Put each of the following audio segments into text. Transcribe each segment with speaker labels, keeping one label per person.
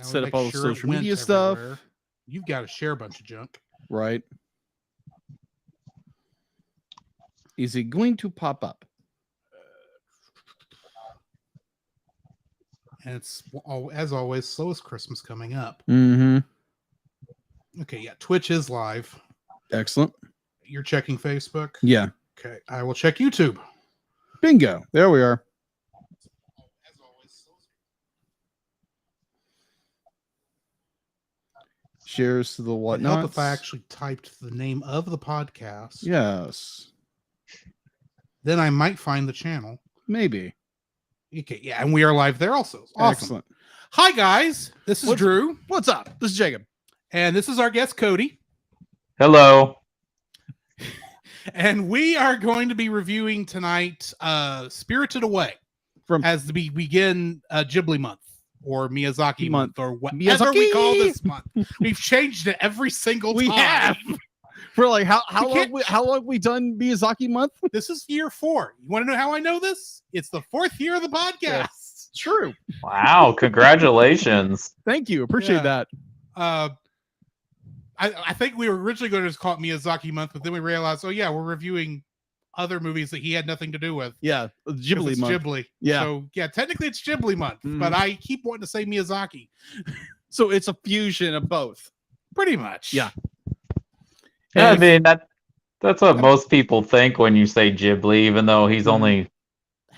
Speaker 1: set up all the social media stuff.
Speaker 2: You've got to share a bunch of junk.
Speaker 1: Right. Is it going to pop up?
Speaker 2: And it's, as always, slow as Christmas coming up.
Speaker 1: Mm-hmm.
Speaker 2: Okay, yeah, Twitch is live.
Speaker 1: Excellent.
Speaker 2: You're checking Facebook?
Speaker 1: Yeah.
Speaker 2: Okay, I will check YouTube.
Speaker 1: Bingo. There we are.
Speaker 2: As always,
Speaker 1: Shares to the whatnot.
Speaker 2: It'd help if I actually typed the name of the podcast.
Speaker 1: Yes.
Speaker 2: Then I might find the channel.
Speaker 1: Maybe.
Speaker 2: Okay, yeah, and we are live there also. Awesome.
Speaker 1: Excellent.
Speaker 2: Hi, guys. This is Drew.
Speaker 1: What's up? This is Jacob.
Speaker 2: And this is our guest, Cody.
Speaker 3: Hello.
Speaker 2: And we are going to be reviewing tonight Spirited Away as we begin Ghibli Month or Miyazaki Month or whatever we call this month. We've changed it every single time.
Speaker 1: We have. For like how long have we done Miyazaki Month?
Speaker 2: This is year 4. You want to know how I know this? It's the 4th year of the podcast.
Speaker 1: Yes. True.
Speaker 3: Wow, congratulations.
Speaker 1: Thank you. Appreciate that.
Speaker 2: I think we were originally going to just call it Miyazaki Month, but then we realized, oh yeah, we're reviewing other movies that he had nothing to do with.
Speaker 1: Yeah, Ghibli Month.
Speaker 2: Ghibli.
Speaker 1: Yeah.
Speaker 2: So yeah, technically it's Ghibli Month, but I keep wanting to say Miyazaki.
Speaker 1: So it's a fusion of both.
Speaker 2: Pretty much.
Speaker 1: Yeah.
Speaker 3: Yeah, I mean that's what most people think when you say Ghibli, even though he's only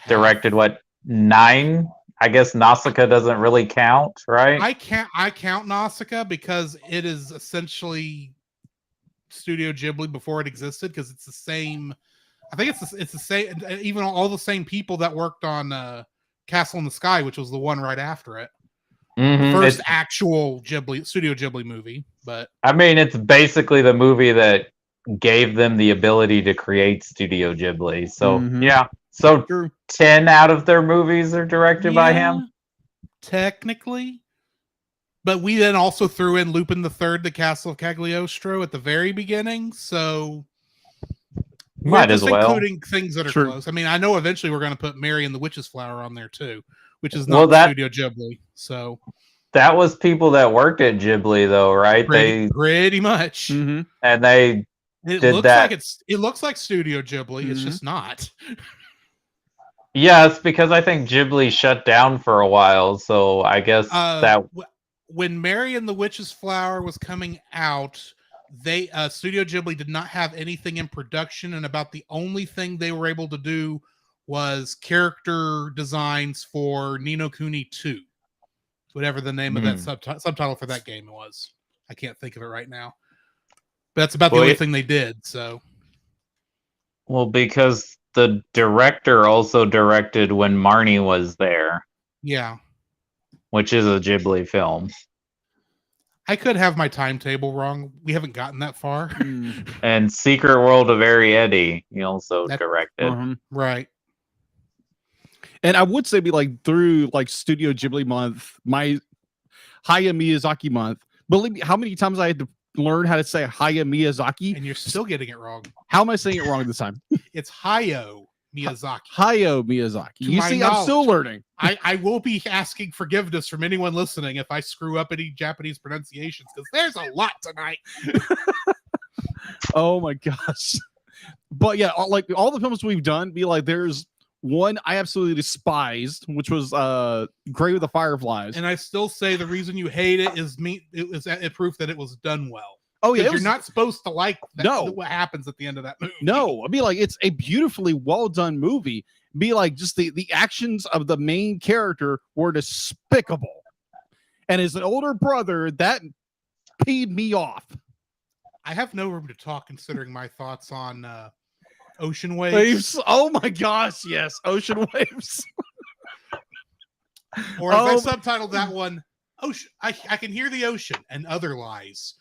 Speaker 3: directed 9. I guess Nausicaa doesn't really count, right?
Speaker 2: I count Nausicaa because it is essentially Studio Ghibli before it existed, because it's the same. I think it's the same. Even all the same people that worked on Castle in the Sky, which was the one right after it. First actual Studio Ghibli movie. But
Speaker 3: I mean, it's basically the movie that gave them the ability to create Studio Ghibli. So yeah. So
Speaker 1: True.
Speaker 3: 10 out of their movies are directed by him?
Speaker 2: Technically. But we then also threw in Lupin the Third, The Castle of Cagliostro at the very beginning. So
Speaker 3: might as well.
Speaker 2: Including things that are close. I mean, I know eventually we're going to put Mary and the Witch's Flower on there too, which is not Studio Ghibli. So
Speaker 3: that was people that worked at Ghibli though, right?
Speaker 2: Pretty much.
Speaker 1: Mm-hmm.
Speaker 3: And they
Speaker 2: it looks like Studio Ghibli. It's just not.
Speaker 3: Yeah, it's because I think Ghibli shut down for a while, so I guess
Speaker 2: when Mary and the Witch's Flower was coming out, they Studio Ghibli did not have anything in production, and about the only thing they were able to do was character designs for Ni no Kuni 2, whatever the name of that subtitle for that game was. I can't think of it right now. But that's about the only thing they did. So,
Speaker 3: well, because the director also directed When Marnie Was There.
Speaker 2: Yeah.
Speaker 3: Which is a Ghibli film.
Speaker 2: I could have my timetable wrong. We haven't gotten that far.
Speaker 3: And Secret World of Arietti, he also directed.
Speaker 2: Right.
Speaker 1: And I would say through Studio Ghibli Month, my Hayao Miyazaki Month, believe me, how many times I had to learn how to say Hayao Miyazaki,
Speaker 2: and you're still getting it wrong.
Speaker 1: How am I saying it wrong this time?
Speaker 2: It's Hayao Miyazaki.
Speaker 1: Hayao Miyazaki. You see, I'm still learning.
Speaker 2: I will be asking forgiveness from anyone listening if I screw up any Japanese pronunciations, because there's a lot tonight.
Speaker 1: Oh my gosh. But yeah, all the films we've done, there's one I absolutely despised, which was Grave with the Fireflies.
Speaker 2: And I still say the reason you hate it is proof that it was done well.
Speaker 1: Oh yeah,
Speaker 2: you're not supposed to like what happens at the end of that movie.
Speaker 1: No, I mean it's a beautifully well done movie. Just the actions of the main character were despicable, and as an older brother, that peed me off.
Speaker 2: I have no room to talk considering my thoughts on Ocean Waves.
Speaker 1: Oh my gosh, yes, Ocean Waves.
Speaker 2: Or as I subtitled that one, Ocean. I can hear the ocean and other lies.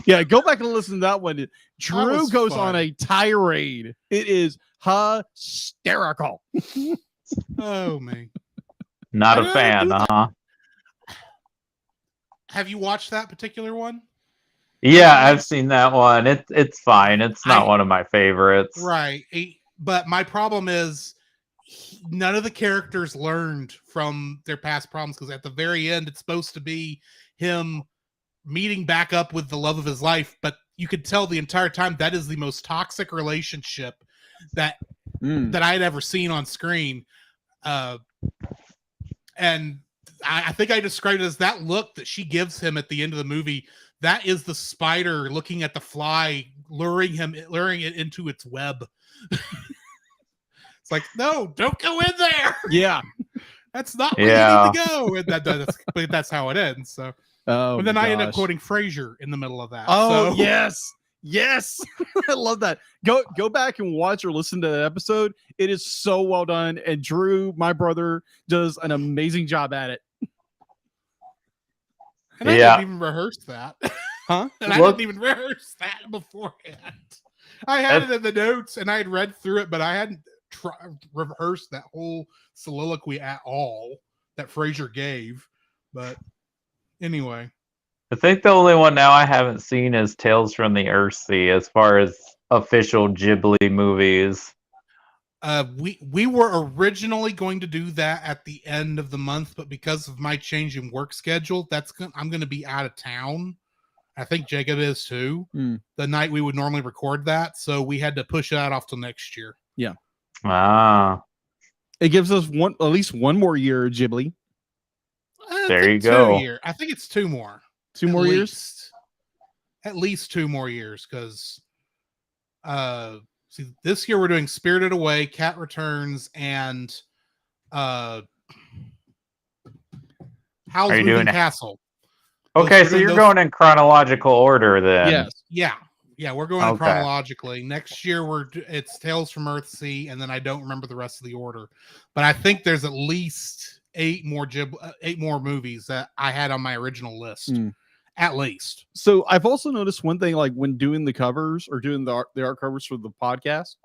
Speaker 1: Yeah, go back and listen to that one. Drew goes on a tirade. It is hysterical.
Speaker 2: Oh man,
Speaker 3: not a fan, huh?
Speaker 2: Have you watched that particular one?
Speaker 3: Yeah, I've seen that one. It's fine. It's not one of my favorites.
Speaker 2: Right. But my problem is none of the characters learned from their past problems, because at the very end, it's supposed to be him meeting back up with the love of his life, but you could tell the entire time that is the most toxic relationship that I had ever seen on screen. And I think I described it as that look that she gives him at the end of the movie. That is the spider looking at the fly, luring it into its web. It's like, no, don't go in there.
Speaker 1: Yeah.
Speaker 2: That's not where you need to go. And that's how it ends. So, but then I end up quoting Frasier in the middle of that.
Speaker 1: Oh, so. Yes. I love that. Go back and watch or listen to that episode. It is so well done. And Drew, my brother, does an amazing job at it.
Speaker 2: And I didn't even rehearse that.
Speaker 1: Huh?
Speaker 2: And I didn't even rehearse that beforehand. I had it in the notes and I had read through it, but I hadn't rehearsed that whole soliloquy at all that Frasier gave. But anyway.
Speaker 3: I think the only one now I haven't seen is Tales from the Earthsea as far as official Ghibli movies.
Speaker 2: We were originally going to do that at the end of the month, but because of my change in work schedule, I'm going to be out of town. I think Jacob is too. The night we would normally record that, so we had to push that off till next year.
Speaker 1: Yeah.
Speaker 3: Ah.
Speaker 1: It gives us at least one more year of Ghibli.
Speaker 3: There you go.
Speaker 2: I think it's 2 more.
Speaker 1: 2 more years?
Speaker 2: At least 2 more years, because see, this year we're doing Spirited Away, Cat Returns, and Howl's Moving Castle.
Speaker 3: Okay, so you're going in chronological order then.
Speaker 2: Yes. Yeah, we're going chronologically. Next year it's Tales from Earthsea, and then I don't remember the rest of the order. But I think there's at least 8 more movies that I had on my original list. At least.
Speaker 1: So I've also noticed one thing, like when doing the covers or doing the art covers for the podcast,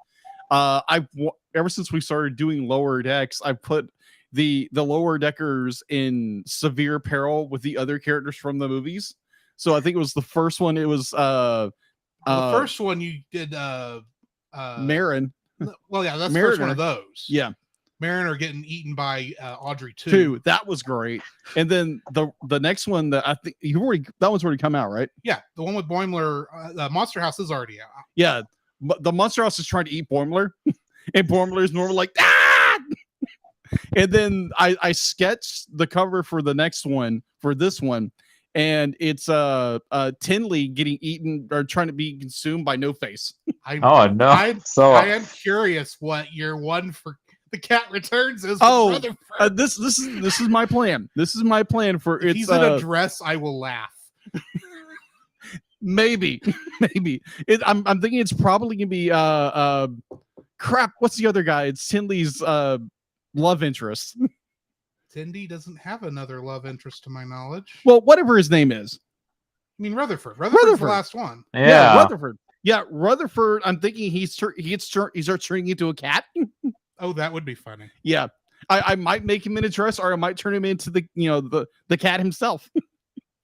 Speaker 1: ever since we started doing Lower Decks, I put the Lower Deckers in severe peril with the other characters from the movies. So I think it was the first one. It was
Speaker 2: the first one you did
Speaker 1: Marin.
Speaker 2: Well, yeah, that's the first one of those.
Speaker 1: Yeah.
Speaker 2: Mariner getting eaten by Audrey
Speaker 1: 2. That was great. And then the next one that I think that one's already come out, right?
Speaker 2: Yeah, the one with Boimler, Monster House is already out.
Speaker 1: Yeah, but the Monster House is trying to eat Boimler, and Boimler is normally like ah. And then I sketched the cover for the next one for this one, and it's Tinley getting eaten or trying to be consumed by No Face.
Speaker 3: I am
Speaker 2: curious what year one for the Cat Returns is.
Speaker 1: This is my plan. This is my plan for
Speaker 2: if he's in a dress, I will laugh.
Speaker 1: maybe. I'm thinking it's probably gonna be crap. What's the other guy? It's Tinley's love interest.
Speaker 2: Tindy doesn't have another love interest to my knowledge.
Speaker 1: Well, whatever his name is.
Speaker 2: I mean Rutherford. Rutherford's the last one.
Speaker 3: Yeah,
Speaker 1: Rutherford. Yeah, Rutherford. I'm thinking he starts turning into a cat.
Speaker 2: Oh, that would be funny.
Speaker 1: Yeah, I might make him in a dress, or I might turn him into the cat himself.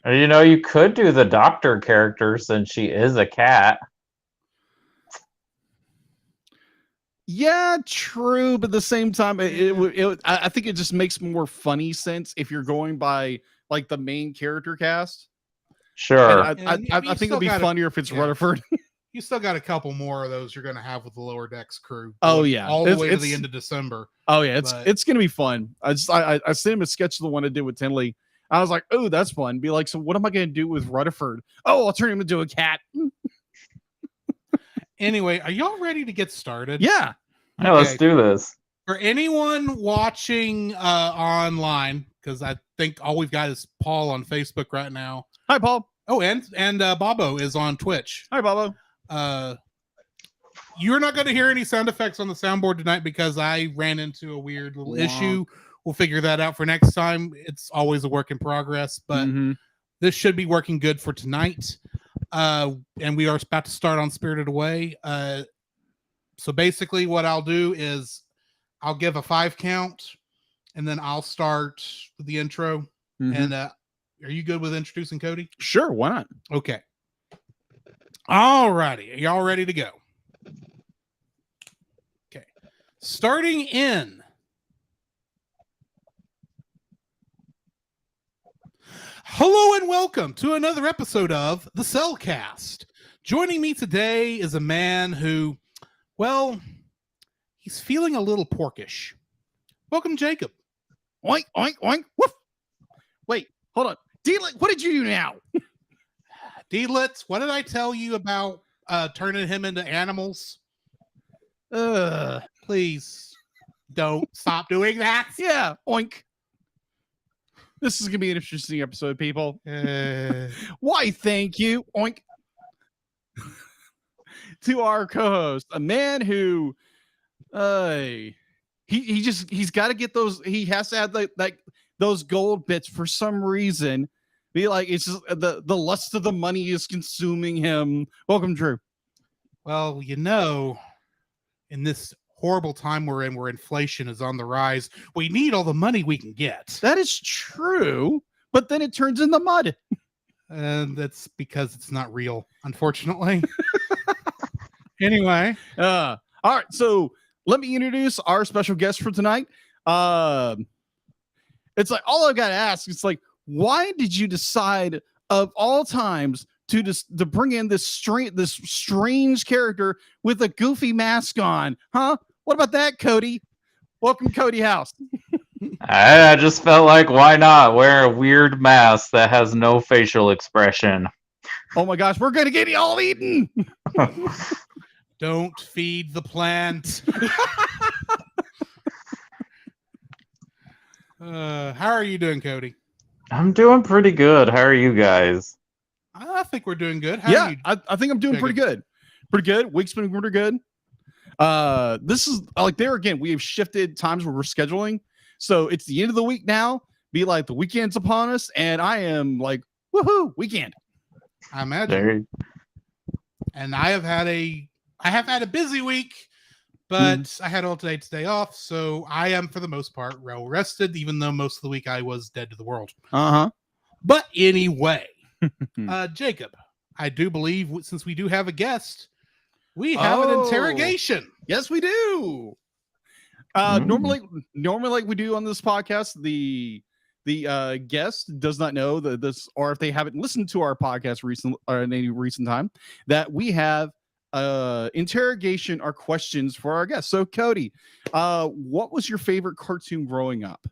Speaker 3: You could do the doctor character since she is a cat.
Speaker 1: Yeah, true, but at the same time, I think it just makes more funny sense if you're going by like the main character cast.
Speaker 3: Sure,
Speaker 1: I think it'll be funnier if it's Rutherford.
Speaker 2: You still got a couple more of those you're going to have with the Lower Decks crew.
Speaker 1: Oh yeah,
Speaker 2: all the way to the end of December.
Speaker 1: Oh yeah, it's going to be fun. I sent him a sketch of the one I did with Tinley. I was like, oh, that's fun. Be like, so what am I going to do with Rutherford? Oh, I'll turn him into a cat.
Speaker 2: Anyway, are y'all ready to get started?
Speaker 1: Yeah.
Speaker 3: Okay. Let's do this.
Speaker 2: For anyone watching online, because I think all we've got is Paul on Facebook right now.
Speaker 1: Hi, Paul.
Speaker 2: Oh, and Bobo is on Twitch.
Speaker 1: Hi, Bobo.
Speaker 2: You're not going to hear any sound effects on the soundboard tonight because I ran into a weird little issue. We'll figure that out for next time. It's always a work in progress, but this should be working good for tonight. And we are about to start on Spirited Away. So basically what I'll do is I'll give a 5 count and then I'll start with the intro. And are you good with introducing Cody?
Speaker 1: Sure, why not?
Speaker 2: Okay. All righty. Are y'all ready to go? Okay. Starting in Hello and welcome to another episode of the Cellcast. Joining me today is a man who, well, he's feeling a little porkish. Welcome, Jacob.
Speaker 1: Oink, oink, oink. Woof. Wait, hold on. D-Lit, what did you do now?
Speaker 2: D-Litz, what did I tell you about turning him into animals? Please don't stop doing that.
Speaker 1: Yeah, oink. This is going to be an interesting episode, people. Why, thank you, oink, to our co-host, a man who, he's got to get those. He has to have like those gold bits for some reason. Be like, it's just the lust of the money is consuming him. Welcome, Drew.
Speaker 2: Well, you know, in this horrible time we're in, where inflation is on the rise, we need all the money we can get.
Speaker 1: That is true, but then it turns into mud.
Speaker 2: And that's because it's not real, unfortunately. Anyway.
Speaker 1: All right, so let me introduce our special guest for tonight. It's like, all I got to ask, it's like, why did you decide of all times to bring in this strange character with a goofy mask on? Huh? What about that, Cody? Welcome, Cody House.
Speaker 3: I just felt like, why not wear a weird mask that has no facial expression?
Speaker 1: Oh my gosh, we're gonna get you all eaten.
Speaker 2: Don't feed the plant. How are you doing, Cody?
Speaker 3: I'm doing pretty good. How are you guys?
Speaker 2: I think we're doing good.
Speaker 1: I think I'm doing pretty good. Pretty good. Week's been pretty good. This is like, there again, we have shifted times where we're scheduling. So it's the end of the week now. Be like, the weekend's upon us, and I am like, woohoo, weekend.
Speaker 2: I imagine. And I have had a busy week, but I had all today off, so I am for the most part well rested, even though most of the week I was dead to the world. But anyway, Jacob, I do believe, since we do have a guest, we have an interrogation.
Speaker 1: Yes, we do. Normally, like we do on this podcast, the guest does not know that this, or if they haven't listened to our podcast in any recent time, that we have interrogation or questions for our guests. So, Cody, what was your favorite cartoon growing up?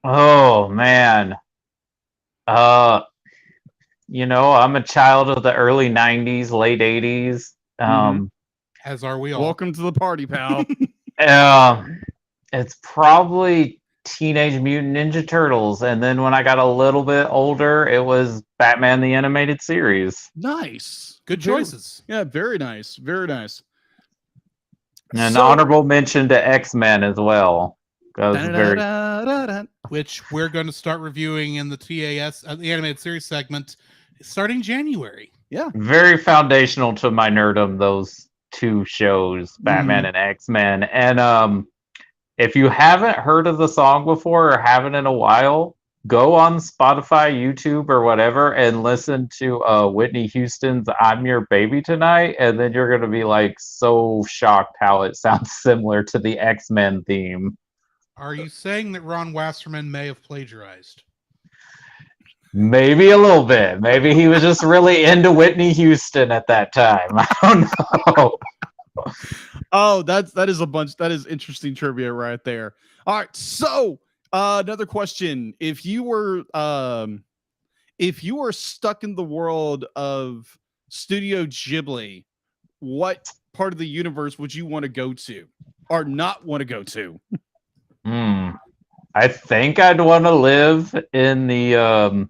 Speaker 3: Oh man. You know, I'm a child of the early 90s, late 80s.
Speaker 2: As are we all.
Speaker 1: Welcome to the party, pal.
Speaker 3: It's probably Teenage Mutant Ninja Turtles. And then when I got a little bit older, it was Batman the Animated Series.
Speaker 1: Nice.
Speaker 2: Good choices.
Speaker 1: Yeah, very nice. Very nice.
Speaker 3: And honorable mention to X-Men as well.
Speaker 2: Which we're going to start reviewing in the TAS, the Animated Series segment, starting January.
Speaker 1: Yeah.
Speaker 3: Very foundational to my nerdom, those two shows, Batman and X-Men. And if you haven't heard of the song before or haven't in a while, go on Spotify, YouTube, or whatever and listen to Whitney Houston's I'm Your Baby Tonight, and then you're going to be like so shocked how it sounds similar to the X-Men theme.
Speaker 2: Are you saying that Ron Wasserman may have plagiarized?
Speaker 3: Maybe a little bit. Maybe he was just really into Whitney Houston at that time. I don't know.
Speaker 1: Oh, that is interesting trivia right there. All right, so another question: if you were stuck in the world of Studio Ghibli, what part of the universe would you want to go to, or not want to go to?
Speaker 3: I think I'd want to live in the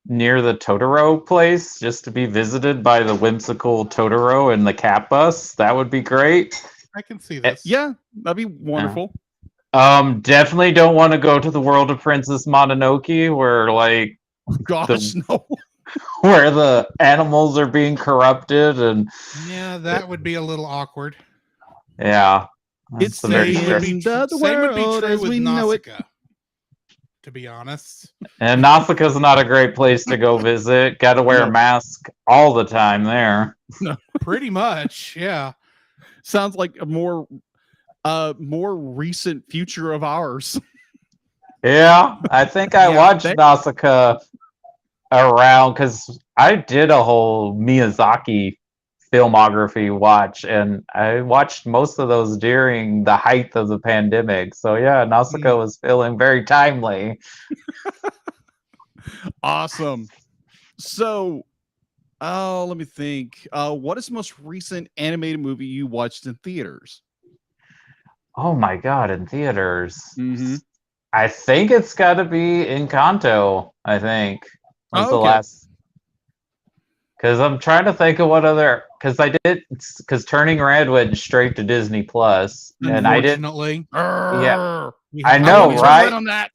Speaker 3: near the Totoro place, just to be visited by the whimsical Totoro and the cat bus. That would be great.
Speaker 2: I can see this.
Speaker 1: Yeah, that'd be wonderful.
Speaker 3: Definitely don't want to go to the world of Princess Mononoke, where like,
Speaker 1: no,
Speaker 3: where the animals are being corrupted, and
Speaker 2: yeah, that would be a little awkward.
Speaker 3: Yeah,
Speaker 1: it's the very
Speaker 2: same would be true with Nausicaa, to be honest.
Speaker 3: And Nausicaa's not a great place to go visit. Got to wear a mask all the time there.
Speaker 1: No.
Speaker 2: Pretty much, yeah.
Speaker 1: Sounds like a more recent future of ours.
Speaker 3: Yeah, I think I
Speaker 1: Yeah,
Speaker 3: watched Nausicaa around because I did a whole Miyazaki filmography watch, and I watched most of those during the height of the pandemic. So yeah, Nausicaa was feeling very timely.
Speaker 1: Awesome. So, let me think. What is the most recent animated movie you watched in theaters?
Speaker 3: Oh my god, in theaters.
Speaker 1: Mm-hmm.
Speaker 3: I think it's got to be Encanto. I think was
Speaker 1: Oh,
Speaker 3: the
Speaker 1: okay.
Speaker 3: last. Because I'm trying to think of what other. Because I did. Because Turning Red went straight to Disney Plus, and I didn't.
Speaker 2: Unfortunately,
Speaker 3: Yeah,
Speaker 2: we
Speaker 3: I
Speaker 2: have
Speaker 1: I
Speaker 3: know,
Speaker 1: want to turn
Speaker 3: right?
Speaker 1: right on that.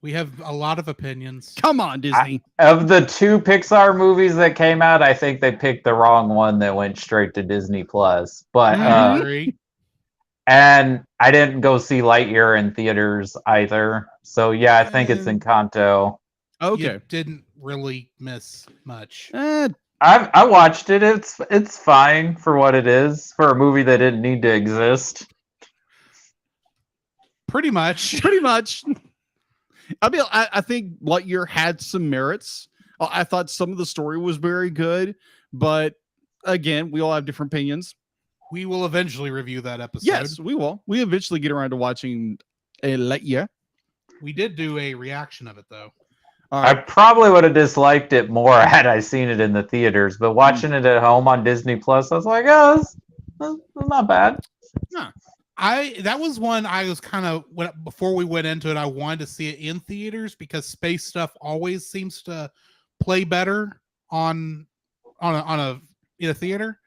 Speaker 2: we have a lot of opinions.
Speaker 1: Come on, Disney.
Speaker 3: Of the two Pixar movies that came out, I think they picked the wrong one that went straight to Disney Plus. But
Speaker 2: I agree.
Speaker 3: and I didn't go see Lightyear in theaters either. So yeah, I think it's Encanto.
Speaker 1: Okay.
Speaker 2: You didn't really miss much.
Speaker 3: I watched it. It's fine for what it is for a movie that didn't need to exist.
Speaker 2: Pretty much.
Speaker 1: Pretty much. I mean, I think Lightyear had some merits. I thought some of the story was very good, but again, we all have different opinions.
Speaker 2: We will eventually review that episode.
Speaker 1: Yes, we will. We eventually get around to watching Lightyear.
Speaker 2: We did do a reaction of it, though.
Speaker 3: I probably would have disliked it more had I seen it in the theaters, but watching it at home on Disney Plus, I was like, oh, that's not bad.
Speaker 2: Yeah. That was one I was kind of before we went into it, I wanted to see it in theaters because space stuff always seems to play better in a theater.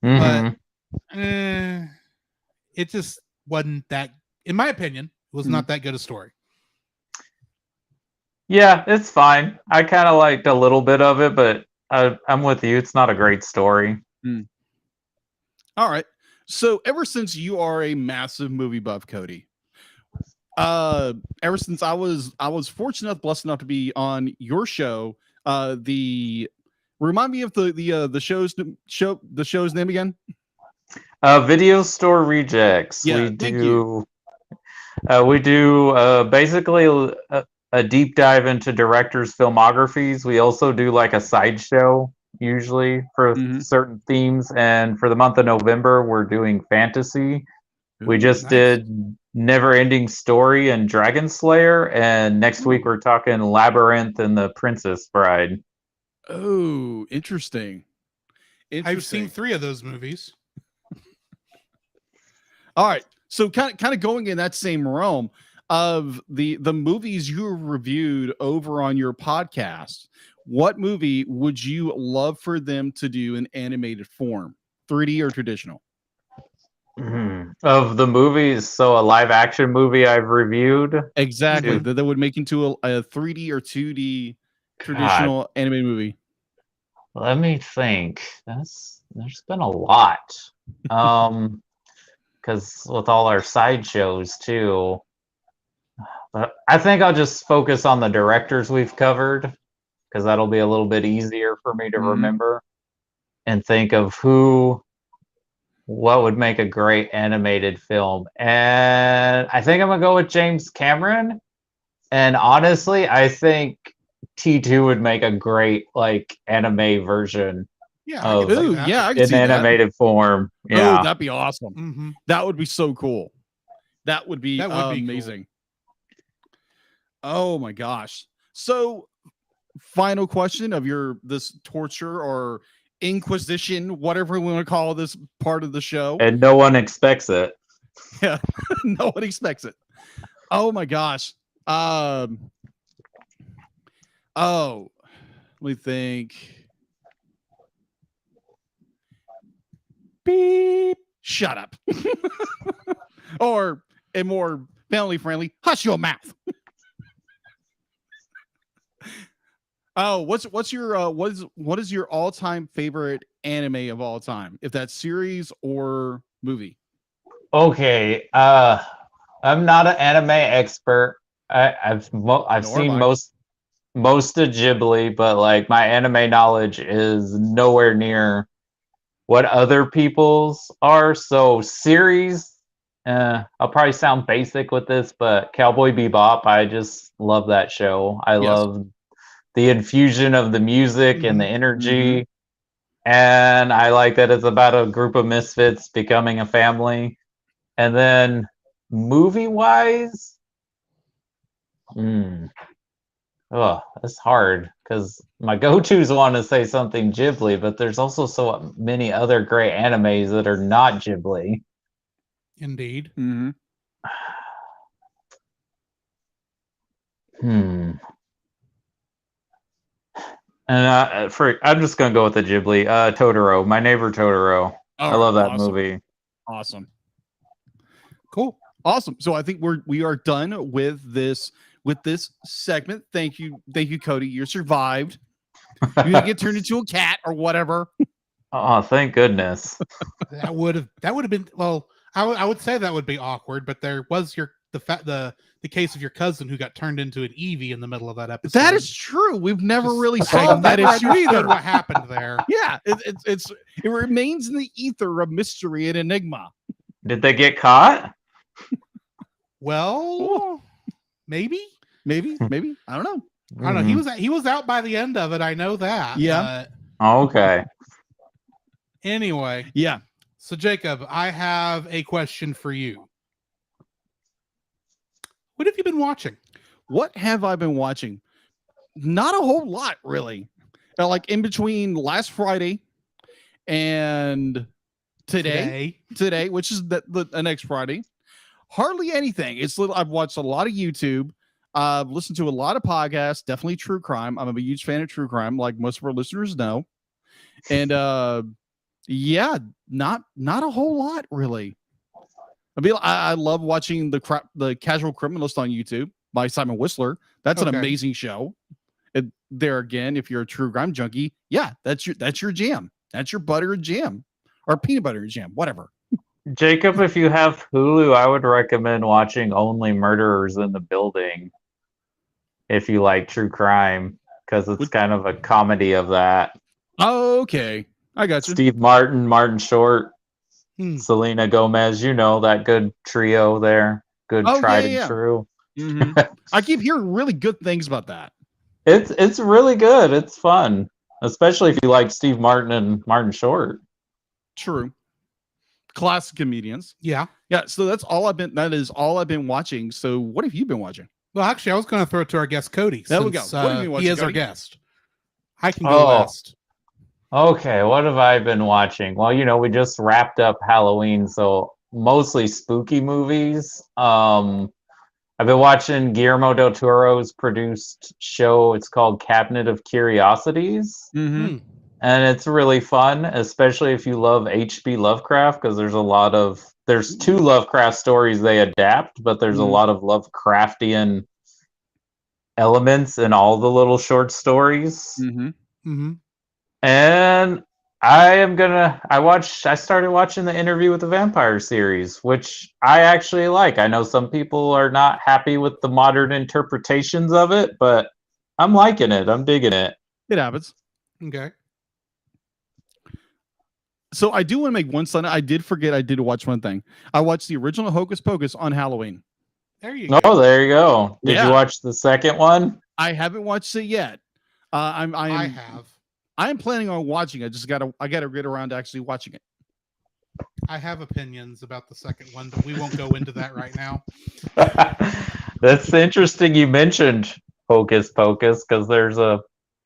Speaker 3: Mm-hmm.
Speaker 2: But it just wasn't that, in my opinion, it was not that good a story.
Speaker 3: Yeah, it's fine. I kind of liked a little bit of it, but I'm with you. It's not a great story.
Speaker 1: All right. So ever since you are a massive movie buff, Cody, ever since I was fortunate, blessed enough to be on your show, remind me of the show's name again.
Speaker 3: Video Store Rejects.
Speaker 1: Yeah,
Speaker 3: We do basically a deep dive into directors' filmographies. We also do like a sideshow usually for certain themes. And for the month of November, we're doing fantasy. We just did Never Ending Story and Dragon Slayer. And next week, we're talking Labyrinth and The Princess Bride.
Speaker 1: Oh, interesting.
Speaker 2: I've seen 3 of those movies.
Speaker 1: All right. So kind of going in that same realm of the movies you reviewed over on your podcast, what movie would you love for them to do in animated form, 3D or traditional?
Speaker 3: Of the movies, so a live action movie I've reviewed.
Speaker 1: Exactly. That would make into a 3D or 2D traditional animated movie.
Speaker 3: Let me think. There's been a lot. Because with all our sideshows too. But I think I'll just focus on the directors we've covered, because that'll be a little bit easier for me to remember and think of what would make a great animated film. And I think I'm gonna go with James Cameron. And honestly, I think T2 would make a great like anime version.
Speaker 2: Yeah,
Speaker 1: I can see
Speaker 3: animated form. Yeah,
Speaker 1: that'd be awesome. That would be so cool. That would be amazing. Cool. Oh my gosh. So final question of this torture or inquisition, whatever we want to call this part of the show.
Speaker 3: And no one expects it.
Speaker 1: Yeah. No one expects it. Oh my gosh. Let me think. Beep. Shut up. Or a more family friendly, hush your mouth. Oh, what is your all-time favorite anime of all time? If that's series or movie.
Speaker 3: Okay. I'm not an anime expert. I've seen most of Ghibli, but like my anime knowledge is nowhere near what other people's are. So series, I'll probably sound basic with this, but Cowboy Bebop, I just love that show. I love the infusion of the music and the energy. And I like that it's about a group of misfits becoming a family. And then movie-wise, that's hard because my go-tos want to say something Ghibli, but there's also so many other great animes that are not Ghibli.
Speaker 2: Indeed.
Speaker 3: And I'm just gonna go with the Ghibli. Totoro, My Neighbor Totoro. I love that movie.
Speaker 1: Awesome.
Speaker 2: Cool.
Speaker 1: Awesome. So I think we are done with this segment. Thank you, Cody. You survived. You didn't get turned into a cat or whatever.
Speaker 3: Oh, thank goodness.
Speaker 2: That would have been, well, I would say that would be awkward, but there was the case of your cousin who got turned into an Eevee in the middle of that episode.
Speaker 1: That is true. We've never really solved that issue either.
Speaker 2: What happened there?
Speaker 1: Yeah, it remains in the ether of mystery and enigma.
Speaker 3: Did they get caught?
Speaker 2: Well, maybe.
Speaker 1: I don't know.
Speaker 2: I don't know. He was out by the end of it. I know that.
Speaker 1: Yeah.
Speaker 3: Okay.
Speaker 2: Anyway.
Speaker 1: Yeah.
Speaker 2: So Jacob, I have a question for you. What have you been watching?
Speaker 1: What have I been watching? Not a whole lot, really. Like in between last Friday and today, which is the next Friday. Hardly anything. I've watched a lot of YouTube. I've listened to a lot of podcasts, definitely true crime. I'm a huge fan of true crime, like most of our listeners know. And yeah, not a whole lot, really. I love watching the Casual Criminalist on YouTube by Simon Whistler. That's an amazing show. There again, if you're a true crime junkie, yeah, that's your jam. That's your butter and jam, or peanut butter and jam, whatever.
Speaker 3: Jacob, if you have Hulu, I would recommend watching Only Murderers in the Building if you like true crime, because it's kind of a comedy of that.
Speaker 1: Oh, okay. I got you.
Speaker 3: Steve Martin, Martin Short, Selena Gomez, that good trio there. Good tried and true.
Speaker 1: I keep hearing really good things about that.
Speaker 3: It's really good. It's fun, especially if you like Steve Martin and Martin Short.
Speaker 1: True. Classic comedians.
Speaker 2: Yeah.
Speaker 1: So that is all I've been watching. So what have you been watching?
Speaker 2: Well, actually, I was going to throw it to our guest, Cody.
Speaker 1: There we go. What have you been watching,
Speaker 2: he is
Speaker 1: Cody?
Speaker 2: our guest. I can go last.
Speaker 3: Okay, what have I been watching? Well, we just wrapped up Halloween, so mostly spooky movies. I've been watching Guillermo del Toro's produced show. It's called Cabinet of Curiosities. And it's really fun, especially if you love H.P. Lovecraft, because there's two Lovecraft stories they adapt, but there's a lot of Lovecraftian elements in all the little short stories. And I started watching the Interview with the Vampire series, which I actually like. I know some people are not happy with the modern interpretations of it, but I'm liking it. I'm digging it.
Speaker 1: It happens.
Speaker 2: Okay.
Speaker 1: So I do want to make one sign. I did forget I did watch one thing. I watched the original Hocus Pocus on Halloween.
Speaker 2: There you go.
Speaker 3: Oh, there you go. Did you watch the second one?
Speaker 1: I haven't watched it yet. I
Speaker 2: have.
Speaker 1: I am planning on watching it. I gotta get around to actually watching it.
Speaker 2: I have opinions about the second one, but we won't go into that right now.
Speaker 3: That's interesting you mentioned Hocus Pocus, because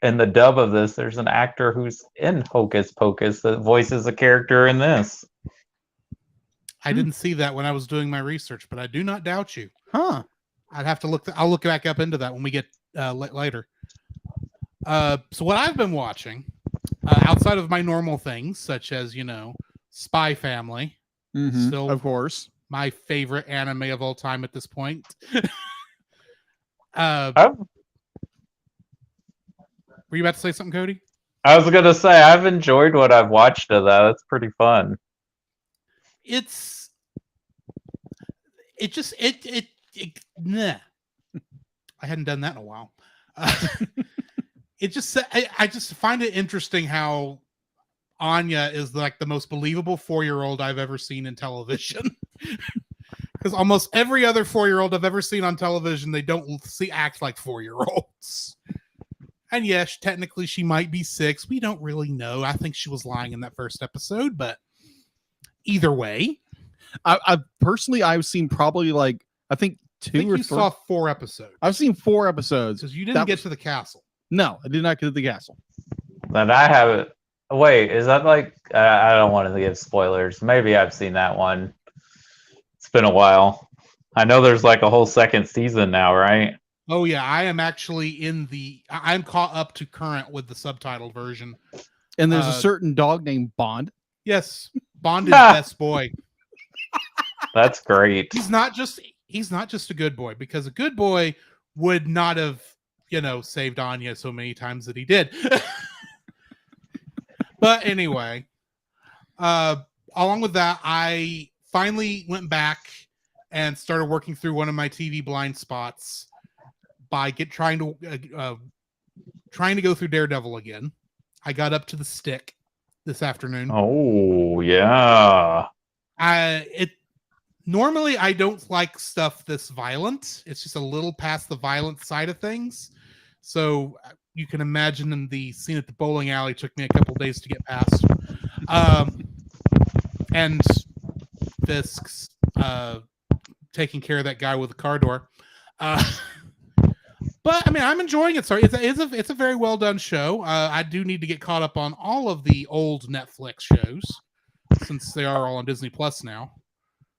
Speaker 3: in the dub of this, there's an actor who's in Hocus Pocus that voices a character in this.
Speaker 2: I didn't see that when I was doing my research, but I do not doubt you.
Speaker 1: Huh.
Speaker 2: I'd have to look. I'll look back up into that when we get later. So what I've been watching, outside of my normal things, such as, Spy Family, still,
Speaker 1: of course,
Speaker 2: my favorite anime of all time at this point. Were you about to say something, Cody?
Speaker 3: I was going to say, I've enjoyed what I've watched of that. It's pretty fun.
Speaker 2: Nah. I hadn't done that in a while. I just find it interesting how Anya is like the most believable 4-year-old I've ever seen in television. Because almost every other 4-year-old I've ever seen on television, they don't act like 4-year-olds. And yes, technically she might be 6. We don't really know. I think she was lying in that first episode, but either way.
Speaker 1: I personally, I've seen probably like, I think
Speaker 2: I think
Speaker 1: you
Speaker 2: saw 4 episodes.
Speaker 1: I've seen 4 episodes.
Speaker 2: Because you didn't get to the castle.
Speaker 1: No, I did not get to the castle.
Speaker 3: Then I haven't. Wait, is that like? I don't want to give spoilers. Maybe I've seen that one. It's been a while. I know there's like a whole second season now, right?
Speaker 2: Oh yeah, I am actually I'm caught up to current with the subtitled version.
Speaker 1: And there's a certain dog named Bond.
Speaker 2: Yes, Bond is best boy.
Speaker 3: That's great.
Speaker 2: He's not just a good boy, because a good boy would not have, saved Anya so many times that he did. But anyway, along with that, I finally went back and started working through one of my TV blind spots by trying to go through Daredevil again. I got up to the stick this afternoon.
Speaker 3: Oh yeah.
Speaker 2: Normally I don't like stuff this violent. It's just a little past the violent side of things. So you can imagine in the scene at the bowling alley took me a couple days to get past. And Fisk's taking care of that guy with the car door. But I mean, I'm enjoying it. Sorry, it's a very well done show. I do need to get caught up on all of the old Netflix shows since they are all on Disney Plus now.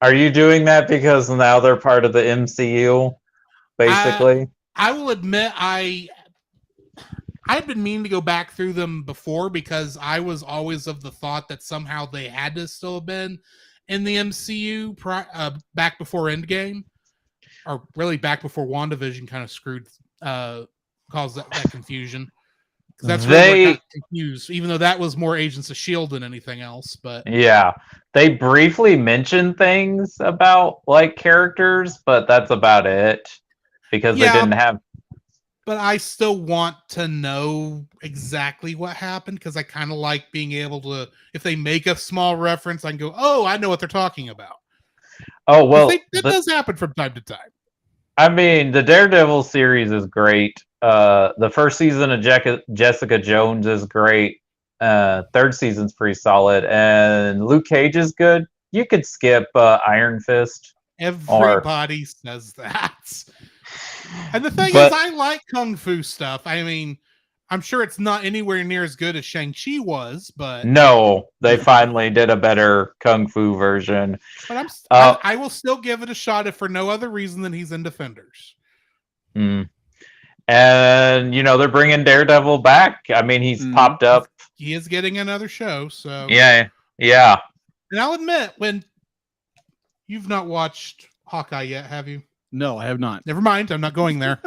Speaker 3: Are you doing that because now they're part of the MCU, basically?
Speaker 2: I will admit I've been meaning to go back through them before, because I was always of the thought that somehow they had to still have been in the MCU back before Endgame, or really back before WandaVision kind of caused that confusion. Because that's really what got confused, even though that was more Agents of S.H.I.E.L.D. than anything else. But
Speaker 3: yeah, they briefly mentioned things about like characters, but that's about it, because they didn't have.
Speaker 2: But I still want to know exactly what happened, because I kind of like being able to, if they make a small reference, I can go, oh, I know what they're talking about.
Speaker 3: Oh, well,
Speaker 2: that does happen from time to time.
Speaker 3: I mean, the Daredevil series is great. The first season of Jessica Jones is great. Third season's pretty solid. And Luke Cage is good. You could skip Iron Fist.
Speaker 2: Everybody says that. And the thing is, I like Kung Fu stuff. I mean, I'm sure it's not anywhere near as good as Shang-Chi was, but...
Speaker 3: No, they finally did a better Kung Fu version.
Speaker 2: But I will still give it a shot, if for no other reason than he's in Defenders.
Speaker 3: And, they're bringing Daredevil back. I mean, he's popped up.
Speaker 2: He is getting another show, so...
Speaker 3: Yeah.
Speaker 2: And I'll admit, when you've not watched Hawkeye yet, have you?
Speaker 1: No, I have not.
Speaker 2: Never mind. I'm not going there.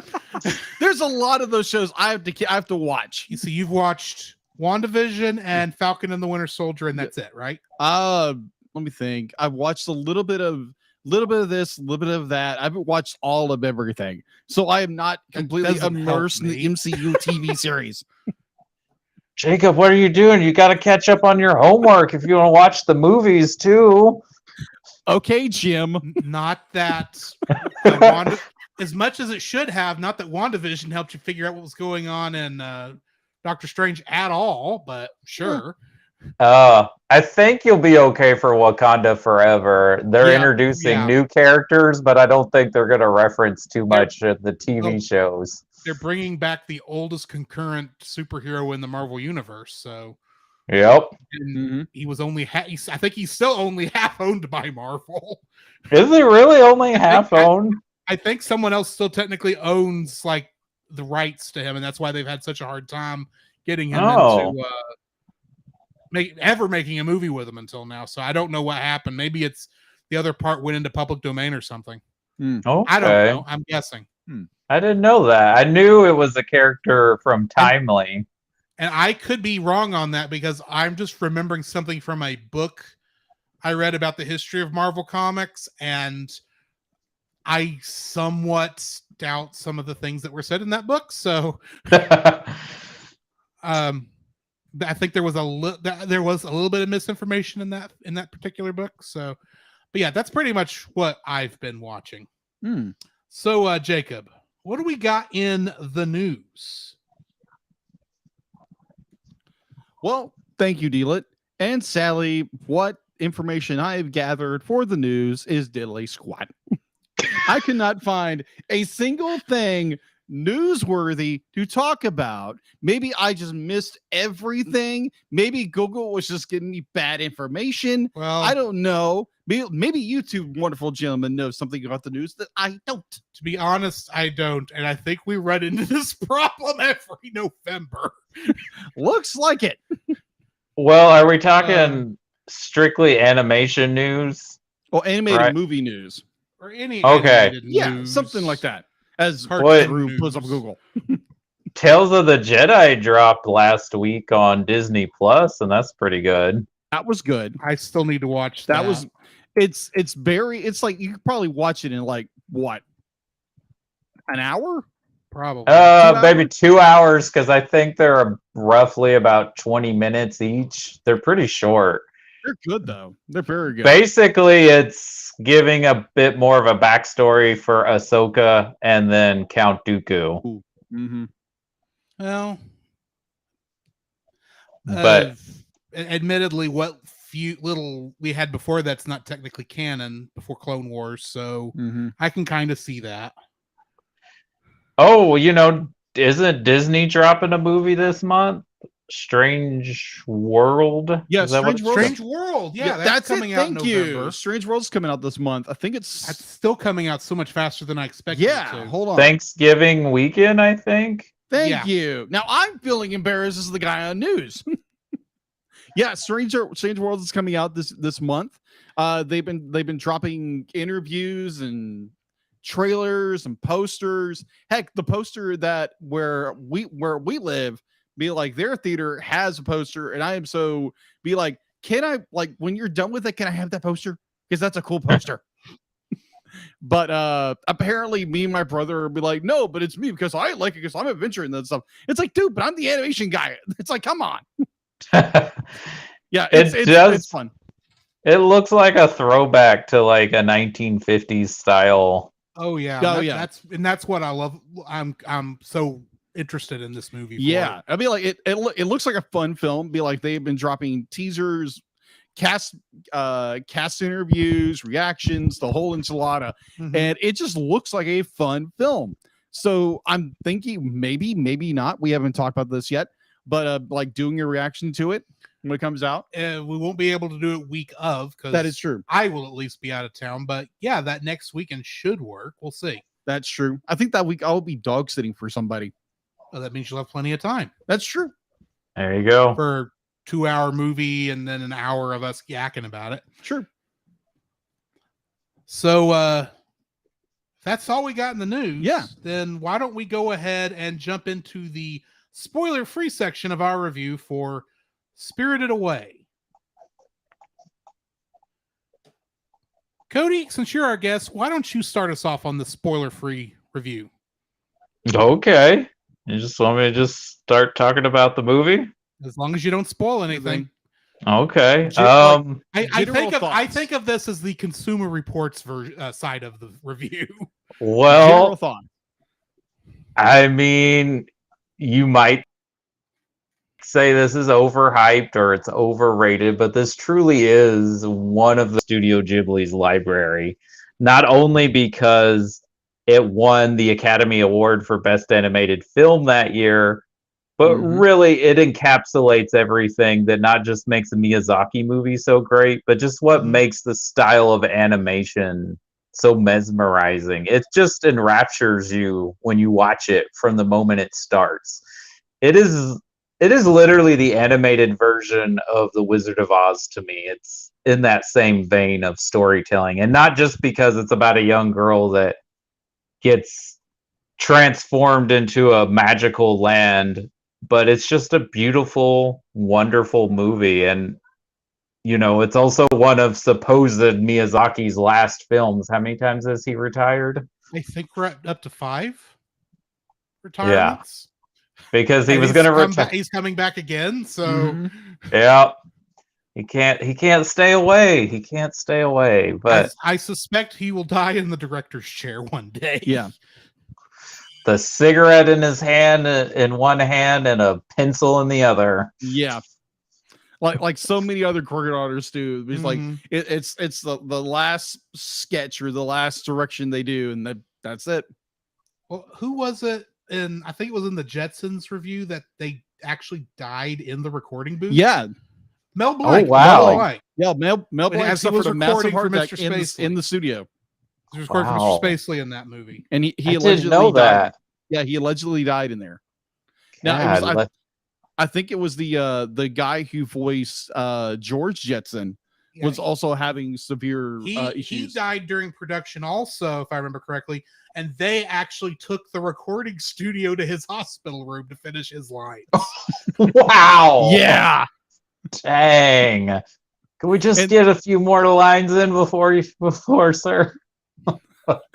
Speaker 1: There's a lot of those shows I have to watch.
Speaker 2: You see, you've watched WandaVision and Falcon and the Winter Soldier, and that's it, right?
Speaker 1: Let me think. I've watched a little bit of this, a little bit of that. I haven't watched all of everything, so I am not completely immersed in the MCU TV series.
Speaker 3: Jacob, what are you doing? You got to catch up on your homework if you want to watch the movies too.
Speaker 1: Okay, Jim.
Speaker 2: Not that as much as it should have. Not that WandaVision helped you figure out what was going on in Doctor Strange at all, but sure.
Speaker 3: I think you'll be okay for Wakanda Forever. They're introducing new characters, but I don't think they're going to reference too much of the TV shows.
Speaker 2: They're bringing back the oldest concurrent superhero in the Marvel Universe, so...
Speaker 3: Yep.
Speaker 2: He was only I think he's still only half owned by Marvel.
Speaker 3: Is he really only half owned?
Speaker 2: I think someone else still technically owns like the rights to him, and that's why they've had such a hard time getting him into making a movie with him until now. So I don't know what happened. Maybe it's the other part went into public domain or something.
Speaker 3: Okay.
Speaker 2: I don't know. I'm guessing.
Speaker 3: I didn't know that. I knew it was a character from Timely.
Speaker 2: And I could be wrong on that, because I'm just remembering something from a book I read about the history of Marvel Comics, and I somewhat doubt some of the things that were said in that book. So, I think there was a little bit of misinformation in that particular book. So, But yeah, that's pretty much what I've been watching.
Speaker 1: Hmm.
Speaker 2: So, Jacob, what do we got in the news?
Speaker 1: Well, thank you, Dealit. And Sally, what information I have gathered for the news is diddly squat. I cannot find a single thing newsworthy to talk about. Maybe I just missed everything. Maybe Google was just giving me bad information.
Speaker 2: Well,
Speaker 1: I don't know. Maybe you two wonderful gentlemen know something about the news that I don't.
Speaker 2: to be honest, I don't. And I think we run into this problem every November.
Speaker 1: Looks like it.
Speaker 3: Well, are we talking strictly animation news?
Speaker 1: Well, animated
Speaker 3: Right.
Speaker 1: movie news.
Speaker 2: Or any
Speaker 3: Okay.
Speaker 2: animated
Speaker 1: Yeah,
Speaker 2: news.
Speaker 1: something like that. As
Speaker 2: Cartoon
Speaker 1: Drew pulls up
Speaker 2: news.
Speaker 1: Google.
Speaker 3: Tales of the Jedi dropped last week on Disney Plus, and that's pretty good.
Speaker 1: That was good.
Speaker 2: I still need to watch that.
Speaker 1: That was it's like you could probably watch it in like what, an hour?
Speaker 2: probably.
Speaker 3: Maybe 2 hours, because I think they're roughly about 20 minutes each. They're pretty short.
Speaker 1: They're good though. They're very good.
Speaker 3: Basically, it's giving a bit more of a backstory for Ahsoka and then Count Dooku.
Speaker 1: Mm-hmm.
Speaker 2: Well,
Speaker 3: But
Speaker 2: admittedly, what few little we had before that's not technically canon before Clone Wars, so
Speaker 1: Mm-hmm.
Speaker 2: I can kind of see that.
Speaker 3: oh, isn't Disney dropping a movie this month? Strange World?
Speaker 1: Yeah,
Speaker 3: Is that what
Speaker 1: Strange
Speaker 3: it's-
Speaker 1: World.
Speaker 2: Strange World, yeah, that's coming out in
Speaker 1: Thank you.
Speaker 2: November.
Speaker 1: Strange World's coming out this month. I think it's
Speaker 2: That's still coming out so much faster than I expected.
Speaker 1: yeah.
Speaker 2: it to.
Speaker 1: Hold on.
Speaker 3: Thanksgiving weekend, I think.
Speaker 1: Thank
Speaker 2: Yeah.
Speaker 1: you. Now I'm feeling embarrassed as the guy on news. Yeah, Strange World is coming out this month. They've been dropping interviews and trailers and posters. Heck, the poster that where we live, be like their theater has a poster, and I am so be like, can I like when you're done with it, can I have that poster? Because that's a cool poster. But apparently me and my brother will be like, no, but it's me because I like it because I'm adventuring and stuff. It's like, dude, but I'm the animation guy. It's like, come on. Yeah, it's fun.
Speaker 3: It looks like a throwback to like a 1950s style.
Speaker 2: Oh yeah,
Speaker 1: Oh, yeah.
Speaker 2: That's what I love. I'm so interested in this movie. For
Speaker 1: Yeah,
Speaker 2: it.
Speaker 1: I mean, like it looks like a fun film. Be like they've been dropping teasers, cast interviews, reactions, the whole enchilada,
Speaker 2: Mhm.
Speaker 1: and it just looks like a fun film. So I'm thinking maybe not. We haven't talked about this yet, but like doing a reaction to it when it comes out.
Speaker 2: We won't be able to do it week of because
Speaker 1: That is true.
Speaker 2: I will at least be out of town. But yeah, that next weekend should work. We'll see.
Speaker 1: That's true. I think that week I'll be dog sitting for somebody.
Speaker 2: Well, that means you'll have plenty of time
Speaker 1: That's true.
Speaker 3: There you go.
Speaker 2: for 2-hour movie and then an hour of us yakking about it.
Speaker 1: Sure.
Speaker 2: So that's all we got in the news.
Speaker 1: Yeah.
Speaker 2: Then why don't we go ahead and jump into the spoiler-free section of our review for Spirited Away. Cody, since you're our guest, why don't you start us off on the spoiler-free review?
Speaker 3: Okay. You just want me to just start talking about the movie?
Speaker 2: As long as you don't spoil anything.
Speaker 3: Okay.
Speaker 2: I
Speaker 1: General
Speaker 2: think of this as the Consumer Reports side of the review.
Speaker 1: General
Speaker 3: Well,
Speaker 1: thought.
Speaker 3: I mean, you might say this is overhyped or it's overrated, but this truly is one of the Studio Ghibli's library. Not only because it won the Academy Award for Best Animated Film that year, but really it encapsulates everything that not just makes a Miyazaki movie so great, but just what makes the style of animation so mesmerizing. It just enraptures you when you watch it from the moment it starts. It is literally the animated version of The Wizard of Oz to me. It's in that same vein of storytelling, and not just because it's about a young girl that gets transformed into a magical land, but it's just a beautiful, wonderful movie. And it's also one of supposed Miyazaki's last films. How many times has he retired?
Speaker 2: I think we're up to 5 retirements.
Speaker 3: Because he
Speaker 2: And
Speaker 3: was going to retire.
Speaker 2: He's coming back again. So
Speaker 3: Yeah. He can't stay away. He can't stay away. But
Speaker 2: I suspect he will die in the director's chair one day.
Speaker 1: Yeah.
Speaker 3: the cigarette in his hand, in one hand, and a pencil in the other.
Speaker 1: Yeah. Like so many other choreographers do. It's like it's the last sketch or the last direction they do, and that's it.
Speaker 2: Well, who was it? And I think it was in the Jetsons review that they actually died in the recording booth.
Speaker 1: Yeah.
Speaker 2: Mel Blanc.
Speaker 3: Oh, wow.
Speaker 2: Mel Blanc.
Speaker 1: Yeah, Mel Blanc
Speaker 2: As he was
Speaker 1: suffered a massive
Speaker 2: recording for
Speaker 1: heart
Speaker 2: Mr.
Speaker 1: attack
Speaker 2: Spacely.
Speaker 1: in the studio,
Speaker 2: He was recording for
Speaker 3: Wow.
Speaker 2: Mr. Spacely in that movie.
Speaker 1: and he
Speaker 3: I
Speaker 1: allegedly
Speaker 3: didn't know
Speaker 1: died.
Speaker 3: that.
Speaker 1: Yeah, he allegedly died in there. Now it was,
Speaker 3: God,
Speaker 1: I think it was the guy who voiced George Jetson
Speaker 2: Yeah,
Speaker 1: was also having severe
Speaker 2: he
Speaker 1: issues.
Speaker 2: died during production also, if I remember correctly, and they actually took the recording studio to his hospital room to finish his lines.
Speaker 3: wow.
Speaker 1: Yeah.
Speaker 3: Dang. Can we just get a few more lines in before sir?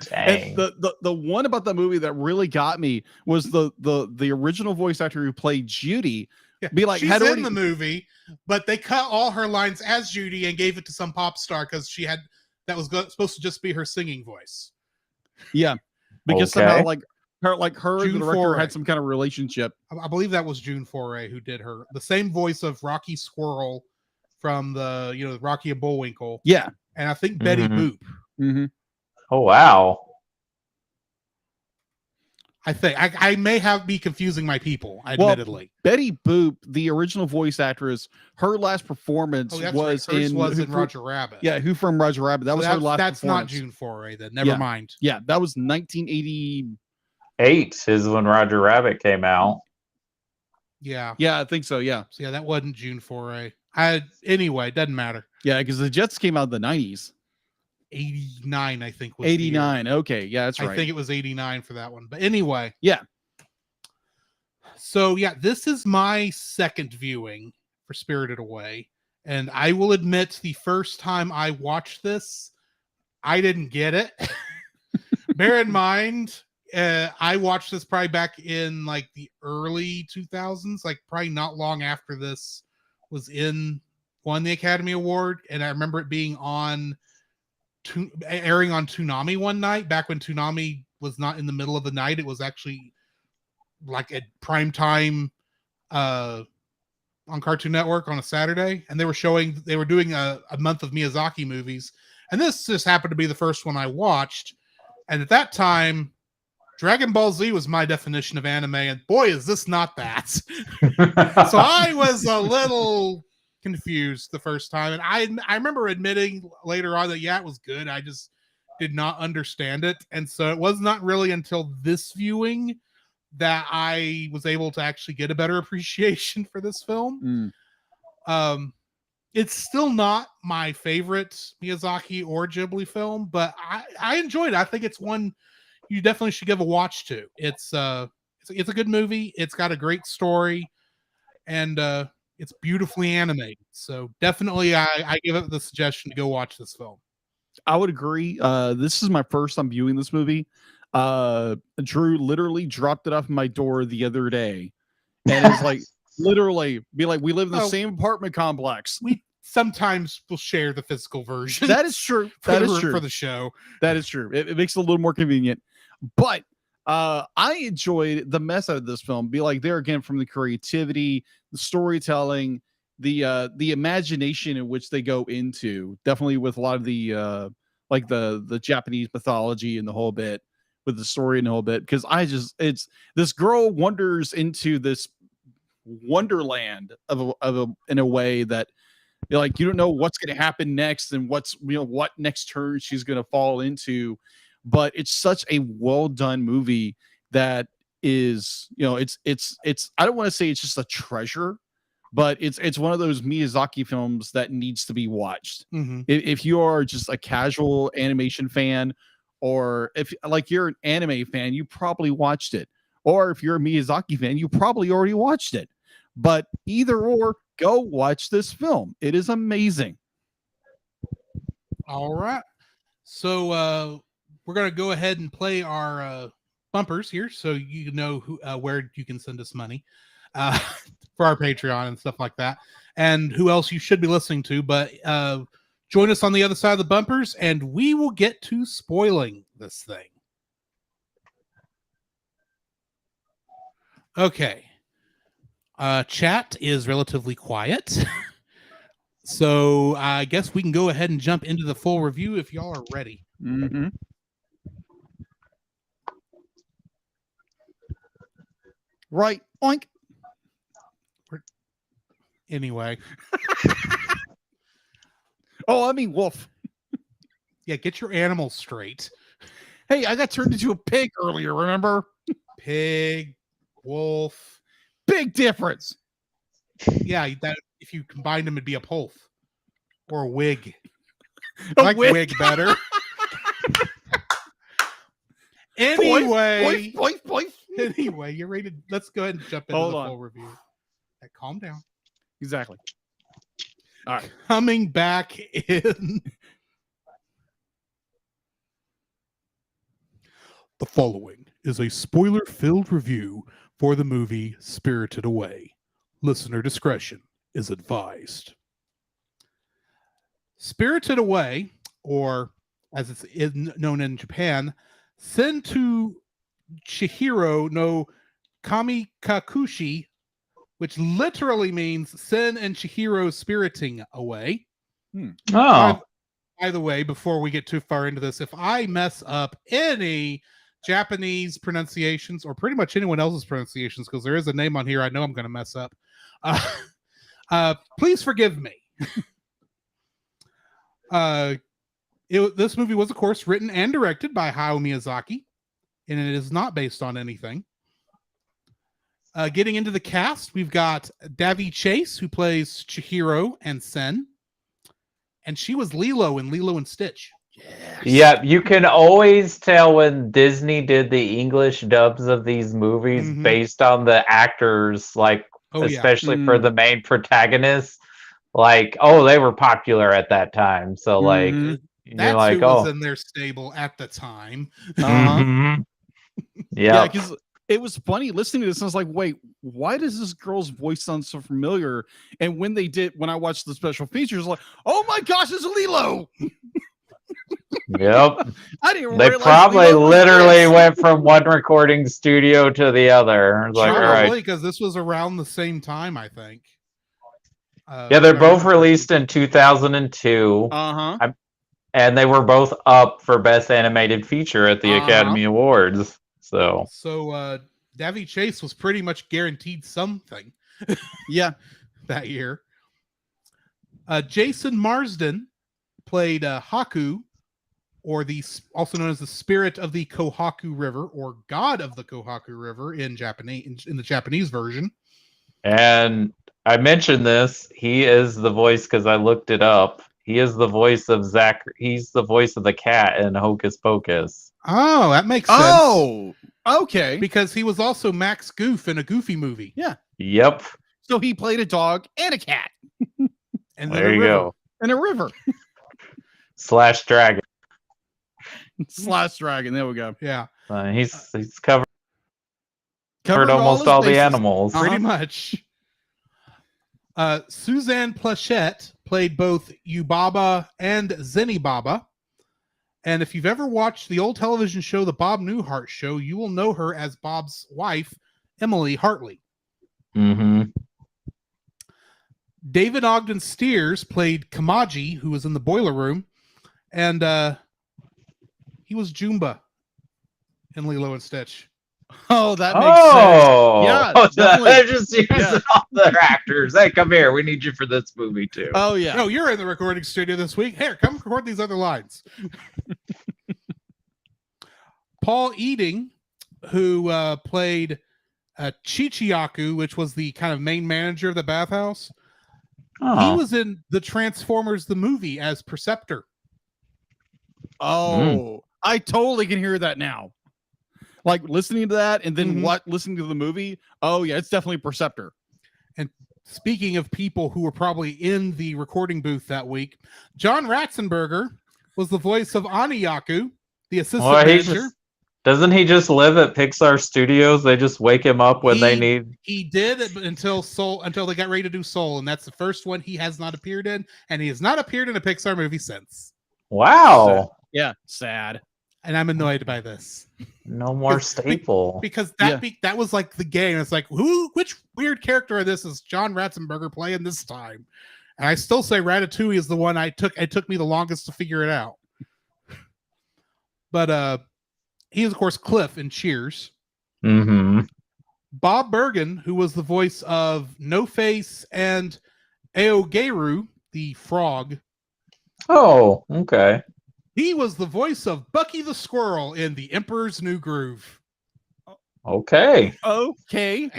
Speaker 3: Dang.
Speaker 1: And the one about the movie that really got me was the original voice actor who played Judy.
Speaker 2: Yeah,
Speaker 1: Be like,
Speaker 2: she's
Speaker 1: had
Speaker 2: in
Speaker 1: already
Speaker 2: the movie, but they cut all her lines as Judy and gave it to some pop star because that was supposed to just be her singing voice.
Speaker 1: Yeah, because
Speaker 3: Okay.
Speaker 1: somehow her and
Speaker 2: June
Speaker 1: the director
Speaker 2: Foray.
Speaker 1: had some kind of relationship.
Speaker 2: I believe that was June Foray who did her, the same voice of Rocky Squirrel from the Rocky and Bullwinkle,
Speaker 1: Yeah.
Speaker 2: and I think Betty
Speaker 3: Mhm.
Speaker 2: Boop.
Speaker 1: Mm-hmm.
Speaker 3: Oh wow.
Speaker 2: I think I may be confusing my people, admittedly.
Speaker 1: Betty Boop, the original voice actress, her last performance
Speaker 2: Oh, that's
Speaker 1: was
Speaker 2: right. Hers
Speaker 1: in
Speaker 2: was
Speaker 1: Who
Speaker 2: in
Speaker 1: Fr-
Speaker 2: Roger Rabbit.
Speaker 1: Yeah, Who Framed Roger Rabbit. That
Speaker 2: So
Speaker 1: was her last
Speaker 2: that's not
Speaker 1: performance.
Speaker 2: June Foray then. Never
Speaker 1: Yeah.
Speaker 2: mind.
Speaker 1: Yeah, that was 1980.
Speaker 3: 8 is when Roger Rabbit came out.
Speaker 2: Yeah.
Speaker 1: Yeah, I think so. Yeah.
Speaker 2: So yeah, that wasn't June Foray. Anyway, doesn't matter.
Speaker 1: Yeah, because the Jets came out in the 90s.
Speaker 2: 89, I think was the year.
Speaker 1: 89. Okay, yeah, that's right.
Speaker 2: I think it was 89 for that one. But anyway.
Speaker 1: Yeah.
Speaker 2: So yeah, this is my second viewing for Spirited Away. And I will admit the first time I watched this, I didn't get it. Bear in mind, I watched this probably back in like the early 2000s, like probably not long after this won the Academy Award. And I remember it being airing on Toonami one night, back when Toonami was not in the middle of the night. It was actually like at prime time on Cartoon Network on a Saturday, and they were doing a month of Miyazaki movies, and this just happened to be the first one I watched. And at that time, Dragon Ball Z was my definition of anime, and boy, is this not that. So I was a little confused the first time, and I remember admitting later on that yeah, it was good. I just did not understand it, and so it was not really until this viewing that I was able to actually get a better appreciation for this film. It's still not my favorite Miyazaki or Ghibli film, but I enjoyed it. I think it's one you definitely should give a watch to. It's a good movie. It's got a great story, and it's beautifully animated. So definitely, I give it the suggestion to go watch this film.
Speaker 1: I would agree. This is my first time viewing this movie. Drew literally dropped it off my door the other day, and it's like literally be like, we live in the same apartment complex.
Speaker 2: We sometimes will share the physical version.
Speaker 1: That is true. That is true
Speaker 2: for the show.
Speaker 1: That is true. It makes it a little more convenient. But I enjoyed the mess out of this film. Be like, there again, from the creativity, the storytelling, the imagination in which they go into. Definitely with a lot of the like the Japanese mythology and the whole bit, with the story and the whole bit. Because it's this girl wanders into this wonderland in a way that you're like, you don't know what's going to happen next and what next turn she's going to fall into. But it's such a well done movie that is, it's I don't want to say it's just a treasure, but it's one of those Miyazaki films that needs to be watched.
Speaker 2: Mm-hmm.
Speaker 1: If you are just a casual animation fan, or if like you're an anime fan, you probably watched it. Or if you're a Miyazaki fan, you probably already watched it. But either or, go watch this film. It is amazing.
Speaker 2: All right. So we're going to go ahead and play our bumpers here so you know where you can send us money for our Patreon and stuff like that. and who else you should be listening to. But join us on the other side of the bumpers, and we will get to spoiling this thing. Okay. Chat is relatively quiet. So I guess we can go ahead and jump into the full review if y'all are ready.
Speaker 1: Mm-hmm. Right. Oink.
Speaker 2: Anyway.
Speaker 1: Oh, I mean wolf.
Speaker 2: Yeah, get your animals straight.
Speaker 1: Hey, I got turned into a pig earlier, remember?
Speaker 2: Pig, wolf.
Speaker 1: Big difference.
Speaker 2: Yeah, that if you combined them, it'd be a polf or a wig.
Speaker 1: A
Speaker 2: I like
Speaker 1: wig?
Speaker 2: wig better. Anyway,
Speaker 1: Boing.
Speaker 2: anyway, you're ready to, let's go ahead and jump into the full review. Right, calm down.
Speaker 1: Exactly. All right.
Speaker 2: Coming back in. The following is a spoiler-filled review for the movie Spirited Away. Listener discretion is advised. Spirited Away, or as it's known in Japan, Sentu Chihiro no Kamikakushi, which literally means Sen and Chihiro spiriting away.
Speaker 3: Oh.
Speaker 2: By the way, before we get too far into this, if I mess up any Japanese pronunciations or pretty much anyone else's pronunciations, because there is a name on here I know I'm going to mess up, please forgive me. This movie was, of course, written and directed by Hayao Miyazaki, and it is not based on anything. Getting into the cast, we've got Davy Chase, who plays Chihiro and Sen, and she was Lilo in Lilo and Stitch.
Speaker 3: Yes. Yeah, you can always tell when Disney did the English dubs of these movies based on the actors, like especially for the main protagonists. Like, oh, they were popular at that time, so like
Speaker 2: that's
Speaker 3: like,
Speaker 2: who was in their stable at the time.
Speaker 1: Yeah, because it was funny listening to this. And I was like, wait, why does this girl's voice sound so familiar? And when I watched the special features, I was like, oh my gosh, it's Lilo.
Speaker 3: Yep.
Speaker 1: I didn't
Speaker 3: They probably literally went from one recording studio to the other. Like,
Speaker 2: probably, because this was around the same time, I think.
Speaker 3: Yeah, they're both released in 2002. And they were both up for Best Animated Feature at the Academy Awards. So
Speaker 2: Davy Chase was pretty much guaranteed something.
Speaker 1: Yeah,
Speaker 2: that year. Jason Marsden played Haku, or also known as the spirit of the Kohaku River, or god of the Kohaku River in the Japanese version.
Speaker 3: And I mentioned this. He is the voice, because I looked it up. He is the voice of He's the voice of the cat in Hocus Pocus.
Speaker 2: Oh, that makes sense.
Speaker 1: Oh, okay.
Speaker 2: Because he was also Max Goof in a Goofy movie.
Speaker 1: Yeah.
Speaker 3: Yep.
Speaker 1: So he played a dog and a cat.
Speaker 2: And
Speaker 3: there you go.
Speaker 1: And a river.
Speaker 3: / dragon.
Speaker 1: / dragon. There we go.
Speaker 2: Yeah.
Speaker 3: He's covered
Speaker 1: Covered
Speaker 3: almost all the animals.
Speaker 2: Pretty much. Suzanne Plachette played both Yubaba and Zenibaba. And if you've ever watched the old television show, The Bob Newhart Show, you will know her as Bob's wife, Emily Hartley. David Ogden Steers played Kamaji, who was in the boiler room. And he was Jumba in Lilo and Stitch.
Speaker 1: Oh, that makes sense. Yeah,
Speaker 3: they're just using all the actors. Hey, come here. We need you for this movie too.
Speaker 1: Oh yeah.
Speaker 2: No, you're in the recording studio this week. Here, come record these other lines. Paul Eading, who played Chichiaku, which was the kind of main manager of the bathhouse. He was in the Transformers the movie as Perceptor.
Speaker 1: Oh, I totally can hear that now. Like listening to that and then listening to the movie. Oh yeah, it's definitely Perceptor.
Speaker 2: And speaking of people who were probably in the recording booth that week, John Ratzenberger was the voice of Aniyaku, the assistant manager.
Speaker 3: Doesn't he just live at Pixar Studios? They just wake him up when they need.
Speaker 2: He did until they got ready to do Soul, and that's the first one he has not appeared in, and he has not appeared in a Pixar movie since.
Speaker 3: Wow.
Speaker 1: Yeah, sad.
Speaker 2: And I'm annoyed by this.
Speaker 3: No more Staple.
Speaker 2: Because that was like the game. It's like, which weird character of this is John Ratzenberger playing this time? And I still say Ratatouille is the one it took me the longest to figure it out. But he is, of course, Cliff in Cheers.
Speaker 3: Mm-hmm.
Speaker 2: Bob Bergen, who was the voice of No Face and Aogeru, the frog.
Speaker 3: Oh, okay.
Speaker 2: He was the voice of Bucky the Squirrel in The Emperor's New Groove.
Speaker 3: Okay.
Speaker 1: Okay.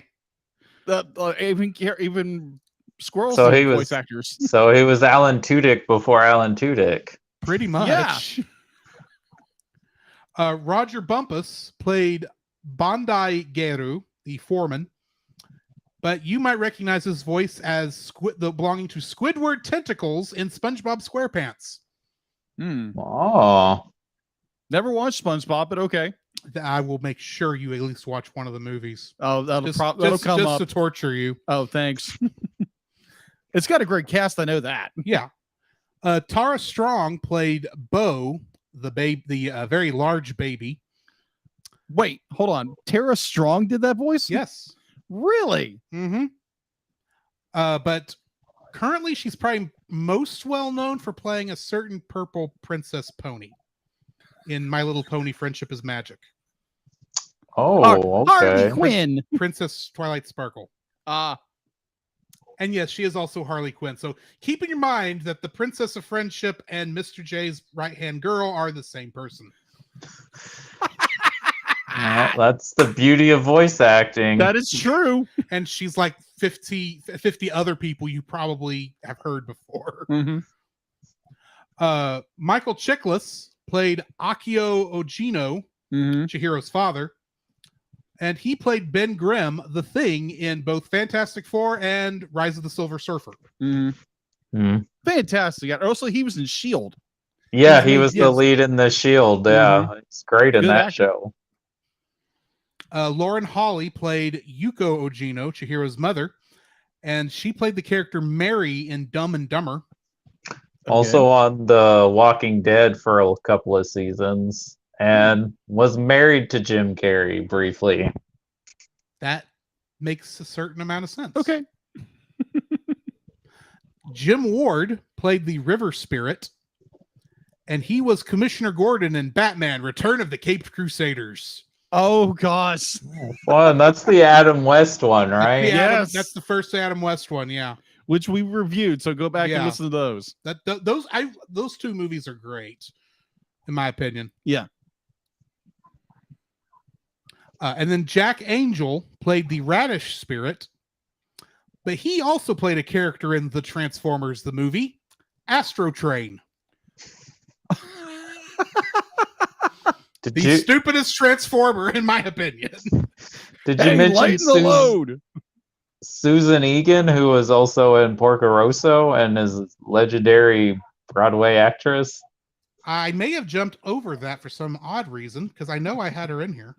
Speaker 1: Even squirrels
Speaker 3: So
Speaker 1: are
Speaker 3: he was
Speaker 1: voice actors.
Speaker 3: So he was Alan Tudyk before Alan Tudyk.
Speaker 2: Pretty much.
Speaker 1: Yeah.
Speaker 2: Roger Bumpus played Bandai Geru, the foreman, but you might recognize his voice as belonging to Squidward Tentacles in SpongeBob SquarePants.
Speaker 3: Oh.
Speaker 1: Never watched SpongeBob, but okay.
Speaker 2: I will make sure you at least watch one of the movies.
Speaker 1: Oh, that'll come
Speaker 2: just
Speaker 1: up
Speaker 2: to torture you.
Speaker 1: Oh, thanks. It's got a great cast. I know that.
Speaker 2: Yeah. Tara Strong played Bo, the very large baby.
Speaker 1: Wait, hold on. Tara Strong did that voice?
Speaker 2: Yes.
Speaker 1: Really?
Speaker 2: Mm-hmm. But currently, she's probably most well known for playing a certain purple princess pony in My Little Pony: Friendship is Magic.
Speaker 3: Oh, okay.
Speaker 1: Harley Quinn.
Speaker 2: Princess Twilight Sparkle. And yes, she is also Harley Quinn. So keep in your mind that the Princess of Friendship and Mr. J's right-hand girl are the same person.
Speaker 3: Well, that's the beauty of voice acting.
Speaker 1: That is true.
Speaker 2: And she's like 50 other people you probably have heard before.
Speaker 1: Mm-hmm.
Speaker 2: Michael Chiklis played Akio Ojino, Chihiro's father. And he played Ben Grimm, the Thing, in both Fantastic Four and Rise of the Silver Surfer.
Speaker 1: Fantastic. Also, he was in S.H.I.E.L.D.
Speaker 3: Yeah, he was the lead in the S.H.I.E.L.D. Yeah, it's great in that show.
Speaker 2: Lauren Hawley played Yuko Ojino, Chihiro's mother, and she played the character Mary in Dumb and Dumber.
Speaker 3: Also on The Walking Dead for a couple of seasons, and was married to Jim Carrey briefly.
Speaker 2: That makes a certain amount of sense.
Speaker 1: Okay.
Speaker 2: Jim Ward played the River Spirit, and he was Commissioner Gordon in Batman: Return of the Caped Crusaders.
Speaker 1: Oh gosh.
Speaker 3: Well, that's the Adam West one, right?
Speaker 2: Yes, that's the first Adam West one. Yeah,
Speaker 1: which we reviewed. So go back and listen to those.
Speaker 2: Those two movies are great, in my opinion.
Speaker 1: Yeah.
Speaker 2: And then Jack Angel played the Radish Spirit, but he also played a character in the Transformers the movie, Astro Train. The stupidest Transformer, in my opinion.
Speaker 3: Did you mention
Speaker 1: the load?
Speaker 3: Susan Egan, who was also in Porco Rosso and is a legendary Broadway actress?
Speaker 2: I may have jumped over that for some odd reason, because I know I had her in here.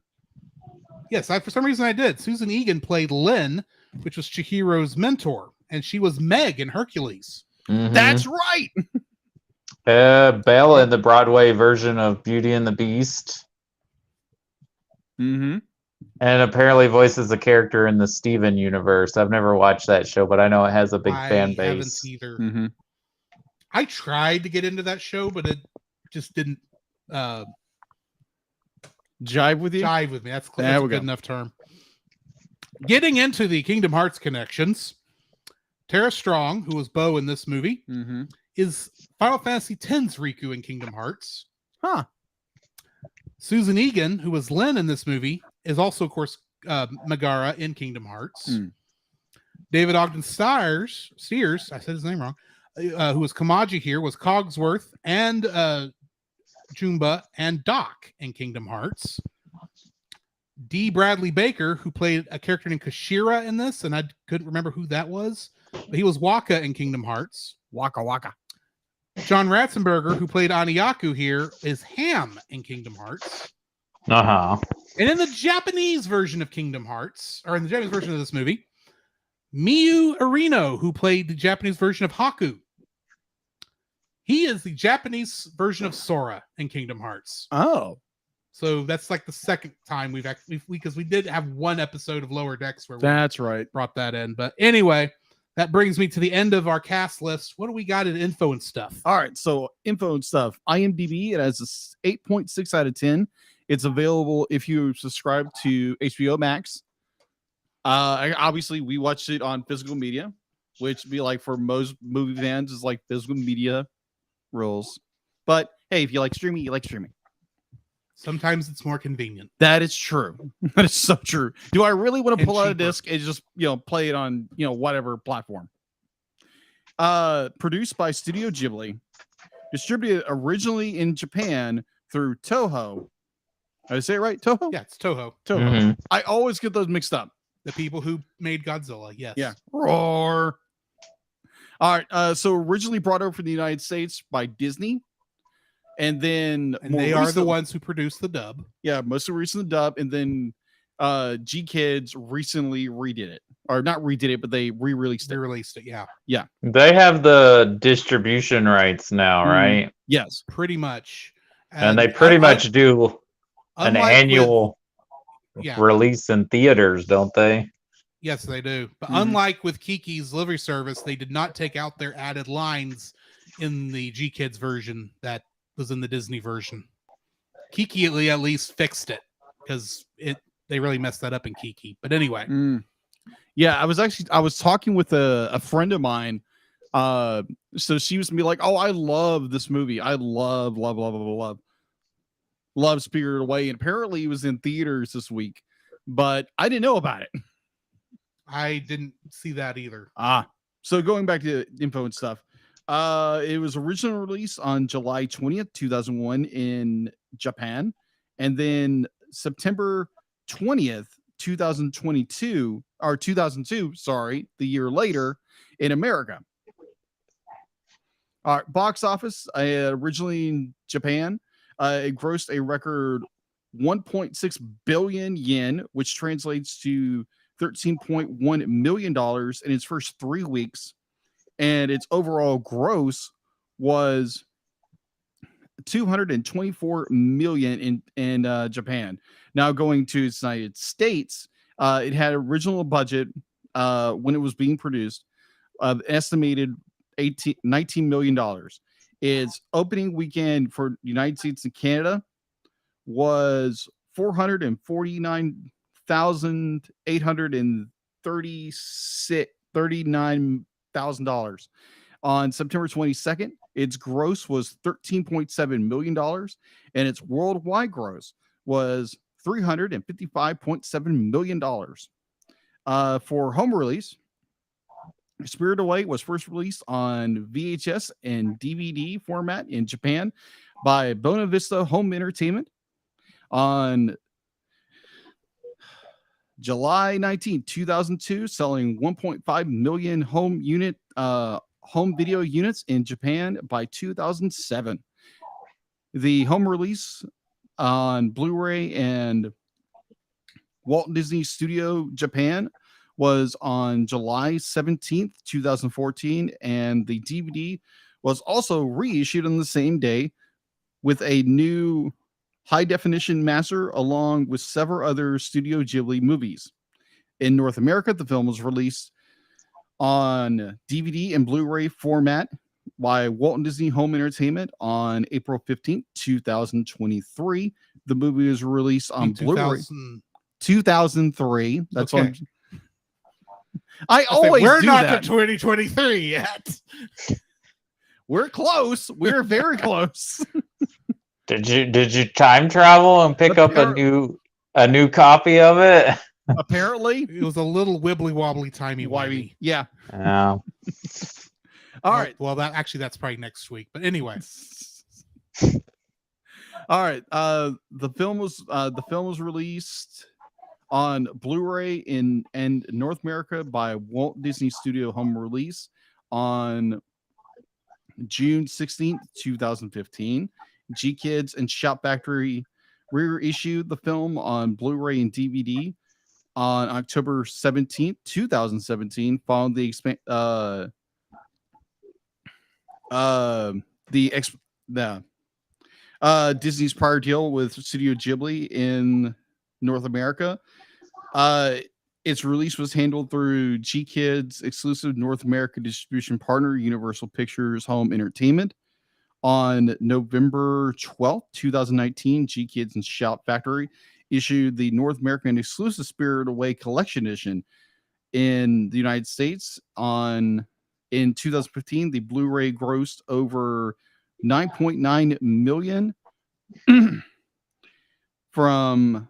Speaker 2: Yes, for some reason I did. Susan Egan played Lynn, which was Chihiro's mentor, and she was Meg in Hercules.
Speaker 3: Mm-hmm.
Speaker 1: That's right.
Speaker 3: Belle in the Broadway version of Beauty and the Beast.
Speaker 1: Mm-hmm.
Speaker 3: And apparently voices a character in the Steven universe. I've never watched that show, but I know it has a big fan base.
Speaker 2: I haven't either.
Speaker 1: Mm-hmm.
Speaker 2: I tried to get into that show, but it just didn't
Speaker 1: jive with you.
Speaker 2: Jive with me. That's a good enough term. Getting into the Kingdom Hearts connections, Tara Strong, who was Bo in this movie, is Final Fantasy X's Riku in Kingdom Hearts.
Speaker 1: Huh.
Speaker 2: Susan Egan, who was Lynn in this movie, is also, of course, Megara in Kingdom Hearts. David Ogden Steers, I said his name wrong, who was Kamaji here, was Cogsworth and Jumba and Doc in Kingdom Hearts. D. Bradley Baker, who played a character named Kashira in this, and I couldn't remember who that was, but he was Waka in Kingdom Hearts.
Speaker 1: Waka.
Speaker 2: John Ratzenberger, who played Aniyaku here, is Ham in Kingdom Hearts.
Speaker 3: Uh-huh.
Speaker 2: And in the Japanese version of Kingdom Hearts, or in the Japanese version of this movie, Miyu Arino, who played the Japanese version of Haku, he is the Japanese version of Sora in Kingdom Hearts.
Speaker 1: Oh,
Speaker 2: So that's like the second time we've actually, because we did have one episode of Lower Decks where we
Speaker 1: that's right.
Speaker 2: brought that in. But anyway, that brings me to the end of our cast list. What do we got in info and stuff?
Speaker 1: All right, so info and stuff. IMDb, it has a 8.6 out of 10. It's available if you subscribe to HBO Max. Obviously, we watched it on physical media, which be like for most movie fans is like physical media rules. But hey, if you like streaming, you like streaming.
Speaker 2: Sometimes it's more convenient.
Speaker 1: That is true. That is so true. Do I really want to
Speaker 2: And
Speaker 1: pull out a
Speaker 2: cheaper.
Speaker 1: disc and just play it on whatever platform? Produced by Studio Ghibli, distributed originally in Japan through Toho. Did I say it right? Toho?
Speaker 2: Yeah, it's Toho,
Speaker 1: Toho.
Speaker 3: Mhm.
Speaker 1: I always get those mixed up.
Speaker 2: the people who made Godzilla. Yes.
Speaker 1: Yeah. Roar. All right. So originally brought over from the United States by Disney. And then
Speaker 2: And they are the ones who produced the dub.
Speaker 1: Yeah, most recent dub, and then G Kids recently redid it. Or not redid it, but they re-released
Speaker 2: They
Speaker 1: it.
Speaker 2: released it, yeah.
Speaker 3: They have the distribution rights now,
Speaker 1: Mhm.
Speaker 3: right?
Speaker 1: Yes.
Speaker 2: Pretty much.
Speaker 3: And they pretty much do an
Speaker 2: unlike
Speaker 3: annual
Speaker 2: Yeah.
Speaker 3: release in theaters, don't they?
Speaker 2: Yes, they do. But
Speaker 1: Mhm.
Speaker 2: unlike with Kiki's delivery service, they did not take out their added lines in the G Kids version that was in the Disney version. Kiki at least fixed it because they really messed that up in Kiki. But anyway,
Speaker 1: Yeah, I was talking with a friend of mine. So she was to be like, "Oh, I love this movie. I love Spirited Away." And apparently, it was in theaters this week, but I didn't know about it.
Speaker 2: I didn't see that either.
Speaker 1: So going back to info and stuff, it was originally released on July 20th, 2001 in Japan, and then September 20th, 2022, or 2002, sorry, the year later in America. Box office, originally in Japan, it grossed a record 1.6 billion yen, which translates to $13.1 million in its first 3 weeks. And its overall gross was 224 million in Japan. Now going to the United States, it had original budget when it was being produced of estimated $19 million. Its opening weekend for the United States and Canada was $449,839,000. On September 22nd, its gross was $13.7 million, and its worldwide gross was $355.7 million. For home release, Spirited Away was first released on VHS and DVD format in Japan by Buena Vista Home Entertainment on July 19, 2002, selling 1.5 million home video units in Japan by 2007. The home release on Blu-ray and Walt Disney Studio Japan was on July 17th, 2014, and the DVD was also reissued on the same day with a new high-definition master along with several other Studio Ghibli movies. In North America, the film was released on DVD and Blu-ray format by Walt Disney Home Entertainment on April 15th, 2023. The movie was released on Blu-ray 2003. That's
Speaker 2: okay.
Speaker 1: what I always
Speaker 2: we're
Speaker 1: do
Speaker 2: not
Speaker 1: that.
Speaker 2: to 2023 yet.
Speaker 1: We're close. We're very close.
Speaker 3: Did you time travel and pick up a new copy of it?
Speaker 1: Apparently.
Speaker 2: It was a little wibbly wobbly timey wimey.
Speaker 1: Yeah.
Speaker 3: Yeah.
Speaker 1: All right.
Speaker 2: Well, that's probably next week. But anyway.
Speaker 1: All right. The film was released on Blu-ray in North America by Walt Disney Studio Home Release on June 16th, 2015. G Kids and Shout Factory reissued the film on Blu-ray and DVD on October 17th, 2017, following Disney's prior deal with Studio Ghibli in North America. Its release was handled through G-Kid's exclusive North America distribution partner, Universal Pictures Home Entertainment. On November 12th, 2019, G-Kids and Shout Factory issued the North American exclusive Spirit Away Collection Edition in the United States. In 2015, the Blu-ray grossed over 9.9 million from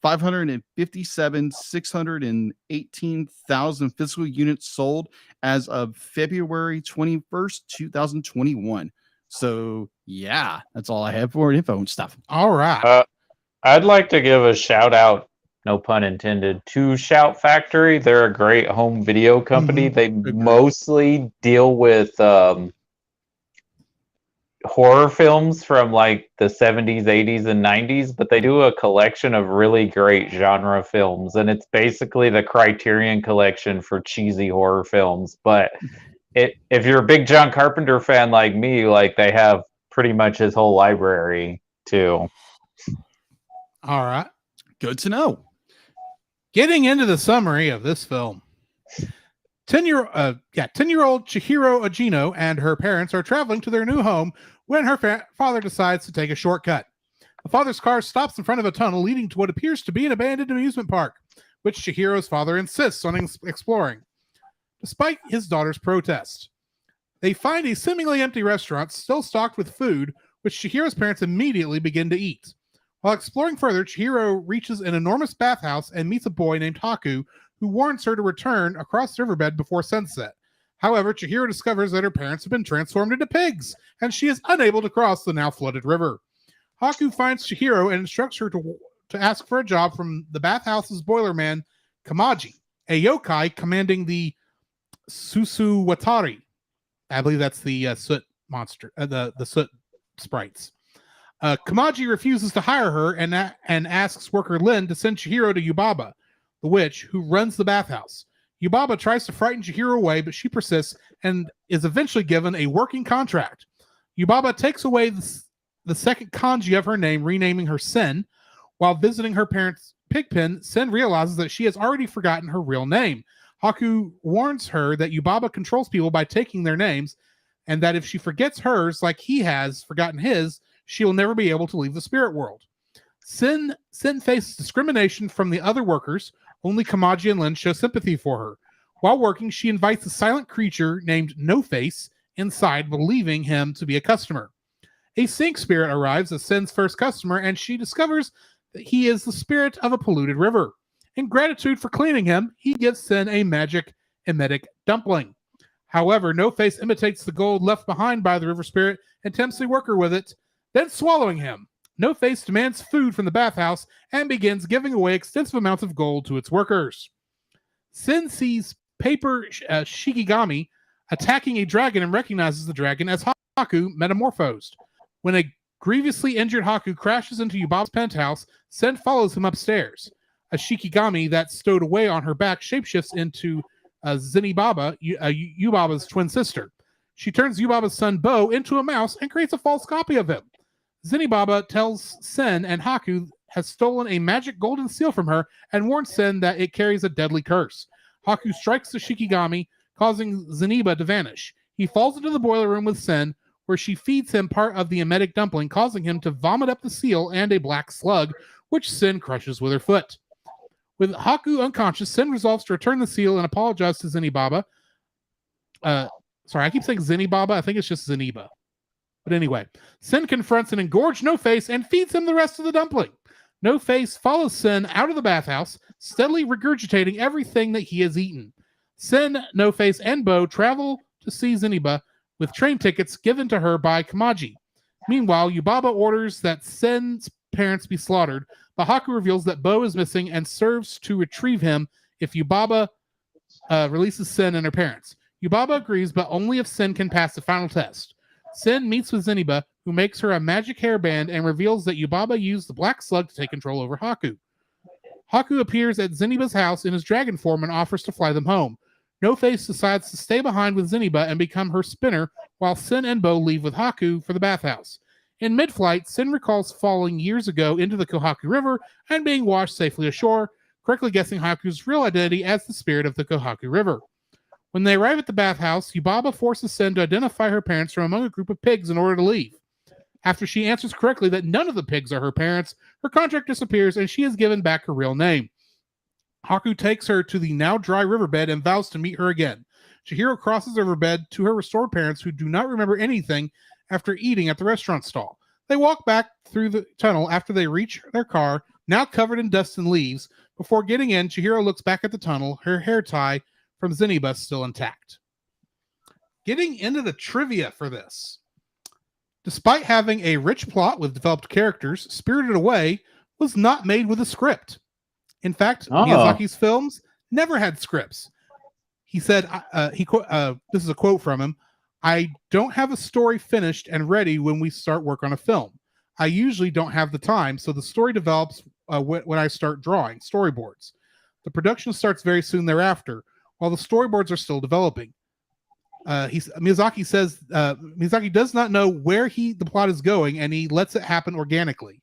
Speaker 1: 618,000 physical units sold as of February 21st, 2021. So, yeah, that's all I have for info and stuff.
Speaker 2: All right.
Speaker 3: I'd like to give a shout out, no pun intended, to Shout Factory. They're a great home video company. They mostly deal with horror films from like the 70s, 80s, and 90s, but they do a collection of really great genre films, and it's basically the Criterion collection for cheesy horror films. But if you're a big John Carpenter fan like me, like they have pretty much his whole library too.
Speaker 2: All right.
Speaker 1: Good to know.
Speaker 2: Getting into the summary of this film. 10-year-old Chihiro Ogino and her parents are traveling to their new home when her father decides to take a shortcut. The father's car stops in front of a tunnel leading to what appears to be an abandoned amusement park, which Chihiro's father insists on exploring, despite his daughter's protest. They find a seemingly empty restaurant still stocked with food, which Chihiro's parents immediately begin to eat. While exploring further, Chihiro reaches an enormous bathhouse and meets a boy named Haku, who warns her to return across the riverbed before sunset. However, Chihiro discovers that her parents have been transformed into pigs, and she is unable to cross the now flooded river. Haku finds Chihiro and instructs her to ask for a job from the bathhouse's boilerman, Kamaji, a yokai commanding the Susuwatari. I believe that's the soot monster, the soot sprites. Kamaji refuses to hire her and asks worker Lin to send Chihiro to Yubaba, the witch who runs the bathhouse. Yubaba tries to frighten Chihiro away, but she persists and is eventually given a working contract. Yubaba takes away the second kanji of her name, renaming her Sen. While visiting her parents' pig pen, Sen realizes that she has already forgotten her real name. Haku warns her that Yubaba controls people by taking their names, and that if she forgets hers like he has forgotten his, she will never be able to leave the spirit world. Sen faces discrimination from the other workers. Only Kamaji and Lin show sympathy for her. While working, she invites a silent creature named No Face inside, believing him to be a customer. A sink spirit arrives as Sen's first customer, and she discovers that he is the spirit of a polluted river. In gratitude for cleaning him, he gives Sen a magic emetic dumpling. However, No Face imitates the gold left behind by the river spirit and tempts the worker with it, then swallowing him. No Face demands food from the bathhouse and begins giving away extensive amounts of gold to its workers. Sen sees Paper Shikigami attacking a dragon and recognizes the dragon as Haku metamorphosed. When a grievously injured Haku crashes into Yubaba's penthouse, Sen follows him upstairs. A Shikigami that's stowed away on her back shapeshifts into Zenibaba, Yubaba's twin sister. She turns Yubaba's son Bo into a mouse and creates a false copy of him. Zenibaba tells Sen and Haku has stolen a magic golden seal from her and warns Sen that it carries a deadly curse. Haku strikes the Shikigami, causing Zeniba to vanish. He falls into the boiler room with Sen, where she feeds him part of the emetic dumpling, causing him to vomit up the seal and a black slug, which Sen crushes with her foot. With Haku unconscious, Sen resolves to return the seal and apologize to Zenibaba. Sorry, I keep saying Zenibaba. I think it's just Zeniba. But anyway, Sen confronts an engorged No Face and feeds him the rest of the dumpling. No Face follows Sen out of the bathhouse, steadily regurgitating everything that he has eaten. Sen, No Face, and Bo travel to see Zeniba with train tickets given to her by Kamaji. Meanwhile, Yubaba orders that Sen's parents be slaughtered, but Haku reveals that Bo is missing and serves to retrieve him if Yubaba releases Sen and her parents. Yubaba agrees, but only if Sen can pass the final test. Sen meets with Zeniba, who makes her a magic hairband and reveals that Yubaba used the black slug to take control over Haku. Haku appears at Zeniba's house in his dragon form and offers to fly them home. No Face decides to stay behind with Zeniba and become her spinner, while Sin and Bo leave with Haku for the bathhouse. In mid-flight, Sin recalls falling years ago into the Kohaku River and being washed safely ashore, correctly guessing Haku's real identity as the spirit of the Kohaku River. When they arrive at the bathhouse, Yubaba forces Sin to identify her parents from among a group of pigs in order to leave. After she answers correctly that none of the pigs are her parents, her contract disappears and she is given back her real name. Haku takes her to the now dry riverbed and vows to meet her again. Chihiro crosses the riverbed to her restored parents who do not remember anything after eating at the restaurant stall. They walk back through the tunnel after they reach their car, now covered in dust and leaves. Before getting in, Chihiro looks back at the tunnel, her hair tie from Zeniba still intact. Getting into the trivia for this. Despite having a rich plot with developed characters, Spirited Away was not made with a script. In fact, Miyazaki's films never had scripts. He said, this is a quote from him, "I don't have a story finished and ready when we start work on a film. I usually don't have the time, so the story develops when I start drawing storyboards. The production starts very soon thereafter, while the storyboards are still developing." Miyazaki says Miyazaki does not know where the plot is going, and he lets it happen organically.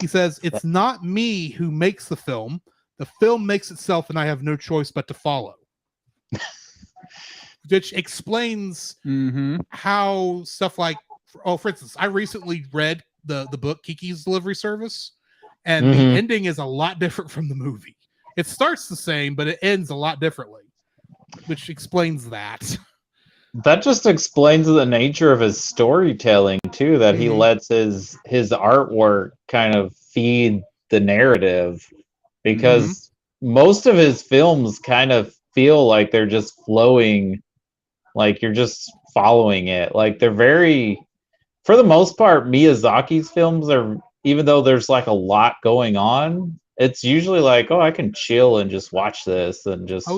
Speaker 2: He says, "It's not me who makes the film. The film makes itself, and I have no choice but to follow." Which explains how stuff like, for instance, I recently read the book Kiki's Delivery Service, and the ending is a lot different from the movie. It starts the same, but it ends a lot differently, which explains that.
Speaker 3: That just explains the nature of his storytelling too, that he lets his artwork kind of feed the narrative, because most of his films kind of feel like they're just flowing, like you're just following it. Like they're very, for the most part, Miyazaki's films are, even though there's like a lot going on, it's usually like, oh, I can chill and just watch this and just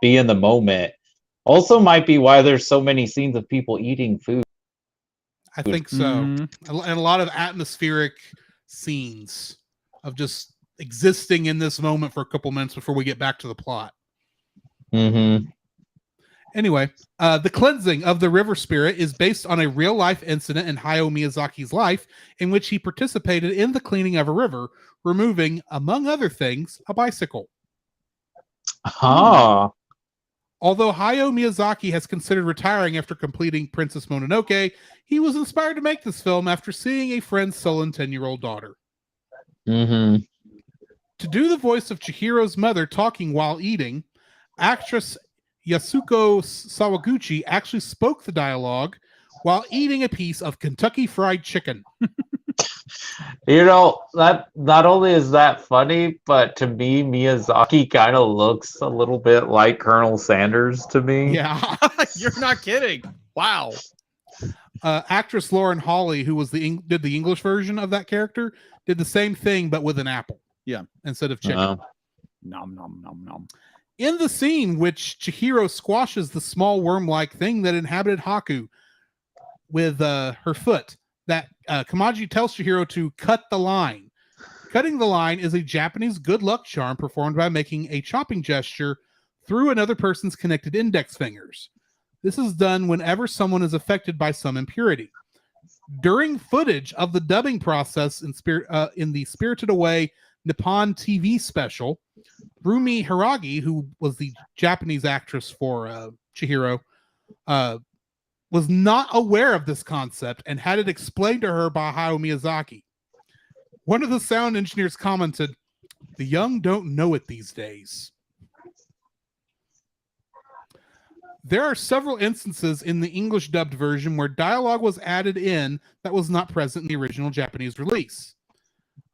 Speaker 3: be in the moment. Also might be why there's so many scenes of people eating food.
Speaker 2: I think so. And a lot of atmospheric scenes of just existing in this moment for a couple minutes before we get back to the plot. Anyway, the cleansing of the river spirit is based on a real-life incident in Hayao Miyazaki's life in which he participated in the cleaning of a river, removing, among other things, a bicycle. Although Hayao Miyazaki has considered retiring after completing Princess Mononoke, he was inspired to make this film after seeing a friend's sullen 10-year-old daughter. To do the voice of Chihiro's mother talking while eating, actress Yasuko Sawaguchi actually spoke the dialogue while eating a piece of Kentucky Fried Chicken.
Speaker 3: You know, that not only is that funny, but to me, Miyazaki kind of looks a little bit like Colonel Sanders to me.
Speaker 1: Yeah, you're not kidding. Wow.
Speaker 2: Actress Lauren Hawley, who was did the English version of that character, did the same thing, but with an apple.
Speaker 1: Yeah,
Speaker 2: instead of chicken.
Speaker 1: Nom nom nom nom.
Speaker 2: In the scene which Chihiro squashes the small worm-like thing that inhabited Haku with her foot, that Kamaji tells Chihiro to cut the line. Cutting the line is a Japanese good luck charm performed by making a chopping gesture through another person's connected index fingers. This is done whenever someone is affected by some impurity. During footage of the dubbing process in the Spirited Away Nippon TV special, Rumi Hiragi, who was the Japanese actress for Chihiro, was not aware of this concept and had it explained to her by Hayao Miyazaki. One of the sound engineers commented, "The young don't know it these days." There are several instances in the English dubbed version where dialogue was added in that was not present in the original Japanese release.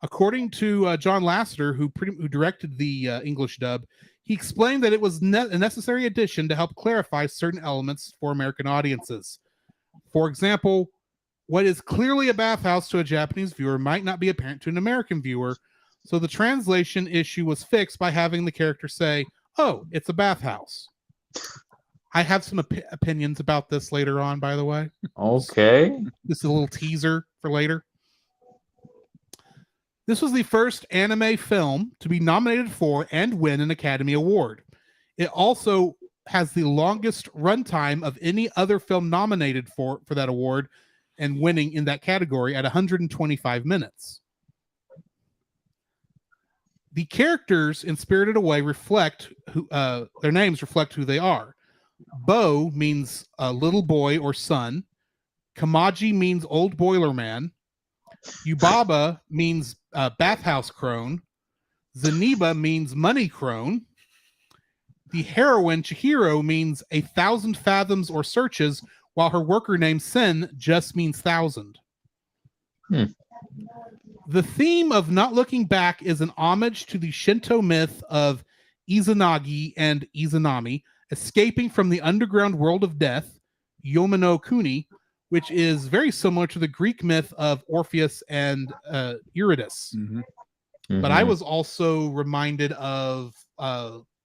Speaker 2: According to John Lasseter, who directed the English dub, he explained that it was a necessary addition to help clarify certain elements for American audiences. For example, what is clearly a bathhouse to a Japanese viewer might not be apparent to an American viewer, so the translation issue was fixed by having the character say, "Oh, it's a bathhouse." I have some opinions about this later on, by the way.
Speaker 3: Okay.
Speaker 2: This is a little teaser for later. This was the first anime film to be nominated for and win an Academy Award. It also has the longest runtime of any other film nominated for that award and winning in that category at 125 minutes. The characters in Spirited Away reflect their names reflect who they are. Bo means little boy or son. Kamaji means old boiler man. Yubaba means bathhouse crone. Zaniba means money crone. The heroine Chihiro means 1,000 fathoms or searches, while her worker name Sen just means 1,000. The theme of Not Looking Back is an homage to the Shinto myth of Izanagi and Izanami escaping from the underground world of death, Yomi no Kuni, which is very similar to the Greek myth of Orpheus and Eurydice. But I was also reminded of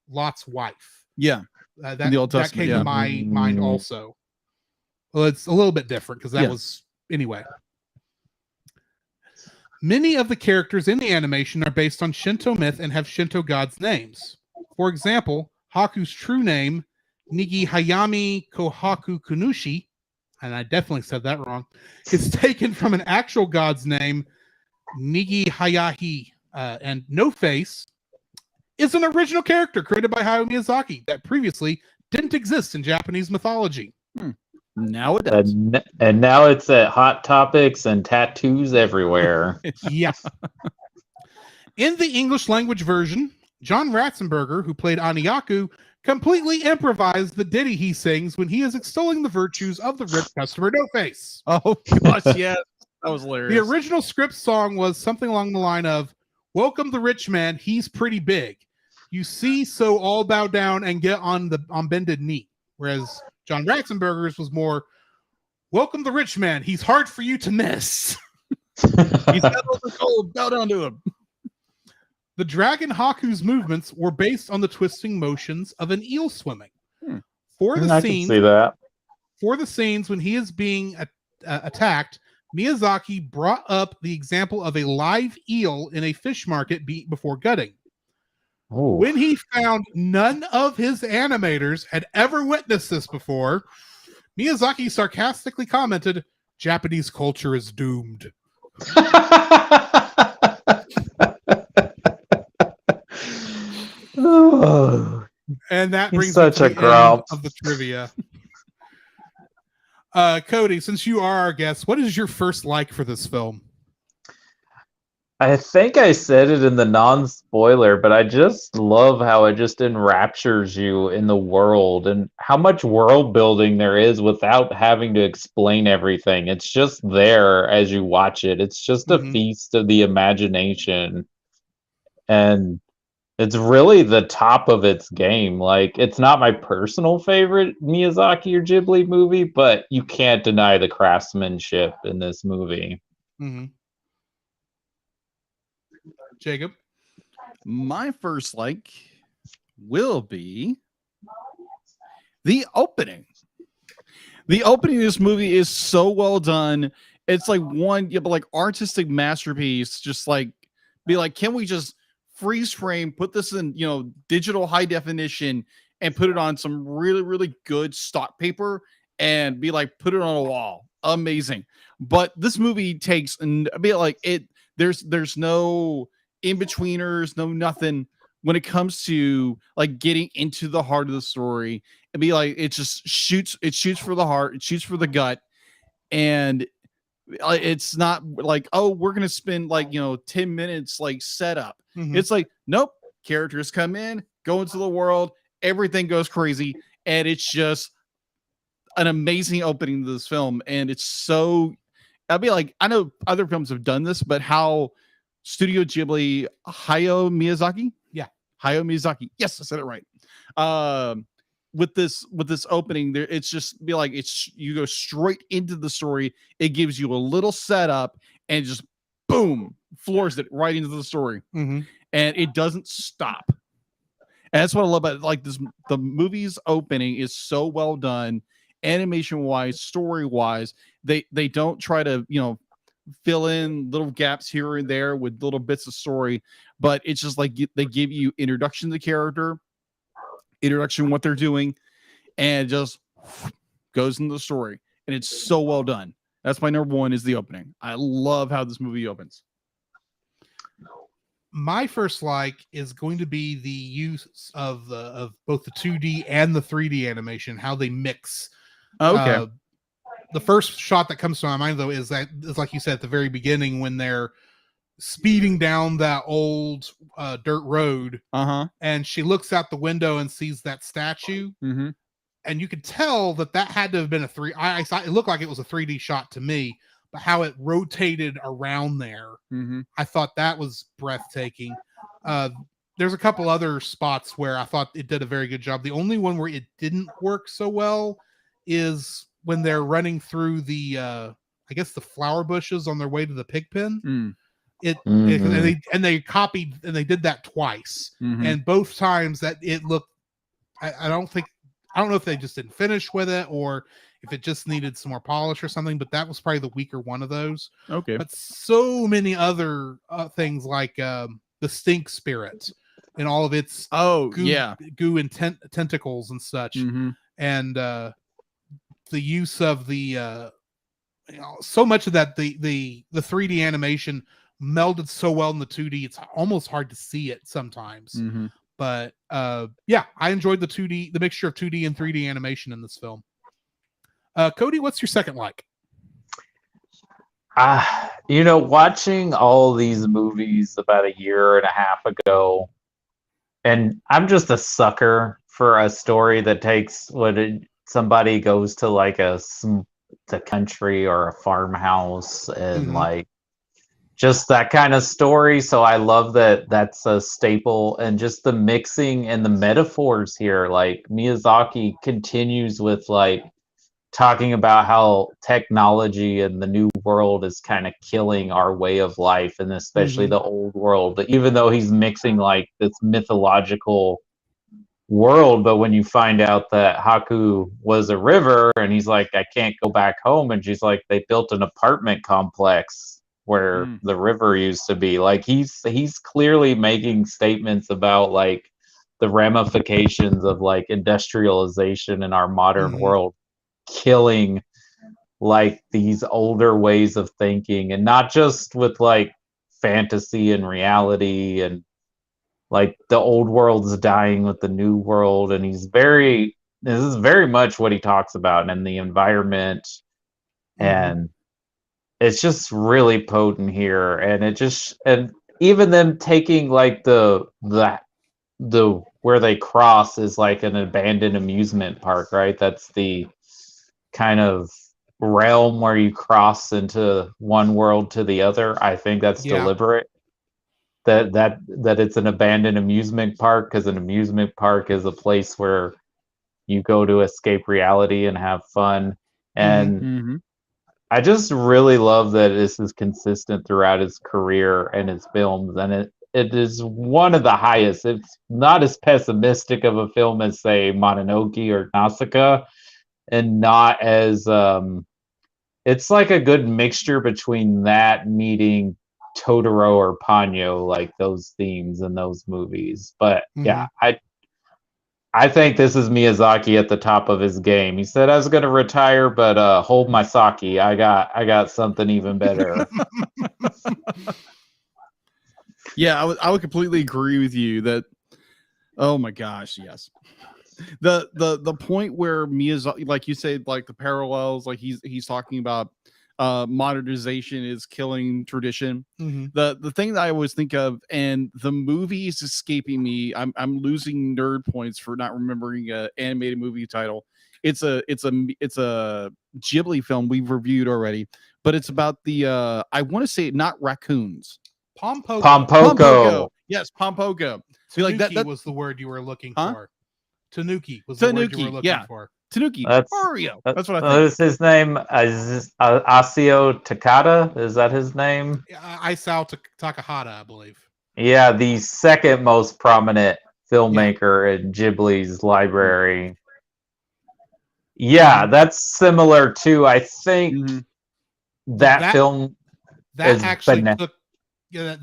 Speaker 2: Lot's wife.
Speaker 1: Yeah.
Speaker 2: That came to my mind also. Well, it's a little bit different because that was... Anyway. Many of the characters in the animation are based on Shinto myth and have Shinto gods' names. For example, Haku's true name, Nigi Hayami Kohaku Kunushi, and I definitely said that wrong, is taken from an actual god's name, Nigi Hayahi. And No Face is an original character created by Hayao Miyazaki that previously didn't exist in Japanese mythology.
Speaker 1: Now it does.
Speaker 3: And now it's at Hot Topics and tattoos everywhere.
Speaker 2: Yes. In the English language version, John Ratzenberger, who played Aniyaku, completely improvised the ditty he sings when he is extolling the virtues of the rich customer No Face.
Speaker 1: Oh, gosh, yes. That was hilarious.
Speaker 2: The original script song was something along the line of, "Welcome the rich man, he's pretty big. You see, so all bow down and get on bended knee." Whereas John Ratzenberger's was more, "Welcome the rich man, he's hard for you to miss."
Speaker 1: He's got all the gold, bow down to him.
Speaker 2: The dragon Haku's movements were based on the twisting motions of an eel swimming. For the
Speaker 3: I
Speaker 2: scene,
Speaker 3: can see that.
Speaker 2: For the scenes when he is being attacked, Miyazaki brought up the example of a live eel in a fish market before gutting.
Speaker 3: Ooh.
Speaker 2: When he found none of his animators had ever witnessed this before, Miyazaki sarcastically commented, "Japanese culture is doomed." And that brings me to the end of the trivia. Cody, since you are our guest, what is your first like for this film?
Speaker 3: I think I said it in the non-spoiler, but I just love how it just enraptures you in the world and how much world building there is without having to explain everything. It's just there as you watch it. It's just a feast of the imagination. And it's really the top of its game. Like, it's not my personal favorite Miyazaki or Ghibli movie, but you can't deny the craftsmanship in this movie.
Speaker 2: Jacob?
Speaker 1: My first like will be the opening. The opening of this movie is so well done. It's like like artistic masterpiece. Just like, be like, can we just freeze frame, put this in, digital high definition and put it on some really, really good stock paper and be like, put it on a wall. Amazing. But this movie takes, and be like, there's no in-betweeners, no nothing when it comes to like getting into the heart of the story. And be like, it shoots for the heart, it shoots for the gut. And it's not like, oh, we're gonna spend 10 minutes like setup. It's like, nope, characters come in, go into the world, everything goes crazy, and it's just an amazing opening to this film. And it's so, I'll be like, I know other films have done this, but how Studio Ghibli, Hayao Miyazaki, yes, I said it right. With this opening, there, it's just be like, you go straight into the story. It gives you a little setup and just boom, floors it right into the story. And it doesn't stop. And that's what I love about it. Like this. The movie's opening is so well done, animation wise, story wise. They don't try to fill in little gaps here and there with little bits of story, but it's just like they give you introduction to the character, introduction what they're doing, and just goes into the story, and it's so well done. That's my number one is the opening. I love how this movie opens.
Speaker 2: My first like is going to be the use of both the 2D and the 3D animation, how they mix.
Speaker 1: Okay.
Speaker 2: The first shot that comes to my mind though is like you said at the very beginning when they're speeding down that old dirt road, and she looks out the window and sees that statue, and you could tell that had to have been I saw it looked like it was a 3D shot to me. But how it rotated around there, I thought that was breathtaking. There's a couple other spots where I thought it did a very good job. The only one where it didn't work so well is when they're running through the, I guess the flower bushes on their way to the pig pen. And they copied and they did that twice, and both times that it looked. I don't know if they just didn't finish with it or if it just needed some more polish or something, but that was probably the weaker one of those.
Speaker 1: Okay.
Speaker 2: But so many other things like the stink spirit and all of its goo and tentacles and such. And the use of the so much of that the 3D animation melded so well in the 2D, it's almost hard to see it sometimes. But I enjoyed the mixture of 2D and 3D animation in this film. Cody, what's your second like?
Speaker 3: Watching all these movies about a year and a half ago, and I'm just a sucker for a story that takes somebody goes to like the country or a farmhouse and like just that kind of story. So I love that that's a staple, and just the mixing and the metaphors here. Like Miyazaki continues with like talking about how technology and the new world is kind of killing our way of life, and especially the old world. But even though he's mixing like this mythological world, but when you find out that Haku was a river, and he's like, I can't go back home, and she's like, they built an apartment complex where the river used to be. Like he's clearly making statements about like the ramifications of like industrialization in our modern world, killing like these older ways of thinking, and not just with like fantasy and reality, and like the old world's dying with the new world. And this is very much what he talks about, and the environment. And it's just really potent here. And even them taking like the where they cross is like an abandoned amusement park, right? That's the kind of realm where you cross into one world to the other. I think that's deliberate. That it's an abandoned amusement park, because an amusement park is a place where you go to escape reality and have fun. And I just really love that this is consistent throughout his career and his films, and it is one of the highest. It's not as pessimistic of a film as, say, Mononoke or Nausicaa, and not as it's like a good mixture between that meeting Totoro or Ponyo, like those themes in those movies. But yeah, I think this is Miyazaki at the top of his game. He said I was going to retire, but hold my sake. I got something even better.
Speaker 1: Yeah, I would completely agree with you that. Oh my gosh, yes. The point where Miyazaki, like you said, like the parallels, like he's talking about modernization is killing tradition. The thing that I always think of, and the movie is escaping me. I'm losing nerd points for not remembering an animated movie title. It's a Ghibli film we've reviewed already, but it's about the I want to say not raccoons.
Speaker 2: Pompoko.
Speaker 1: Yes, Pompoko.
Speaker 2: So like that was the word you were looking for. Tanuki was the word you were looking for.
Speaker 1: Tanuki. Mario. That's what I think.
Speaker 3: What is his name? Asio Takada? Is that his name?
Speaker 2: Isao Takahata, I believe.
Speaker 3: Yeah, the second most prominent filmmaker in Ghibli's library. Yeah, that's similar to, I think, that film
Speaker 2: that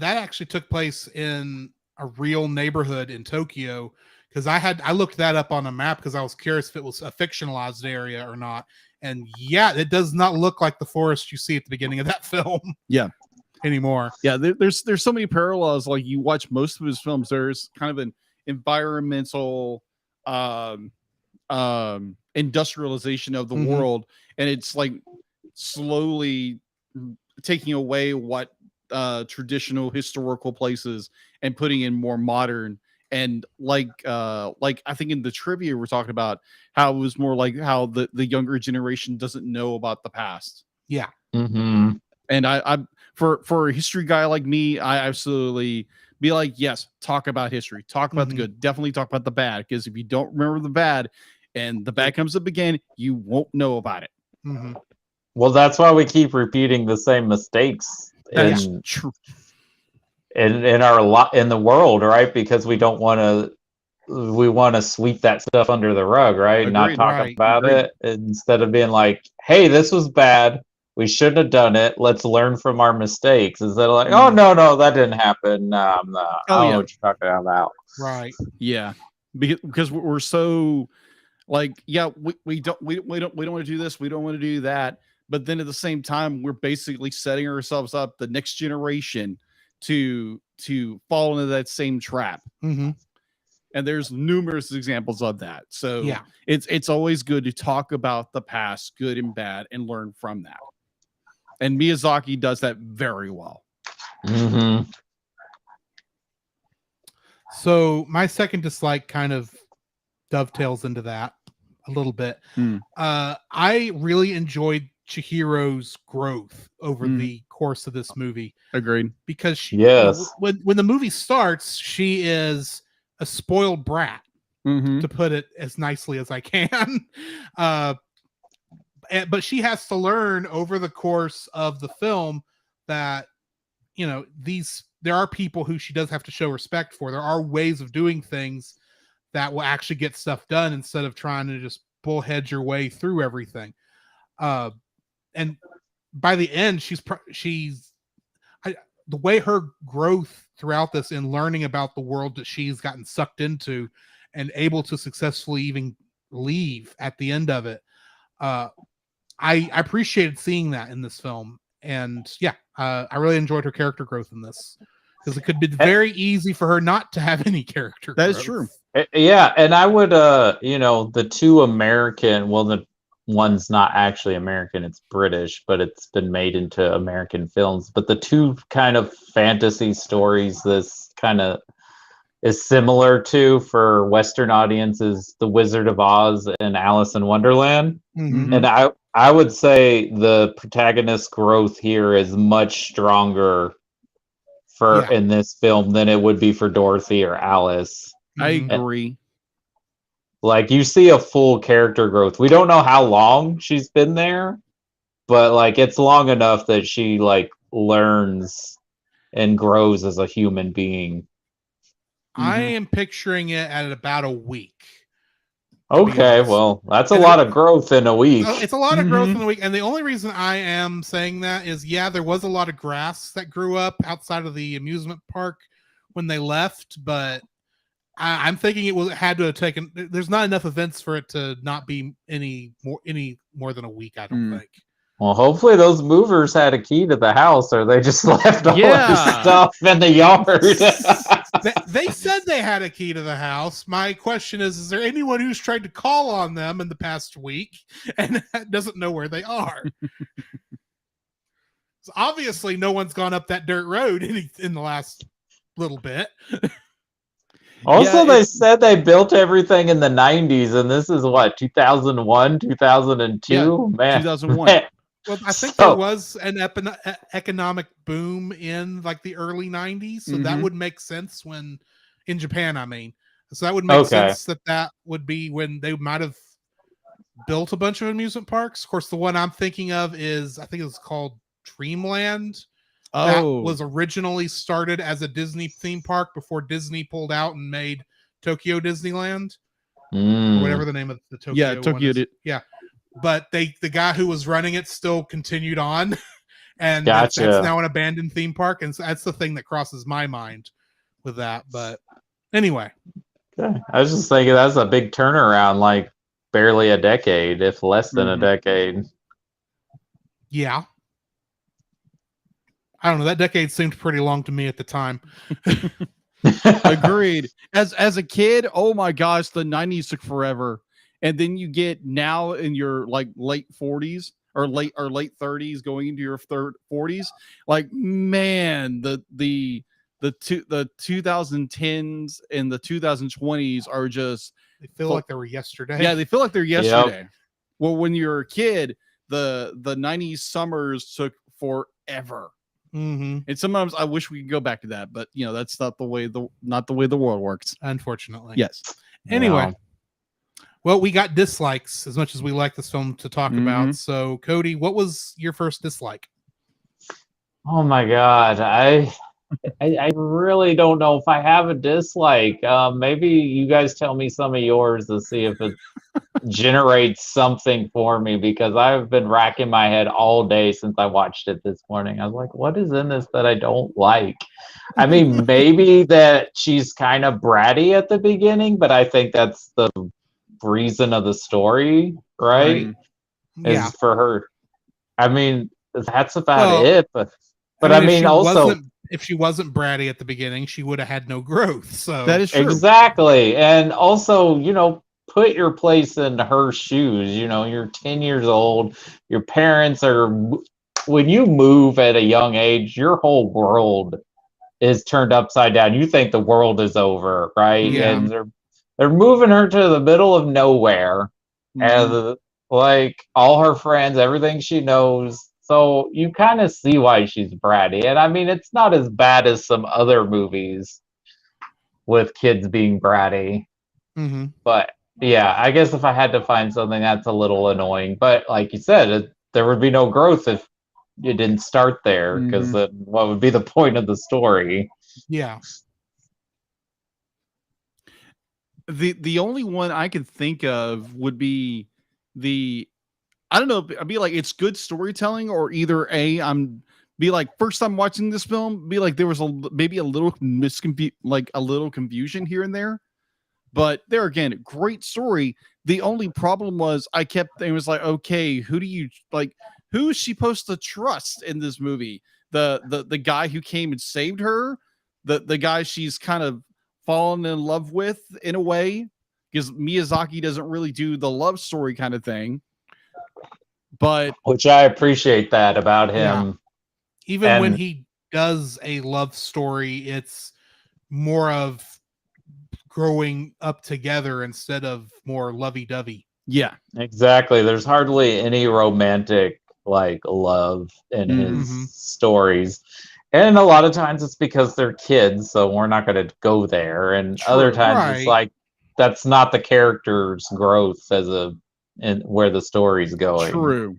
Speaker 2: actually took place in a real neighborhood in Tokyo, because I looked that up on a map because I was curious if it was a fictionalized area or not. And yeah, it does not look like the forest you see at the beginning of that film.
Speaker 1: Yeah.
Speaker 2: Anymore.
Speaker 1: Yeah, there's so many parallels. Like, you watch most of his films, there's kind of an environmental industrialization of the world, and it's like slowly taking away what traditional historical places and putting in more modern. And like I think in the trivia we're talking about how it was more like how the younger generation doesn't know about the past.
Speaker 2: Yeah.
Speaker 1: And I for a history guy like me, I absolutely be like, yes, talk about history, talk about the good, definitely talk about the bad, because if you don't remember the bad and the bad comes up again, you won't know about it.
Speaker 3: Well, that's why we keep repeating the same mistakes
Speaker 1: That's true.
Speaker 3: in the world, right? Because we want to sweep that stuff under the rug, right?
Speaker 1: Agreed,
Speaker 3: not talk
Speaker 2: right.
Speaker 3: about it, instead of being like, hey, this was bad, we shouldn't have done it, let's learn from our mistakes, instead of like, oh no, that didn't happen, I don't know what you're talking about.
Speaker 2: Right.
Speaker 1: Yeah, because we're so like, yeah, we don't want to do this, we don't want to do that, but then at the same time we're basically setting ourselves up, the next generation, to fall into that same trap. And there's numerous examples of that. So
Speaker 2: yeah,
Speaker 1: it's always good to talk about the past, good and bad, and learn from that. And Miyazaki does that very well.
Speaker 2: So my second dislike kind of dovetails into that a little bit. I really enjoyed Chihiro's growth over the course of this movie.
Speaker 1: Agreed.
Speaker 2: Because when the movie starts, she is a spoiled brat, to put it as nicely as I can. But she has to learn over the course of the film that, there are people who she does have to show respect for. There are ways of doing things that will actually get stuff done, instead of trying to just bullhead your way through everything. And by the end, the way her growth throughout this, in learning about the world that she's gotten sucked into and able to successfully even leave at the end of it, I appreciated seeing that in this film. And yeah, I really enjoyed her character growth in this, because it could be very easy for her not to have any character growth.
Speaker 1: That is true.
Speaker 3: Yeah, and I would the two American, well, the one's not actually American, it's British, but it's been made into American films, but the two kind of fantasy stories this kind of is similar to for Western audiences, The Wizard of Oz and Alice in Wonderland. And I would say the protagonist's growth here is much stronger in this film than it would be for Dorothy or Alice.
Speaker 1: I agree.
Speaker 3: Like, you see a full character growth. We don't know how long she's been there, but like, it's long enough that she like learns and grows as a human being.
Speaker 2: I am picturing it at about a week.
Speaker 3: Okay, well, that's a lot of growth in a week.
Speaker 2: It's a lot of growth in a week. And the only reason I am saying that is, there was a lot of grass that grew up outside of the amusement park when they left, but I'm thinking it had to have taken. There's not enough events for it to not be any more than a week, I don't think.
Speaker 3: Well, hopefully those movers had a key to the house, or they just left all their stuff in the yard.
Speaker 2: They said they had a key to the house. My question is there anyone who's tried to call on them in the past week and doesn't know where they are? So obviously, no one's gone up that dirt road in the last little bit.
Speaker 3: Also, they said they built everything in the 90s, and this is what, 2001, 2002?
Speaker 1: Yeah,
Speaker 3: man,
Speaker 1: 2001.
Speaker 3: Man.
Speaker 2: Well, I think there was an economic boom in like the early 90s, so that would make sense in Japan, I mean. So that would make sense that would be when they might have built a bunch of amusement parks. Of course, the one I'm thinking of is, I think it's called Dreamland. That was originally started as a Disney theme park before Disney pulled out and made Tokyo Disneyland, or
Speaker 3: Mm.
Speaker 2: whatever the name of the Tokyo.
Speaker 1: Yeah, Tokyo
Speaker 2: one is.
Speaker 1: did.
Speaker 2: Yeah, but the guy who was running it still continued on, and
Speaker 3: Gotcha.
Speaker 2: that's now an abandoned theme park, and so that's the thing that crosses my mind with that. But anyway,
Speaker 3: Okay. I was just thinking that's a big turnaround, like barely a decade, if less than a
Speaker 1: Mhm.
Speaker 3: decade.
Speaker 2: yeah. I don't know. That decade seemed pretty long to me at the time.
Speaker 1: Agreed. As a kid, oh my gosh, the 90s took forever. And then you get now in your like late 40s or late 30s going into your 40s. Like, man, the 2010s and the 2020s are just
Speaker 2: They feel like they were yesterday.
Speaker 1: yeah, they feel like they're yesterday. Well, when you're a kid, the 90s summers took forever.
Speaker 2: Mm-hmm.
Speaker 1: And sometimes I wish we could go back to that, but that's not the way the world works.
Speaker 2: Unfortunately.
Speaker 1: Yes.
Speaker 2: Anyway,
Speaker 3: Wow.
Speaker 2: well, we got dislikes as much as we like this film to talk
Speaker 1: Mhm.
Speaker 2: about. So, Cody, what was your first dislike?
Speaker 3: Oh my God. I really don't know if I have a dislike. Maybe you guys tell me some of yours to see if it generates something for me, because I've been racking my head all day since I watched it this morning. I was like, what is in this that I don't like? I mean, maybe that she's kind of bratty at the beginning, but I think that's the reason of the story, right?
Speaker 2: Yeah.
Speaker 3: Is for her. I mean, that's about
Speaker 2: Well,
Speaker 3: it. But I mean, also.
Speaker 2: If she wasn't bratty at the beginning, she would have had no growth. So
Speaker 1: That is true.
Speaker 3: Exactly. And also, put your place in her shoes. You're 10 years old. Your parents are, when you move at a young age, your whole world is turned upside down. You think the world is over, right?
Speaker 2: Yeah.
Speaker 3: And they're moving her to the middle of nowhere.
Speaker 1: Mhm.
Speaker 3: And like all her friends, everything she knows. So you kind of see why she's bratty. And I mean, it's not as bad as some other movies with kids being bratty.
Speaker 2: Mm-hmm.
Speaker 3: But yeah, I guess if I had to find something that's a little annoying, but like you said, there would be no growth if you didn't start there, because what would be the point of the story?
Speaker 2: Yeah.
Speaker 1: The only one I can think of would be I don't know, I'd be like, it's good storytelling, or either I'm be like, first time watching this film, be like, there was maybe a little confusion here and there. But there again, great story. The only problem was it was like, okay, who is she supposed to trust in this movie? The guy who came and saved her, the guy she's kind of fallen in love with in a way, because Miyazaki doesn't really do the love story kind of thing. But
Speaker 3: which I appreciate that about him.
Speaker 2: Yeah. Even when he does a love story, it's more of growing up together instead of more lovey-dovey.
Speaker 1: Yeah,
Speaker 3: exactly. There's hardly any romantic love in his stories. And a lot of times it's because they're kids, so we're not going to go there. And other times it's like that's not the character's growth and where the story's going.
Speaker 1: True.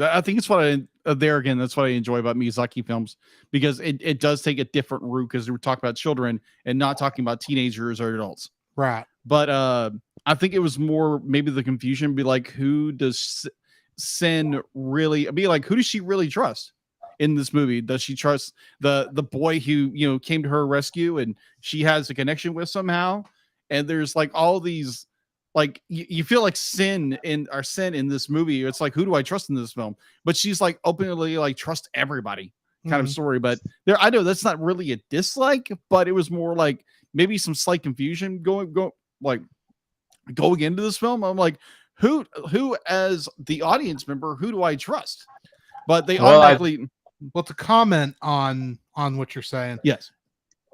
Speaker 1: I think it's what there again, that's what I enjoy about Miyazaki films, because it does take a different route, because we're talking about children and not talking about teenagers or adults.
Speaker 2: Right.
Speaker 1: But I think it was more maybe the confusion be like, who does Sin really be like? Who does she really trust in this movie? Does she trust the boy who came to her rescue and she has a connection with somehow? And there's like all these, like you feel like Sin in this movie. It's like, who do I trust in this film? But she's like openly like trust everybody kind of story. But I know that's not really a dislike, but it was more like maybe some slight confusion going into this film. I'm like, who as the audience member, who do I trust? But they automatically.
Speaker 2: Well, to comment on what you're saying,
Speaker 1: yes,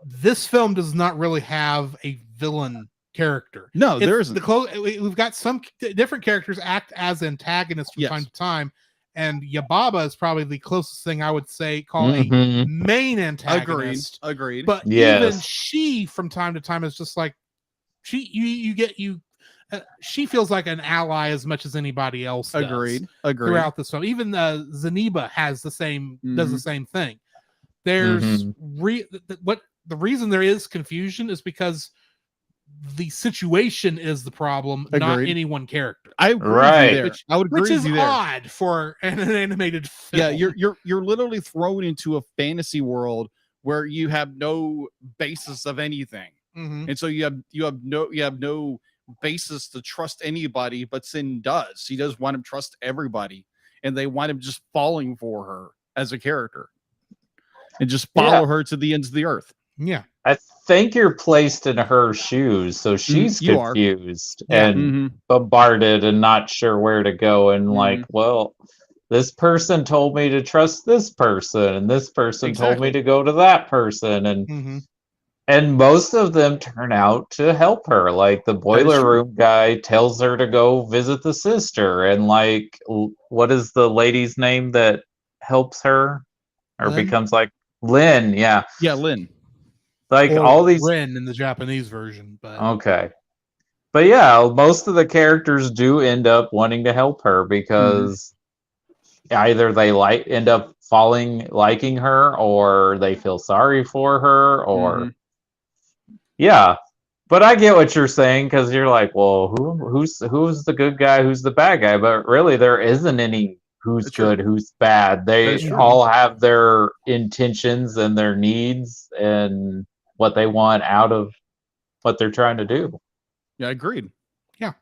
Speaker 2: this film does not really have a villain character.
Speaker 1: No, there isn't.
Speaker 2: We've got some different characters act as antagonists from time to time, and Yababa is probably the closest thing I would call a main antagonist.
Speaker 1: Agreed.
Speaker 2: But even she, from time to time, is just like she feels like an ally as much as anybody else does.
Speaker 1: Agreed.
Speaker 2: Throughout this film, even Zaniba has the same does the same thing. There's the reason there is confusion is because the situation is the problem, not
Speaker 1: Agreed.
Speaker 2: any one character.
Speaker 1: I agree
Speaker 3: Right.
Speaker 1: with you there. I would agree
Speaker 2: Which
Speaker 1: with
Speaker 2: is
Speaker 1: you there.
Speaker 2: odd for an animated film.
Speaker 1: Yeah, you're literally thrown into a fantasy world where you have no basis of anything.
Speaker 2: Mhm.
Speaker 1: And so you have no basis to trust anybody, but Sin does. He does want to trust everybody, and they wind up just falling for her as a character and just follow her to the ends of the earth.
Speaker 2: Yeah.
Speaker 3: I think you're placed in her shoes, so she's
Speaker 1: you are.
Speaker 3: confused
Speaker 2: Yeah.
Speaker 3: and bombarded and not sure where to go. And like, well, this person told me to trust this person, and this person told me to go to that person, and most of them turn out to help her. Like the boiler room guy tells her to go visit the sister, and like, what is the lady's name that helps her or
Speaker 2: Lynn?
Speaker 3: becomes like Lynn? Yeah,
Speaker 1: Lynn.
Speaker 3: like
Speaker 2: Or
Speaker 3: all these.
Speaker 2: Ren in the Japanese version, but
Speaker 3: Okay. But yeah, most of the characters do end up wanting to help her because either they end up liking her, or they feel sorry for her, or yeah. But I get what you're saying, because you're like, well, who's the good guy, who's the bad guy? But really, there isn't any who's good, who's bad. They all have their intentions and their needs and what they want out of what they're trying to do.
Speaker 1: Yeah, agreed.
Speaker 2: Yeah.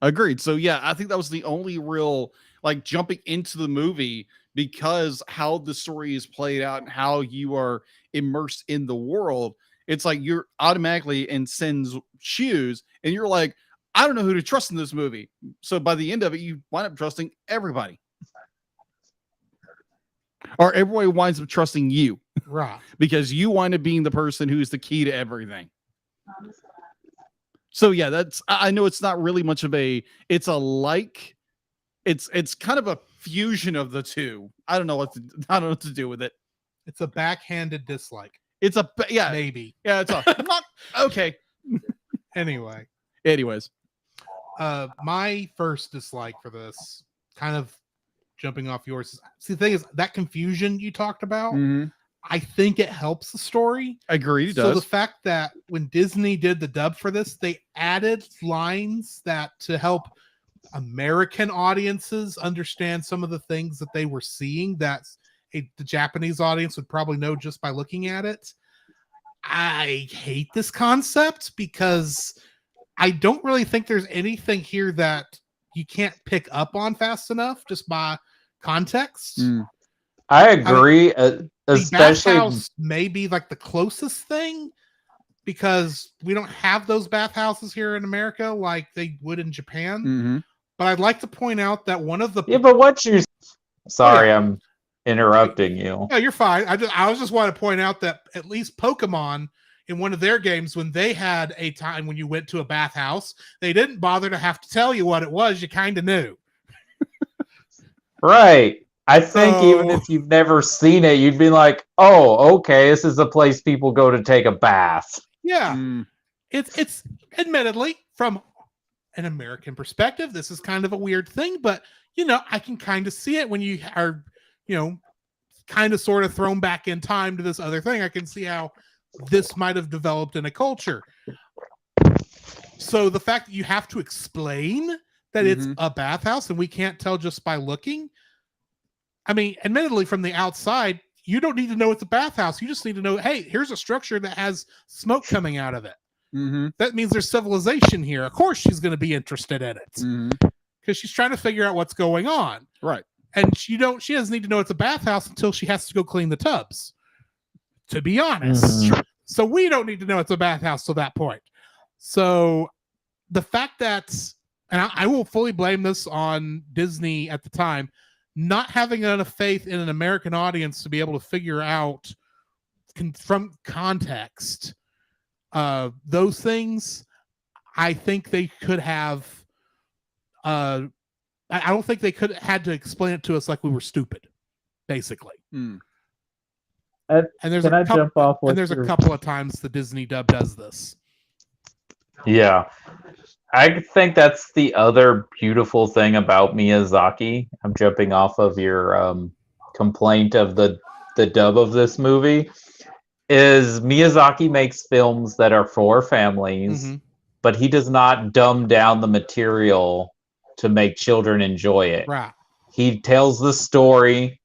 Speaker 1: Agreed. So yeah, I think that was the only real like jumping into the movie, because how the story is played out and how you are immersed in the world. It's like you're automatically in Sin's shoes and you're like, I don't know who to trust in this movie. So by the end of it, you wind up trusting everybody. Or everybody winds up trusting you.
Speaker 2: right.
Speaker 1: Because you wind up being the person who's the key to everything. So yeah, I know it's not really much of it's kind of a fusion of the two. I don't know what to do with it.
Speaker 2: It's a backhanded dislike.
Speaker 1: It's
Speaker 2: maybe.
Speaker 1: Yeah, it's not okay.
Speaker 2: Anyways, my first dislike for this, kind of jumping off yours. See, the thing is, that confusion you talked about, I think it helps the story.
Speaker 1: Agreed, it
Speaker 2: so
Speaker 1: does.
Speaker 2: The fact that when Disney did the dub for this, they added lines that to help American audiences understand some of the things that they were seeing that the Japanese audience would probably know just by looking at it. I hate this concept because I don't really think there's anything here that you can't pick up on fast enough just by context.
Speaker 3: I agree. Especially,
Speaker 2: the bathhouse may be like the closest thing, because we don't have those bathhouses here in America like they would in Japan. But I'd like to point out that one of the
Speaker 3: but sorry, I'm interrupting you.
Speaker 2: No, you're fine. I was just want to point out that at least Pokemon, in one of their games, when they had a time when you went to a bathhouse, they didn't bother to have to tell you what it was. You kind of knew.
Speaker 3: Right. I think even if you've never seen it, you'd be like, oh, okay, this is a place people go to take a bath.
Speaker 2: Yeah. It's admittedly, from an American perspective, this is kind of a weird thing, but I can kind of see it when you are, kind of sort of thrown back in time to this other thing. I can see how this might have developed in a culture. So the fact that you have to explain that it's a bathhouse and we can't tell just by looking. I mean, admittedly, from the outside, you don't need to know it's a bathhouse. You just need to know, hey, here's a structure that has smoke coming out of it. That means there's civilization here. Of course, she's going to be interested in it because she's trying to figure out what's going on.
Speaker 1: Right.
Speaker 2: And she doesn't need to know it's a bathhouse until she has to go clean the tubs, to be honest. So we don't need to know it's a bathhouse till that point. So the fact that, and I will fully blame this on Disney at the time, not having enough faith in an American audience to be able to figure out from context those things. I think they could have I don't think they could had to explain it to us like we were stupid, basically.
Speaker 3: And
Speaker 2: there's a couple of times the Disney dub does this.
Speaker 3: Yeah. I think that's the other beautiful thing about Miyazaki. I'm jumping off of your complaint of the dub of this movie. Is Miyazaki makes films that are for families, but he does not dumb down the material to make children enjoy it.
Speaker 2: Right.
Speaker 3: He tells the story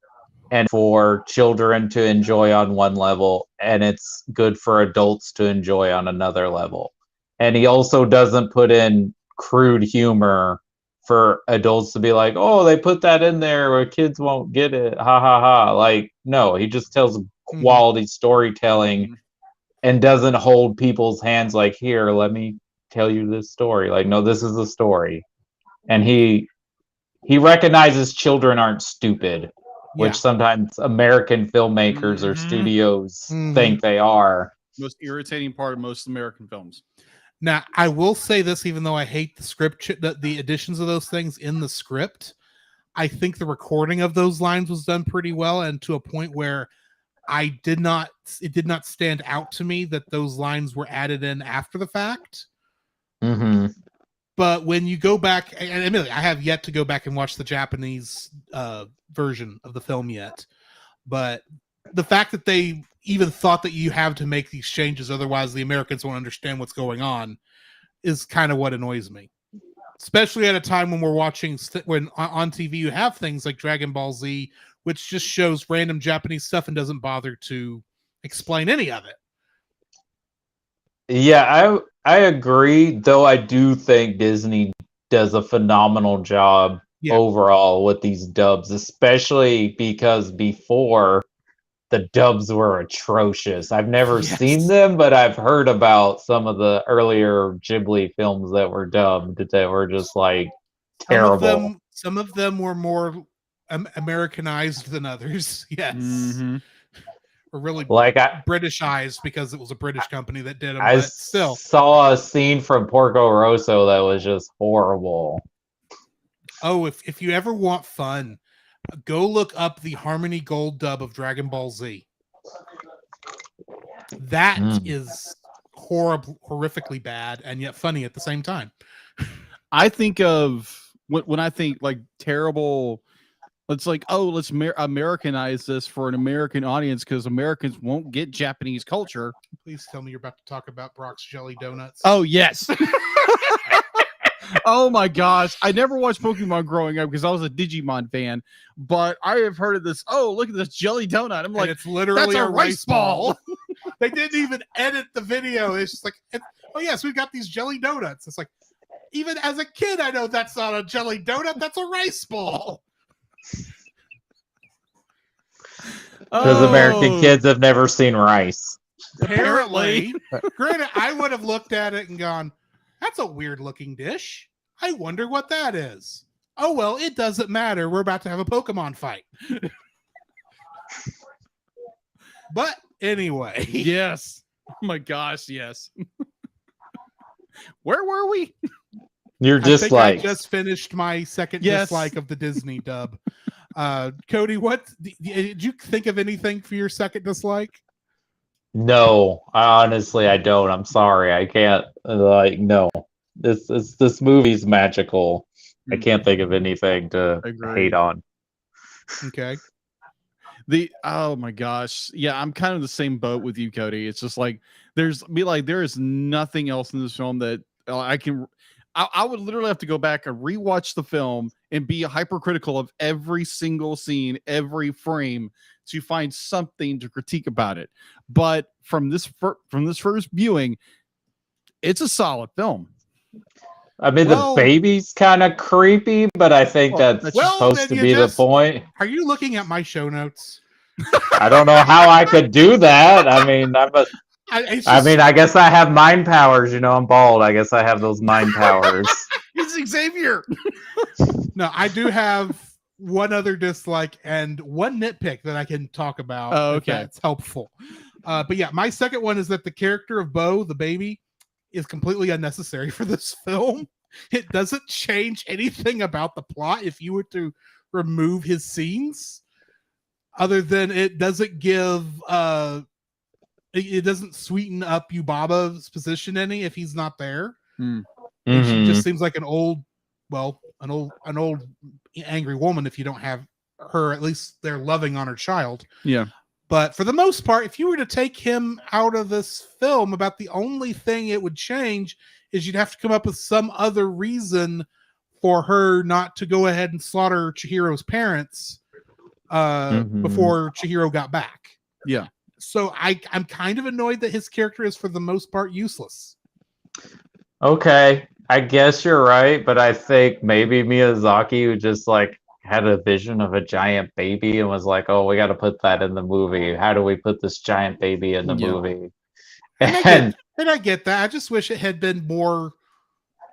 Speaker 3: and for children to enjoy on one level, and it's good for adults to enjoy on another level. And he also doesn't put in crude humor for adults to be like, oh, they put that in there where kids won't get it. Ha ha ha. Like, no, he just tells quality storytelling and doesn't hold people's hands like, here, let me tell you this story. Like, no, this is the story. And he recognizes children aren't stupid, which sometimes American filmmakers or studios think they are.
Speaker 1: Most irritating part of most American films.
Speaker 2: Now, I will say this, even though I hate the script, the additions of those things in the script, I think the recording of those lines was done pretty well, and to a point where it did not stand out to me that those lines were added in after the fact.
Speaker 3: Mm-hmm.
Speaker 2: But when you go back, and admittedly, I have yet to go back and watch the Japanese version of the film yet, but the fact that they even thought that you have to make these changes, otherwise the Americans won't understand what's going on, is kind of what annoys me. Especially at a time when we're watching, when on TV you have things like Dragon Ball Z, which just shows random Japanese stuff and doesn't bother to explain any of it.
Speaker 3: Yeah, I agree, though I do think Disney does a phenomenal job overall with these dubs, especially because before the dubs were atrocious. I've never seen them, but I've heard about some of the earlier Ghibli films that were dubbed that were just like terrible.
Speaker 2: Some of them were more Americanized than others. Yes.
Speaker 1: Mm-hmm.
Speaker 2: Or really
Speaker 3: like
Speaker 2: Britishized because it was a British company that did them.
Speaker 3: I
Speaker 2: but still
Speaker 3: saw a scene from Porco Rosso that was just horrible.
Speaker 2: Oh, if you ever want fun, go look up the Harmony Gold dub of Dragon Ball Z. That is horrifically bad and yet funny at the same time.
Speaker 1: I think of when I think like terrible. It's like, oh, let's Americanize this for an American audience because Americans won't get Japanese culture.
Speaker 2: Please tell me you're about to talk about Brock's Jelly Donuts.
Speaker 1: Oh, yes. Oh, my gosh. I never watched Pokemon growing up because I was a Digimon fan, but I have heard of this. Oh, look at this jelly donut. I'm like,
Speaker 2: and it's literally
Speaker 1: that's a rice ball.
Speaker 2: They didn't even edit the video. It's just like, oh, yes, we've got these jelly donuts. It's like, even as a kid, I know that's not a jelly donut. That's a rice ball.
Speaker 3: Because American kids have never seen rice.
Speaker 2: Apparently. Granted, I would have looked at it and gone, that's a weird looking dish. I wonder what that is. Oh, well, it doesn't matter. We're about to have a Pokemon fight. But anyway.
Speaker 1: Yes. Oh my gosh, yes. Where were we?
Speaker 3: You're just
Speaker 2: I just finished my second dislike of the Disney dub. Cody, what did you think of anything for your second dislike?
Speaker 3: No, honestly, I don't. I'm sorry. I can't. No. This movie's magical. I can't think of anything to hate on.
Speaker 2: Okay.
Speaker 1: Oh my gosh. Yeah, I'm kind of the same boat with you, Cody. It's just like there is nothing else in this film that I would literally have to go back and rewatch the film and be hypercritical of every single scene, every frame to find something to critique about it. But from this first viewing, it's a solid film.
Speaker 3: I mean, the baby's kind of creepy, but I think that's supposed to be the point.
Speaker 2: Are you looking at my show notes?
Speaker 3: I don't know how I could do that. I mean, I guess I have mind powers. You know, I'm bald. I guess I have those mind powers.
Speaker 1: It's Xavier.
Speaker 2: No, I do have one other dislike and one nitpick that I can talk about.
Speaker 1: Oh, okay.
Speaker 2: If that's helpful. But yeah, my second one is that the character of Bo, the baby, is completely unnecessary for this film. It doesn't change anything about the plot if you were to remove his scenes, other than it doesn't give it doesn't sweeten up Yubaba's position any if he's not there. She just seems like an old angry woman if you don't have her at least there loving on her child.
Speaker 1: Yeah.
Speaker 2: But for the most part, if you were to take him out of this film, about the only thing it would change is you'd have to come up with some other reason for her not to go ahead and slaughter Chihiro's parents before Chihiro got back.
Speaker 1: Yeah.
Speaker 2: So I'm kind of annoyed that his character is for the most part useless.
Speaker 3: Okay, I guess you're right, but I think maybe Miyazaki would just like had a vision of a giant baby and was like, "Oh, we got to put that in the movie. How do we put this giant baby in the movie?"
Speaker 2: And I get that. I just wish it had been more.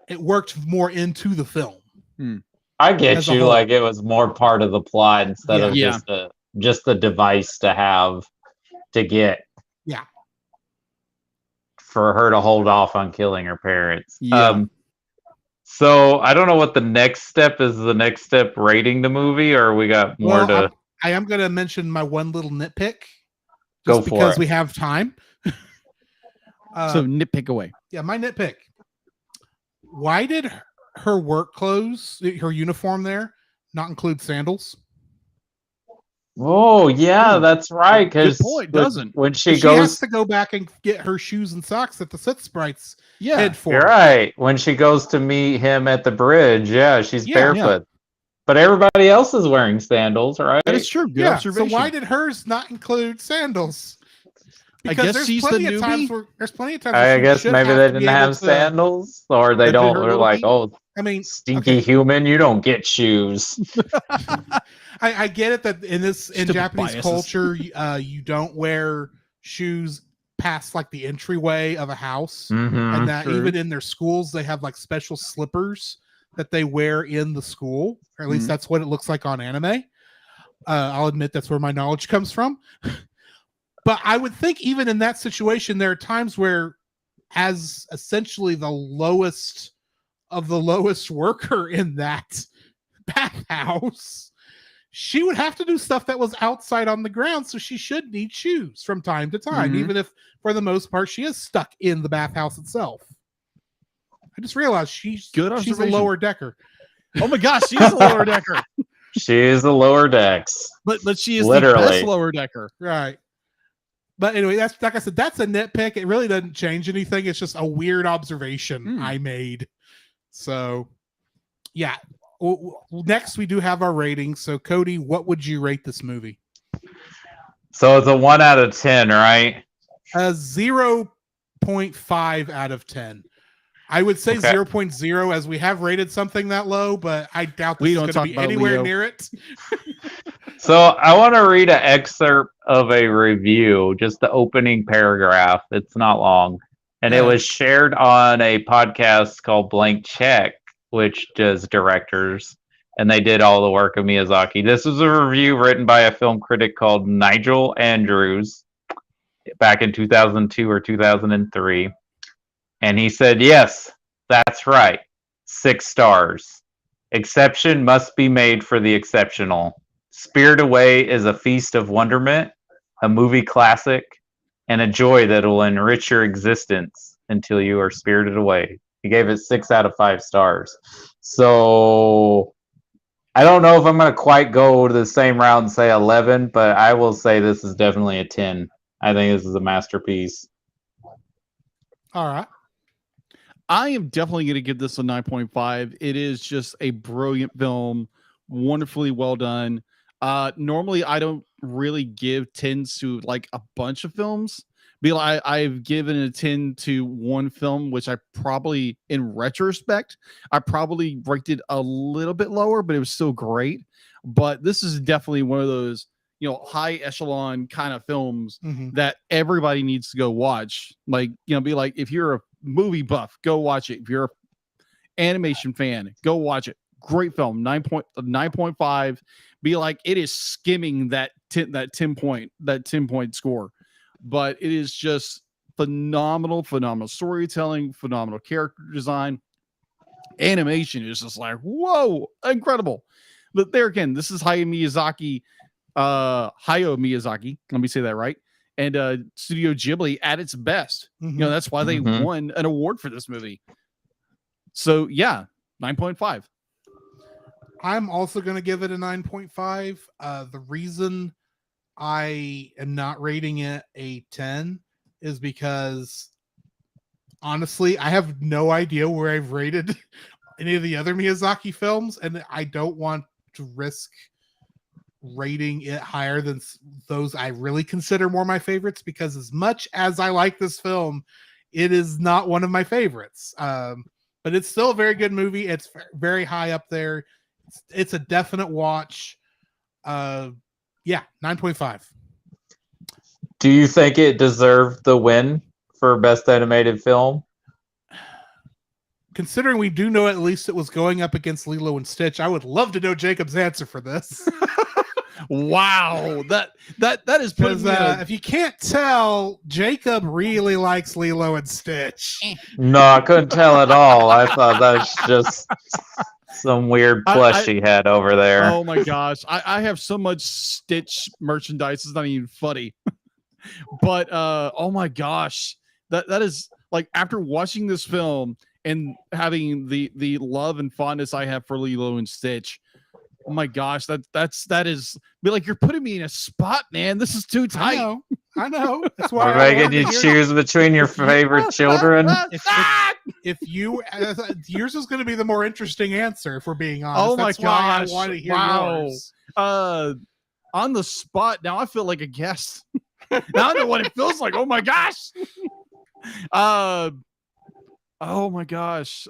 Speaker 2: It worked more into the film.
Speaker 3: I get you. Like it was more part of the plot instead of just a device to have to get.
Speaker 2: Yeah.
Speaker 3: For her to hold off on killing her parents.
Speaker 1: Yeah.
Speaker 3: So I don't know what the next step is. The next step rating the movie, or we got more to.
Speaker 2: I am going to mention my one little nitpick,
Speaker 3: Go
Speaker 2: just
Speaker 3: for
Speaker 2: because
Speaker 3: it.
Speaker 2: we have time.
Speaker 1: So nitpick away.
Speaker 2: Yeah, my nitpick. Why did her work clothes, her uniform there, not include sandals?
Speaker 3: Oh yeah, that's right.
Speaker 1: Good point. Doesn't
Speaker 3: when she
Speaker 2: has to go back and get her shoes and socks that the Sith sprites head for.
Speaker 3: You're right. When she goes to meet him at the bridge, she's barefoot. But everybody else is wearing sandals, right?
Speaker 1: That is true. Good observation.
Speaker 2: So why did hers not include sandals?
Speaker 1: Because I guess she's the newbie.
Speaker 2: There's plenty of times.
Speaker 3: I guess maybe they didn't have sandals, or they don't. They're like, oh,
Speaker 2: I mean,
Speaker 3: stinky human, you don't get shoes.
Speaker 2: I get it that in Japanese culture, you don't wear shoes past like the entryway of a house, and that even in their schools they have like special slippers that they wear in the school, or at least that's what it looks like on anime. I'll admit that's where my knowledge comes from. But I would think even in that situation, there are times where, as essentially the lowest of the lowest worker in that bathhouse, she would have to do stuff that was outside on the ground, so she should need shoes from time to time, even if for the most part she is stuck in the bathhouse itself. I just realized she's a lower decker.
Speaker 1: Oh my gosh, she's a lower decker.
Speaker 3: She is a lower decks.
Speaker 1: But she is
Speaker 3: literally
Speaker 1: the best lower decker.
Speaker 2: Right. But anyway, that's like I said, that's a nitpick. It really doesn't change anything. It's just a weird observation I made. So, yeah. Next, we do have our ratings. So, Cody, what would you rate this movie?
Speaker 3: So it's a 1 out of 10, right?
Speaker 2: 0.5 out of 10. I would say 0.0 as we have rated something that low, but I doubt this is going to be anywhere near it.
Speaker 3: So I want to read an excerpt of a review, just the opening paragraph. It's not long. And it was shared on a podcast called Blank Check, which does directors. And they did all the work of Miyazaki. This is a review written by a film critic called Nigel Andrews back in 2002 or 2003. And he said, yes, that's right. 6 stars. Exception must be made for the exceptional. Spirited Away is a feast of wonderment, a movie classic, and a joy that will enrich your existence until you are spirited away. He gave it 6 out of 5 stars. So I don't know if I'm going to quite go to the same route and say 11, but I will say this is definitely a 10. I think this is a masterpiece.
Speaker 2: All right.
Speaker 1: I am definitely going to give this a 9.5. It is just a brilliant film, wonderfully well done. Normally, I don't really give 10s to like a bunch of films. I've given a 10 to one film, which I probably, in retrospect, I probably rated a little bit lower, but it was still great. But this is definitely one of those, high echelon kind of films that everybody needs to go watch. Like, be like, if you're a movie buff, go watch it. If you're an animation fan, go watch it. Great film, 9.5. Be like, it is skimming that 10 point score, but it is just phenomenal storytelling, phenomenal character design. Animation is just like, whoa, incredible. But there again, this is Hayao Miyazaki. Let me say that right. And Studio Ghibli at its best. That's why they won an award for this movie. So yeah, 9.5.
Speaker 2: I'm also going to give it a 9.5. The reason I am not rating it a 10 is because honestly, I have no idea where I've rated any of the other Miyazaki films, and I don't want to risk rating it higher than those I really consider more my favorites, because as much as I like this film, it is not one of my favorites. But it's still a very good movie. It's very high up there. It's a definite watch. Yeah, 9.5.
Speaker 3: Do you think it deserved the win for best animated film?
Speaker 2: Considering we do know at least it was going up against Lilo and Stitch, I would love to know Jacob's answer for this.
Speaker 1: Wow, that is
Speaker 2: because if you can't tell, Jacob really likes Lilo and Stitch.
Speaker 3: No, I couldn't tell at all. I thought that's just some weird plush he had over there.
Speaker 1: Oh my gosh, I have so much Stitch merchandise; it's not even funny. But oh my gosh, that is like, after watching this film and having the love and fondness I have for Lilo and Stitch. Oh my gosh, that is be like, you're putting me in a spot, man. This is too tight.
Speaker 2: I know. That's why
Speaker 3: we're making you choose between your favorite children.
Speaker 2: If you, yours is going to be the more interesting answer, if we're being honest.
Speaker 1: Oh my gosh!
Speaker 2: I want to hear yours.
Speaker 1: On the spot now, I feel like a guest. Now I know what it feels like. Oh my gosh. Oh my gosh.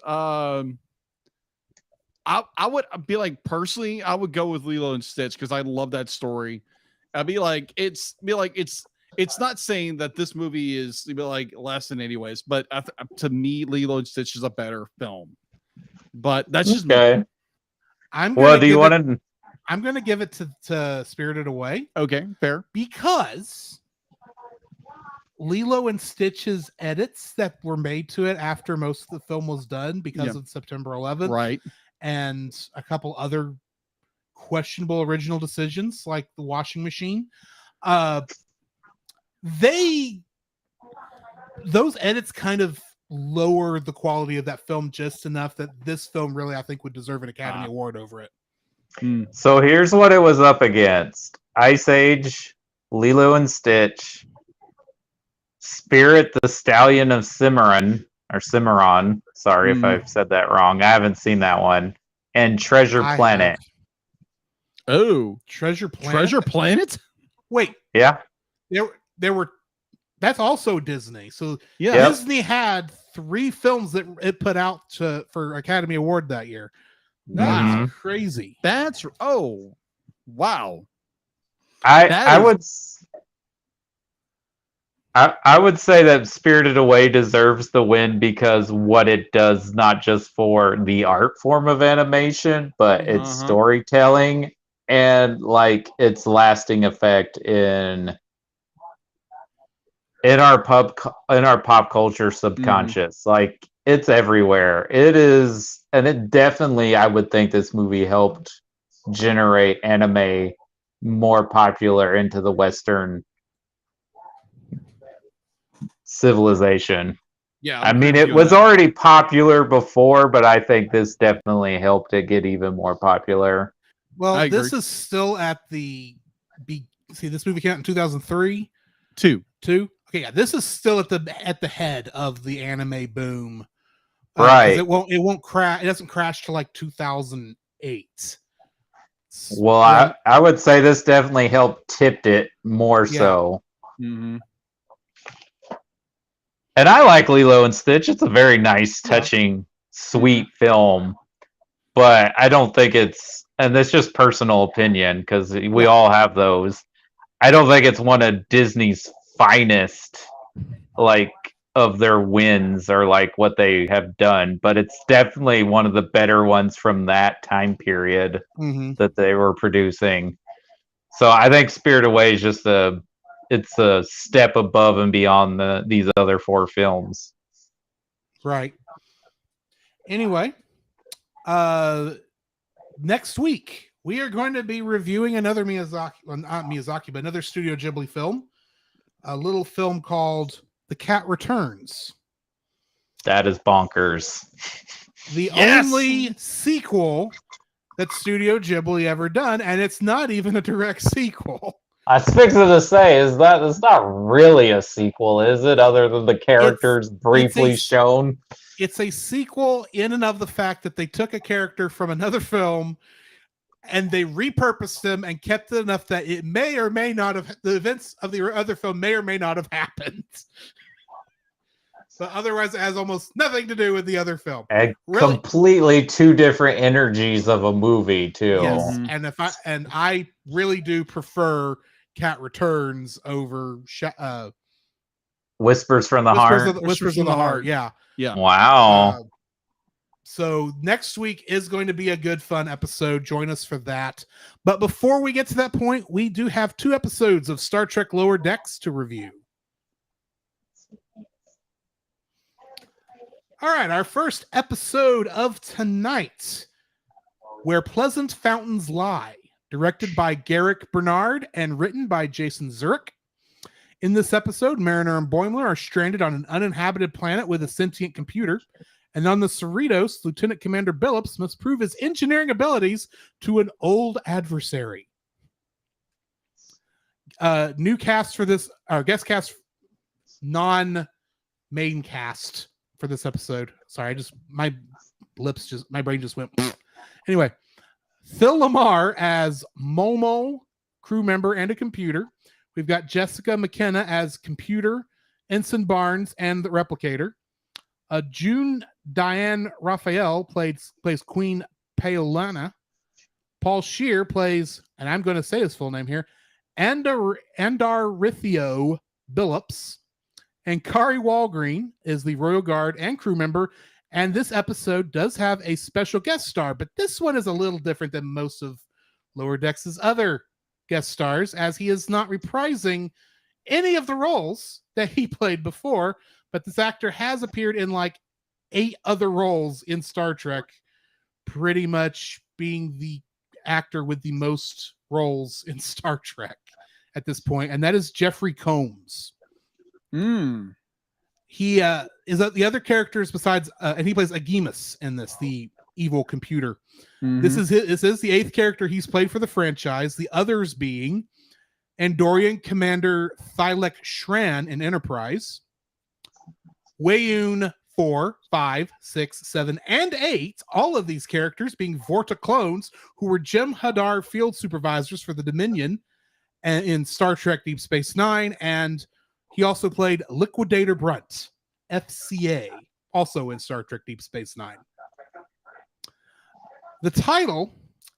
Speaker 1: I would be like, personally, I would go with Lilo and Stitch because I love that story. I'd be like, it's not saying that this movie is like less in any ways, but to me, Lilo and Stitch is a better film. But that's just
Speaker 3: okay.
Speaker 1: Me.
Speaker 2: I'm going to give it to Spirited Away.
Speaker 1: Okay, fair.
Speaker 2: Because Lilo and Stitch's edits that were made to it after most of the film was done because of September 11th,
Speaker 1: right,
Speaker 2: and a couple other questionable original decisions like the washing machine, those edits kind of lower the quality of that film just enough that this film really, I think, would deserve an Academy Award over it.
Speaker 3: So here's what it was up against: Ice Age, Lilo and Stitch, Spirit the Stallion of Cimarron, sorry if I've said that wrong. I haven't seen that one. And Treasure Planet.
Speaker 1: Oh,
Speaker 2: Treasure Planet.
Speaker 1: Treasure Planet?
Speaker 2: Wait.
Speaker 3: Yeah.
Speaker 2: There were. That's also Disney. So Disney had 3 films that it put out for Academy Award that year. That's crazy.
Speaker 1: That's wow.
Speaker 3: I would say that Spirited Away deserves the win because what it does, not just for the art form of animation, but its storytelling and like its lasting effect in our pop culture subconscious. Like, it's everywhere. It is, and it definitely, I would think this movie helped generate anime more popular into the Western civilization.
Speaker 1: Yeah,
Speaker 3: I mean, it was already popular before, but I think this definitely helped it get even more popular.
Speaker 2: Well, this is still at the see, this movie came out in 2003.
Speaker 1: Two.
Speaker 2: Okay, yeah, this is still at the head of the anime boom.
Speaker 3: Right.
Speaker 2: It won't crash. It doesn't crash till like 2008.
Speaker 3: Well, I would say this definitely helped tipped it more so.
Speaker 1: Mm-hmm.
Speaker 3: And I like Lilo and Stitch. It's a very nice, touching, sweet film. But I don't think it's, and that's just personal opinion because we all have those. I don't think it's one of Disney's finest, like, of their wins or like what they have done. But it's definitely one of the better ones from that time period that they were producing. So I think Spirit Away is just it's a step above and beyond these other 4 films.
Speaker 2: Right. Anyway, next week we are going to be reviewing another Miyazaki, well, not Miyazaki, but another Studio Ghibli film, a little film called The Cat Returns.
Speaker 3: That is bonkers.
Speaker 2: The only sequel that Studio Ghibli ever done, and it's not even a direct sequel.
Speaker 3: I was fixing to say, it's not really a sequel, is it? Other than the characters briefly shown.
Speaker 2: It's a sequel in and of the fact that they took a character from another film and they repurposed them and kept it enough that it may or may not have, the events of the other film may or may not have happened. But otherwise, it has almost nothing to do with the other film.
Speaker 3: And completely two different energies of a movie, too.
Speaker 2: Yes, and I really do prefer Cat Returns over
Speaker 3: Whispers from the Heart.
Speaker 2: Whispers of the Heart. Yeah.
Speaker 3: Wow.
Speaker 2: So next week is going to be a good, fun episode. Join us for that. But before we get to that point, we do have 2 episodes of Star Trek Lower Decks to review. All right, our first episode of tonight, Where Pleasant Fountains Lie, directed by Garrick Bernard and written by Jason Zurich. In this episode, Mariner and Boimler are stranded on an uninhabited planet with a sentient computer, and on the Cerritos, Lieutenant Commander Billups must prove his engineering abilities to an old adversary. New cast for this, guest cast, non-main cast for this episode. Sorry, my brain just went. Anyway, Phil Lamar as Momo, crew member and a computer. We've got Jessica McKenna as computer, Ensign Barnes, and the replicator. June Diane Raphael plays Queen Paolana. Paul Scheer plays, and I'm going to say his full name here, Andarithio Billups. And Kari Walgreen is the Royal Guard and crew member. And this episode does have a special guest star, but this one is a little different than most of Lower Decks' other guest stars, as he is not reprising any of the roles that he played before, but this actor has appeared in like 8 other roles in Star Trek, pretty much being the actor with the most roles in Star Trek at this point, and that is Jeffrey Combs. He is the other characters besides, and he plays Agimus in this, the evil computer. This is the 8th character he's played for the franchise. The others being Andorian Commander Thylek Shran in Enterprise, Wayun 4, 5, 6, 7, and 8. All of these characters being Vorta clones who were Jem'Hadar field supervisors for the Dominion in Star Trek Deep Space Nine, and he also played Liquidator Brunt, FCA, also in Star Trek Deep Space Nine. The title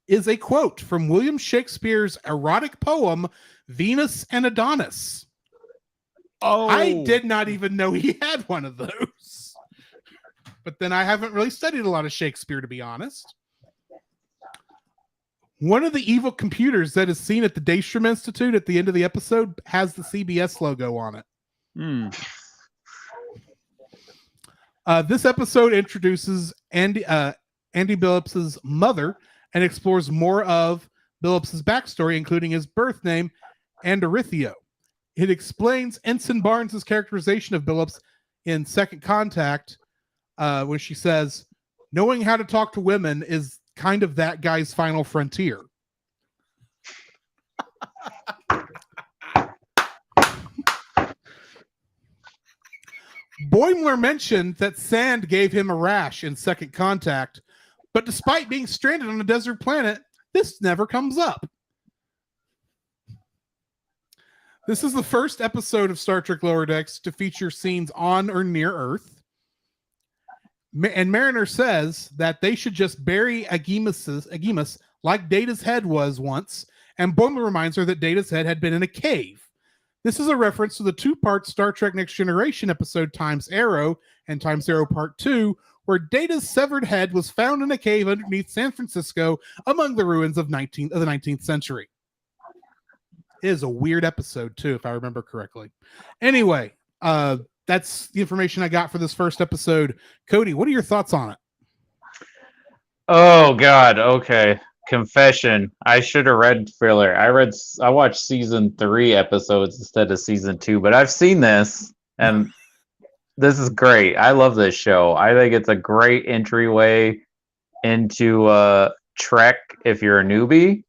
Speaker 2: is a quote from William Shakespeare's erotic poem, Venus and Adonis. Oh, I did not even know he had one of those. But then I haven't really studied a lot of Shakespeare, to be honest. One of the evil computers that is seen at the Daystrom Institute at the end of the episode has the CBS logo on it. This episode introduces Andy Billups' mother and explores more of Billups' backstory, including his birth name, Andarithio. It explains Ensign Barnes' characterization of Billups in Second Contact when she says, knowing how to talk to women is kind of that guy's final frontier. Boimler mentioned that sand gave him a rash in Second Contact, but despite being stranded on a desert planet, this never comes up. This is the first episode of Star Trek Lower Decks to feature scenes on or near Earth. And Mariner says that they should just bury Agimus like Data's head was once, and Boimler reminds her that Data's head had been in a cave. This is a reference to the 2-part Star Trek Next Generation episode Time's Arrow and Time's Arrow Part 2, where Data's severed head was found in a cave underneath San Francisco among the ruins of the 19th century. It is a weird episode, too, if I remember correctly. Anyway, that's the information I got for this first episode. Cody, what are your thoughts on it?
Speaker 3: Oh, God. Okay. Confession. I should have read filler. I watched season 3 episodes instead of season 2, but I've seen this, and this is great. I love this show. I think it's a great entryway into Trek if you're a newbie,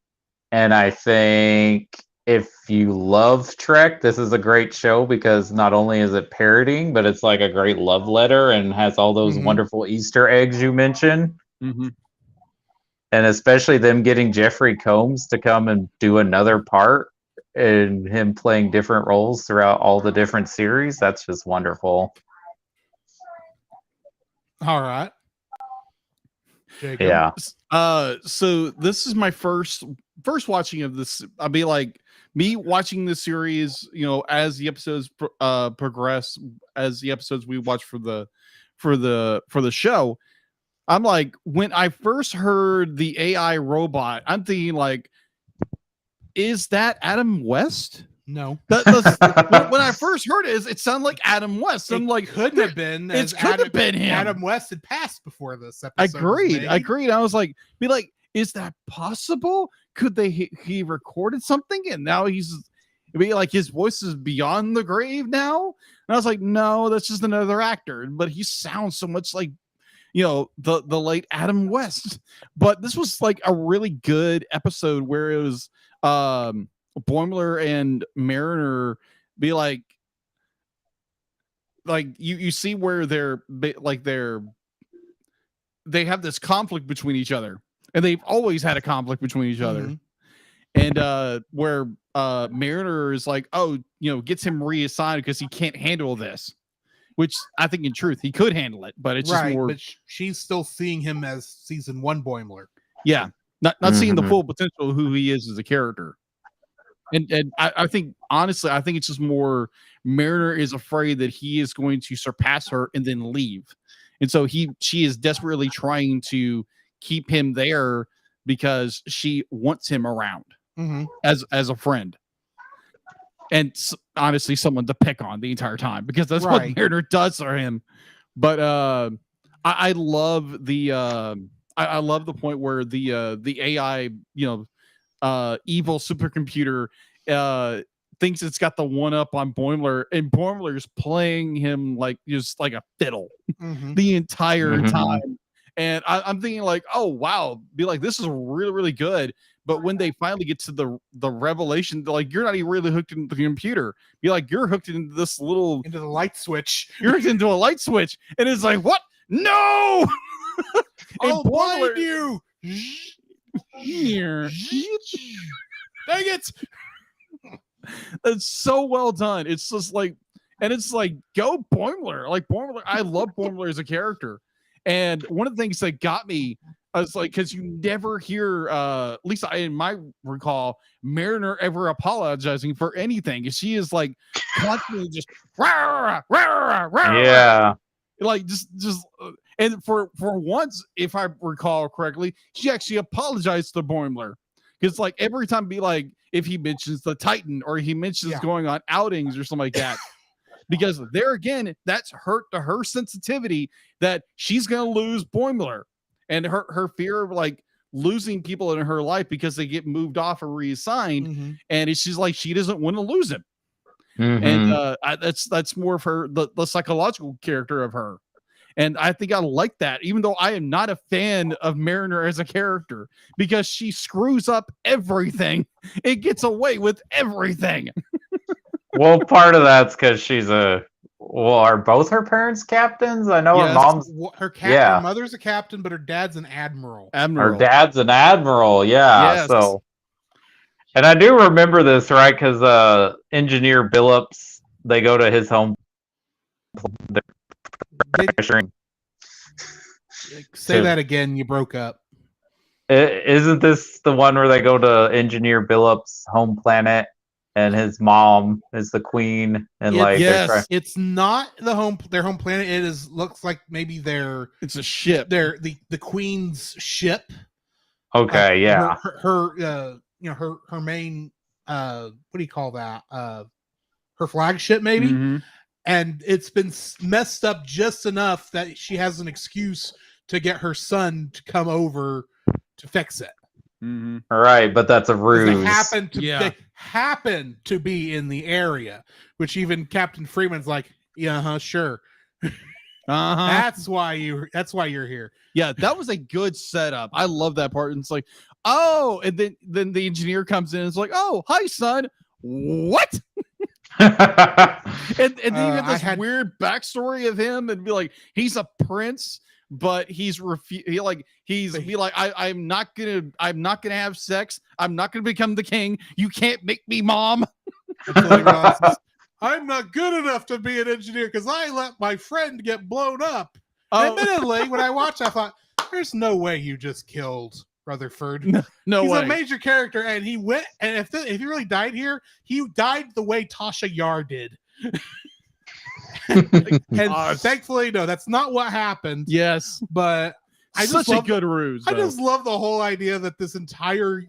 Speaker 3: and I think if you love Trek, this is a great show because not only is it parodying, but it's like a great love letter and has all those wonderful Easter eggs you mentioned.
Speaker 1: Mm-hmm.
Speaker 3: And especially them getting Jeffrey Combs to come and do another part and him playing different roles throughout all the different series. That's just wonderful.
Speaker 2: All right. Jacob.
Speaker 3: Yeah.
Speaker 1: So this is my first watching of this. I'll be like me watching this series, you know, as the episodes progress, as the episodes we watch for the show. I'm like, when I first heard the AI robot, I'm thinking like, is that Adam West?
Speaker 2: No.
Speaker 1: When I first heard it, it sounded like Adam West. I'm like,
Speaker 2: couldn't have been.
Speaker 1: It could have been him.
Speaker 2: Adam West had passed before this episode.
Speaker 1: Agreed. I was like, is that possible? Could he recorded something and now he's like his voice is beyond the grave now? And I was like, no, that's just another actor. But he sounds so much like, you know, the late Adam West. But this was like a really good episode where it was Boimler and Mariner be like you see where they have this conflict between each other, and they've always had a conflict between each other. And where Mariner is like, oh, you know, gets him reassigned because he can't handle this, which I think in truth he could handle it, but it's just more. But
Speaker 2: she's still seeing him as season 1 Boimler.
Speaker 1: Yeah, not seeing the full potential of who he is as a character. And I think, honestly, I think it's just more Mariner is afraid that he is going to surpass her and then leave. And so she is desperately trying to keep him there because she wants him around as a friend. And honestly, someone to pick on the entire time because that's what Mariner does for him. But I love the I love the point where the AI, you know, evil supercomputer thinks it's got the one up on Boimler, and Boimler's playing him like just like a fiddle the entire time. And I'm thinking like, oh wow, be like, this is really, really good. But when they finally get to the revelation, they're like, you're not even really hooked into the computer. Be like, you're hooked into this little
Speaker 2: into the light switch.
Speaker 1: You're hooked into a light switch, and it's like, what? No!
Speaker 2: I'll blind you.
Speaker 1: Here.
Speaker 2: Dang it.
Speaker 1: It's so well done. It's just like, and it's like, go Boimler. Like Boimler, I love Boimler as a character. And one of the things that got me, I was like, because you never hear, at least in my recall, Mariner ever apologizing for anything. She is like constantly just rah, rah, rah,
Speaker 3: yeah,
Speaker 1: like just and for once, if I recall correctly, she actually apologized to Boimler. Because like every time, be like, if he mentions the Titan or he mentions going on outings or something like that, because there again, that's hurt to her sensitivity that she's gonna lose Boimler and her fear of like losing people in her life because they get moved off or reassigned, and it's just like she doesn't want to lose him. And that's more of her the psychological character of her. And I think I like that, even though I am not a fan of Mariner as a character, because she screws up everything. It gets away with everything.
Speaker 3: Well, part of that's because she's are both her parents captains? I know her mom's
Speaker 2: her mother's a captain, but her dad's an admiral.
Speaker 3: Her dad's an admiral,
Speaker 1: Yes.
Speaker 3: So, and I do remember this, right? Because Engineer Billups, they go to his home.
Speaker 2: Say that again. You broke up.
Speaker 3: Isn't this the one where they go to Engineer Billups' home planet and his mom is the queen? And
Speaker 2: it's not their home planet. It looks like maybe
Speaker 1: it's a ship.
Speaker 2: The queen's ship.
Speaker 3: Okay,
Speaker 2: her main what do you call that? Her flagship maybe. And it's been messed up just enough that she has an excuse to get her son to come over to fix it.
Speaker 3: All right, but that's a ruse.
Speaker 2: They happen to be in the area, which even Captain Freeman's like, sure. That's why you're here.
Speaker 1: Yeah, that was a good setup. I love that part. And it's like, oh, and then the engineer comes in and is like, oh, hi, son. What? And then you get this weird backstory of him and be like, he's a prince, but he's I'm not gonna have sex. I'm not gonna become the king. You can't make me mom.
Speaker 2: I'm not good enough to be an engineer because I let my friend get blown up. And admittedly, when I watched, I thought, there's no way you just killed Rutherford.
Speaker 1: No
Speaker 2: He's
Speaker 1: way.
Speaker 2: a major character, and he went. And if he really died here, he died the way Tasha Yar did. And thankfully, no, that's not what happened.
Speaker 1: Yes,
Speaker 2: but
Speaker 1: such a good ruse.
Speaker 2: I just love the whole idea that this entire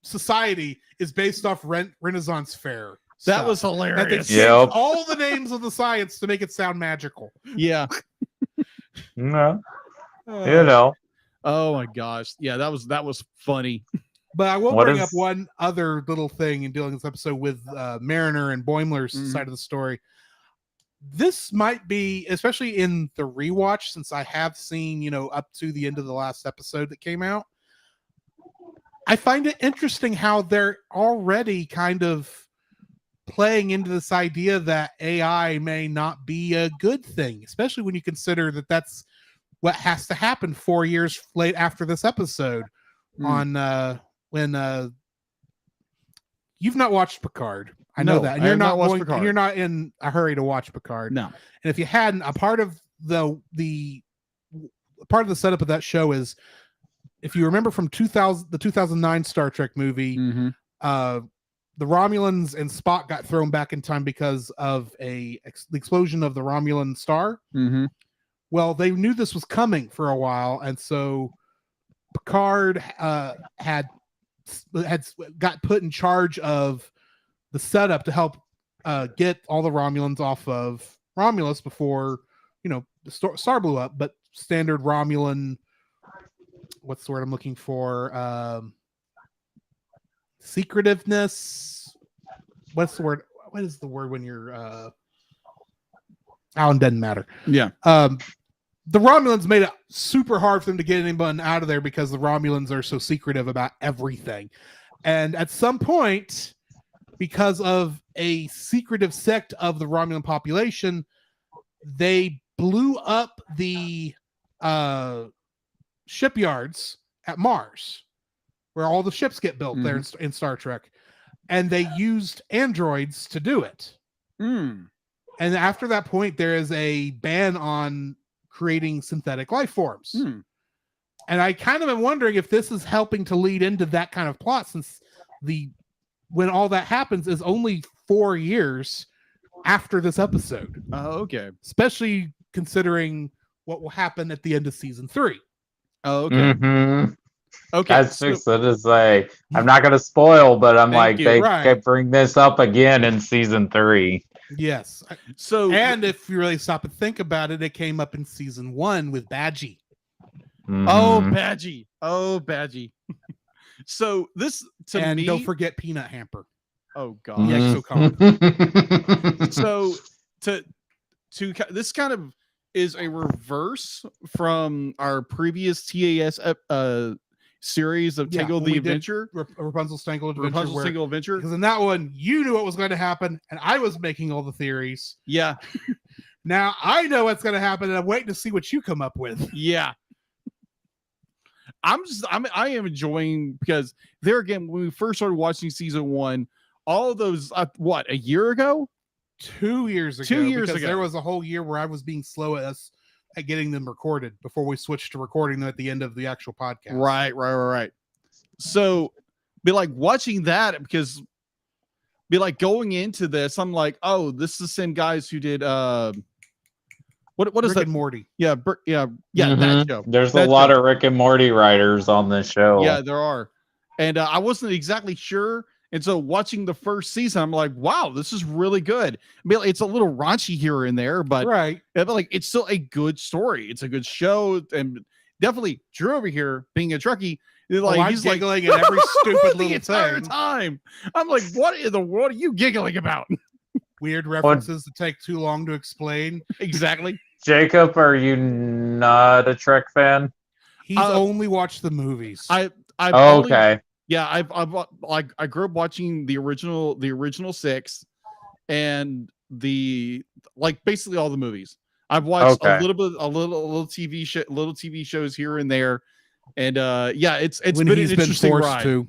Speaker 2: society is based off Renaissance fair.
Speaker 1: That was hilarious.
Speaker 2: That they changed all the names of the science to make it sound magical.
Speaker 1: Yeah.
Speaker 3: No. You know.
Speaker 1: Oh my gosh. Yeah, that was funny.
Speaker 2: But I will bring up one other little thing in dealing with this episode with Mariner and Boimler's side of the story. This might be, especially in the rewatch, since I have seen, up to the end of the last episode that came out. I find it interesting how they're already kind of playing into this idea that AI may not be a good thing, especially when you consider that that's what has to happen 4 years late after this episode on when you've not watched Picard. I know that. And you're not in a hurry to watch Picard.
Speaker 1: No.
Speaker 2: And if you hadn't, a part of the setup of that show is, if you remember from the 2009 Star Trek movie, the Romulans and Spock got thrown back in time because of the explosion of the Romulan star.
Speaker 1: Mm-hmm.
Speaker 2: Well, they knew this was coming for a while, and so Picard had got put in charge of the setup to help get all the Romulans off of Romulus before the star blew up. But standard Romulan, what's the word I'm looking for? Secretiveness. What's the word? What is the word when you're it doesn't matter.
Speaker 1: Yeah.
Speaker 2: The Romulans made it super hard for them to get anyone out of there because the Romulans are so secretive about everything. And at some point, because of a secretive sect of the Romulan population, they blew up the shipyards at Mars, where all the ships get built there in Star Trek. And they used androids to do it.
Speaker 1: Mm.
Speaker 2: And after that point, there is a ban on creating synthetic life forms.
Speaker 1: Mm.
Speaker 2: And I kind of am wondering if this is helping to lead into that kind of plot, since when all that happens is only 4 years after this episode.
Speaker 1: Oh, okay.
Speaker 2: Especially considering what will happen at the end of season 3.
Speaker 1: Oh, okay.
Speaker 3: Mm-hmm.
Speaker 1: Okay.
Speaker 3: That's just to say, I'm not going to spoil, but I'm they bring this up again in season 3.
Speaker 2: Yes.
Speaker 1: So,
Speaker 2: and if you really stop and think about it, it came up in season 1 with Badgie.
Speaker 3: Mm-hmm.
Speaker 1: Oh, Badgie. So this
Speaker 2: and don't forget Peanut Hamper.
Speaker 1: Oh God.
Speaker 3: Mm-hmm.
Speaker 1: So to this kind of is a reverse from our previous TAS series of Tangle the Adventure,
Speaker 2: Rapunzel's Tangled Adventure. Because in that one, you knew what was going to happen, and I was making all the theories.
Speaker 1: Yeah.
Speaker 2: Now I know what's going to happen, and I'm waiting to see what you come up with.
Speaker 1: Yeah. I am enjoying, because there again, when we first started watching season 1, all of those a year ago,
Speaker 2: 2 years ago,
Speaker 1: 2 years ago,
Speaker 2: there was a whole year where I was being slow at getting them recorded before we switched to recording them at the end of the actual podcast.
Speaker 1: Right. So be like watching that, because be like going into this, I'm like, oh, this is the same guys who did what is
Speaker 2: Rick
Speaker 1: that?
Speaker 2: and Morty.
Speaker 1: Yeah,
Speaker 3: Mm-hmm.
Speaker 1: That show.
Speaker 3: There's a lot of Rick and Morty writers on this show.
Speaker 1: Yeah, there are. And I wasn't exactly sure. And so watching the first season, I'm like, wow, this is really good. I mean, it's a little raunchy here and there, but it's still a good story. It's a good show. And definitely Drew over here, being a Trekkie, he's
Speaker 2: giggling at every stupid little
Speaker 1: entire time. I'm like, what in the world are you giggling about?
Speaker 2: Weird references that take too long to explain.
Speaker 1: Exactly.
Speaker 3: Jacob, are you not a Trek fan?
Speaker 2: He's only watched the movies.
Speaker 1: I've
Speaker 3: Okay.
Speaker 1: I've like I grew up watching the original 6 and basically all the movies. I've watched a little TV shows here and there, and it's
Speaker 2: when
Speaker 1: been
Speaker 2: he's
Speaker 1: an
Speaker 2: been
Speaker 1: interesting
Speaker 2: forced
Speaker 1: ride.
Speaker 2: to,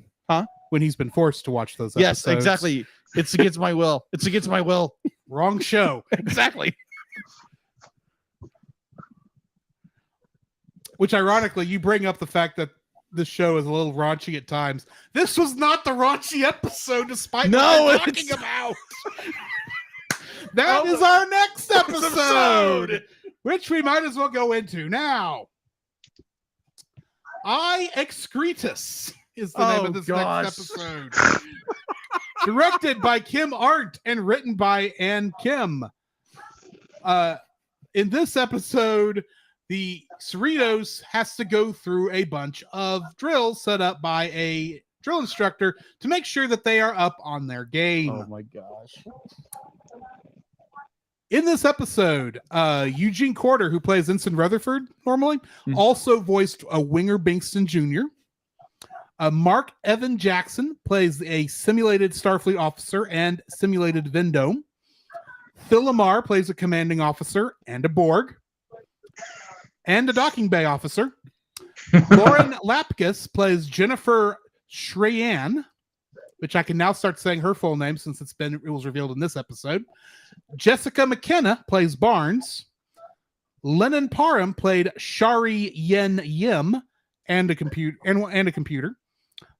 Speaker 2: when he's been forced to watch those episodes.
Speaker 1: Yes, exactly. It's against my will. It's against my will.
Speaker 2: Wrong show.
Speaker 1: Exactly.
Speaker 2: Which, ironically, you bring up the fact that this show is a little raunchy at times. This was not the raunchy episode, despite what we're talking about. That is our next episode, which we might as well go into now. Excretus is the name of this next episode. Directed by Kim Arndt and written by Ann Kim. In this episode, the Cerritos has to go through a bunch of drills set up by a drill instructor to make sure that they are up on their game.
Speaker 1: Oh my gosh.
Speaker 2: In this episode, Eugene Corder, who plays Ensign Rutherford normally, also voiced a Winger Bingston Jr. Mark Evan Jackson plays a simulated Starfleet officer and simulated Vendome. Phil Lamar plays a commanding officer and a Borg. And a docking bay officer. Lauren Lapkus plays Jennifer Shreyan, which I can now start saying her full name since it was revealed in this episode. Jessica McKenna plays Barnes. Lennon Parham played Shari Yen Yim and a computer.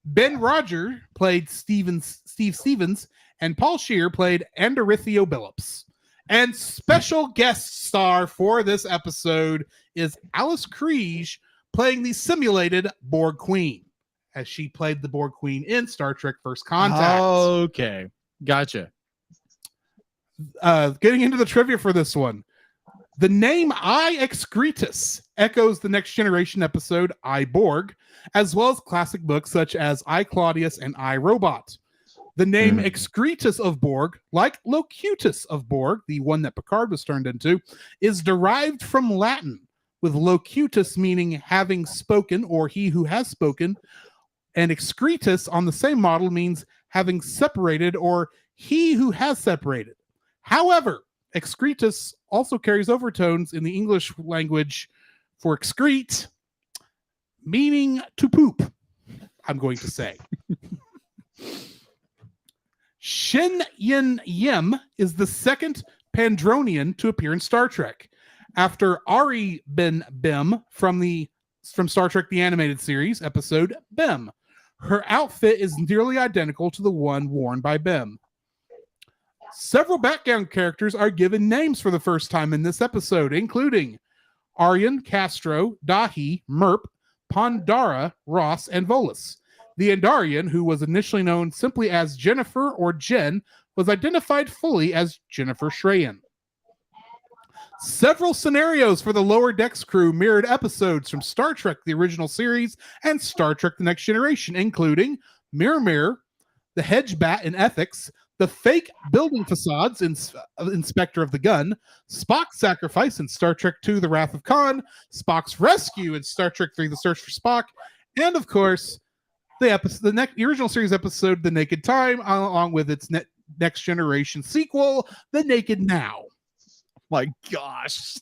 Speaker 2: Ben Roger played Steve Stevens, and Paul Scheer played Anderithio Billups. And special guest star for this episode is Alice Kriege playing the simulated Borg Queen, as she played the Borg Queen in Star Trek First Contact.
Speaker 1: Okay. Gotcha.
Speaker 2: Getting into the trivia for this one. The name Excretus echoes the Next Generation episode Borg, as well as classic books such as Claudius and Robot. The name Excretus of Borg, like Locutus of Borg, the one that Picard was turned into, is derived from Latin, with Locutus meaning having spoken or he who has spoken, and Excretus on the same model means having separated or he who has separated. However, Excretus also carries overtones in the English language for excrete, meaning to poop, I'm going to say. Shin Yin Yim is the second Pandronian to appear in Star Trek, after Ari Ben Bim from Star Trek The Animated Series episode Bim. Her outfit is nearly identical to the one worn by Bim. Several background characters are given names for the first time in this episode, including Aryan, Castro, Dahi, Merp, Pandara, Ross, and Volus. The Andarian, who was initially known simply as Jennifer or Jen, was identified fully as Jennifer Shreyan. Several scenarios for the Lower Decks crew mirrored episodes from Star Trek The Original Series and Star Trek The Next Generation, including Mirror Mirror, the Hedge Bat in Ethics, the fake building facades in Inspector of the Gun, Spock's sacrifice in Star Trek II The Wrath of Khan, Spock's rescue in Star Trek III The Search for Spock, and of course, the original series episode, The Naked Time, along with its Next Generation sequel, The Naked Now.
Speaker 1: My gosh.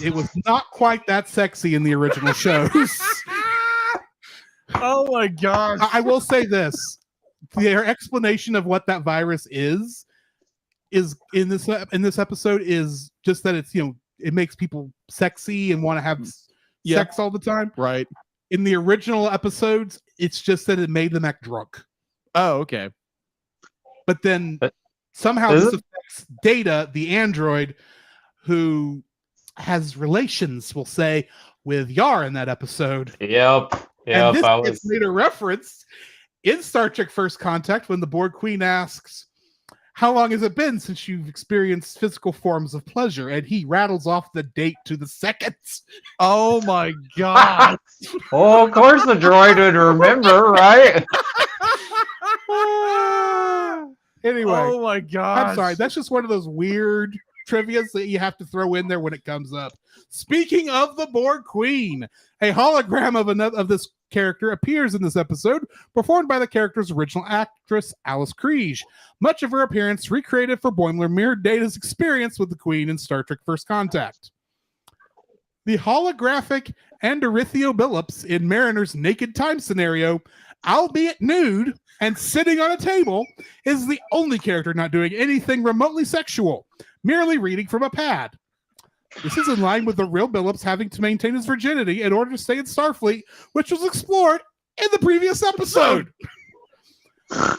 Speaker 2: It was not quite that sexy in the original shows.
Speaker 1: Oh my gosh.
Speaker 2: I will say this. Their explanation of what that virus is in this episode is just that it's, it makes people sexy and want to have sex all the time.
Speaker 1: Right.
Speaker 2: In the original episodes, it's just that it made them act drunk.
Speaker 1: Oh, okay.
Speaker 2: But then somehow this affects Data, the android, who has relations, we'll say, with Yar in that episode.
Speaker 3: Yep.
Speaker 2: And this gets made a reference in Star Trek First Contact when the Borg Queen asks, "How long has it been since you've experienced physical forms of pleasure?" And he rattles off the date to the seconds.
Speaker 1: Oh my god.
Speaker 3: Oh, of course the droid would remember, right?
Speaker 2: Anyway.
Speaker 1: Oh my god.
Speaker 2: I'm sorry. That's just one of those weird trivia that you have to throw in there when it comes up. Speaking of the Borg Queen, a hologram of this character appears in this episode, performed by the character's original actress, Alice Kriege. Much of her appearance recreated for Boimler mirrored Data's experience with the Queen in Star Trek First Contact. The holographic Andorithio Billups in Mariner's naked time scenario, albeit nude and sitting on a table, is the only character not doing anything remotely sexual, merely reading from a pad. This is in line with the real Billups having to maintain his virginity in order to stay in Starfleet, which was explored in the previous episode.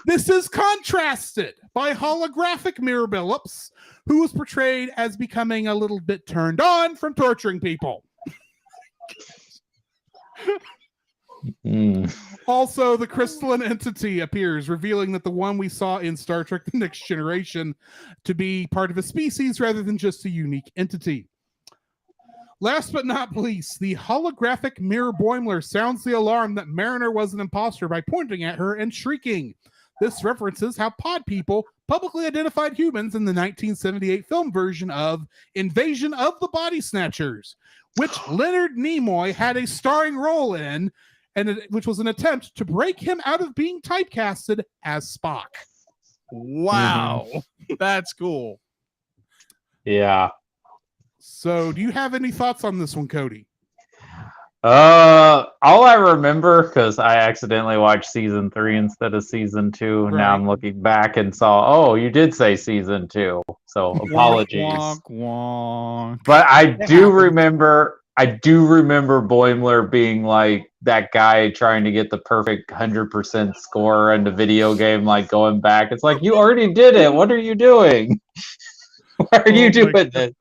Speaker 2: This is contrasted by holographic Mirror Billups, who was portrayed as becoming a little bit turned on from torturing people. Also, the crystalline entity appears, revealing that the one we saw in Star Trek The Next Generation to be part of a species rather than just a unique entity. Last but not least, the holographic Mirror Boimler sounds the alarm that Mariner was an imposter by pointing at her and shrieking. This references how pod people publicly identified humans in the 1978 film version of Invasion of the Body Snatchers, which Leonard Nimoy had a starring role in, and which was an attempt to break him out of being typecasted as Spock.
Speaker 1: Wow. That's cool.
Speaker 3: Yeah.
Speaker 2: So, do you have any thoughts on this one, Cody?
Speaker 3: All I remember, because I accidentally watched season 3 instead of season 2.
Speaker 2: Right.
Speaker 3: Now I'm looking back and saw, oh, you did say season 2. So apologies.
Speaker 1: Wonk, wonk.
Speaker 3: But I do remember Boimler being like that guy trying to get the perfect 100% score in the video game, like going back. It's like, you already did it. What are you doing? Why are you doing this?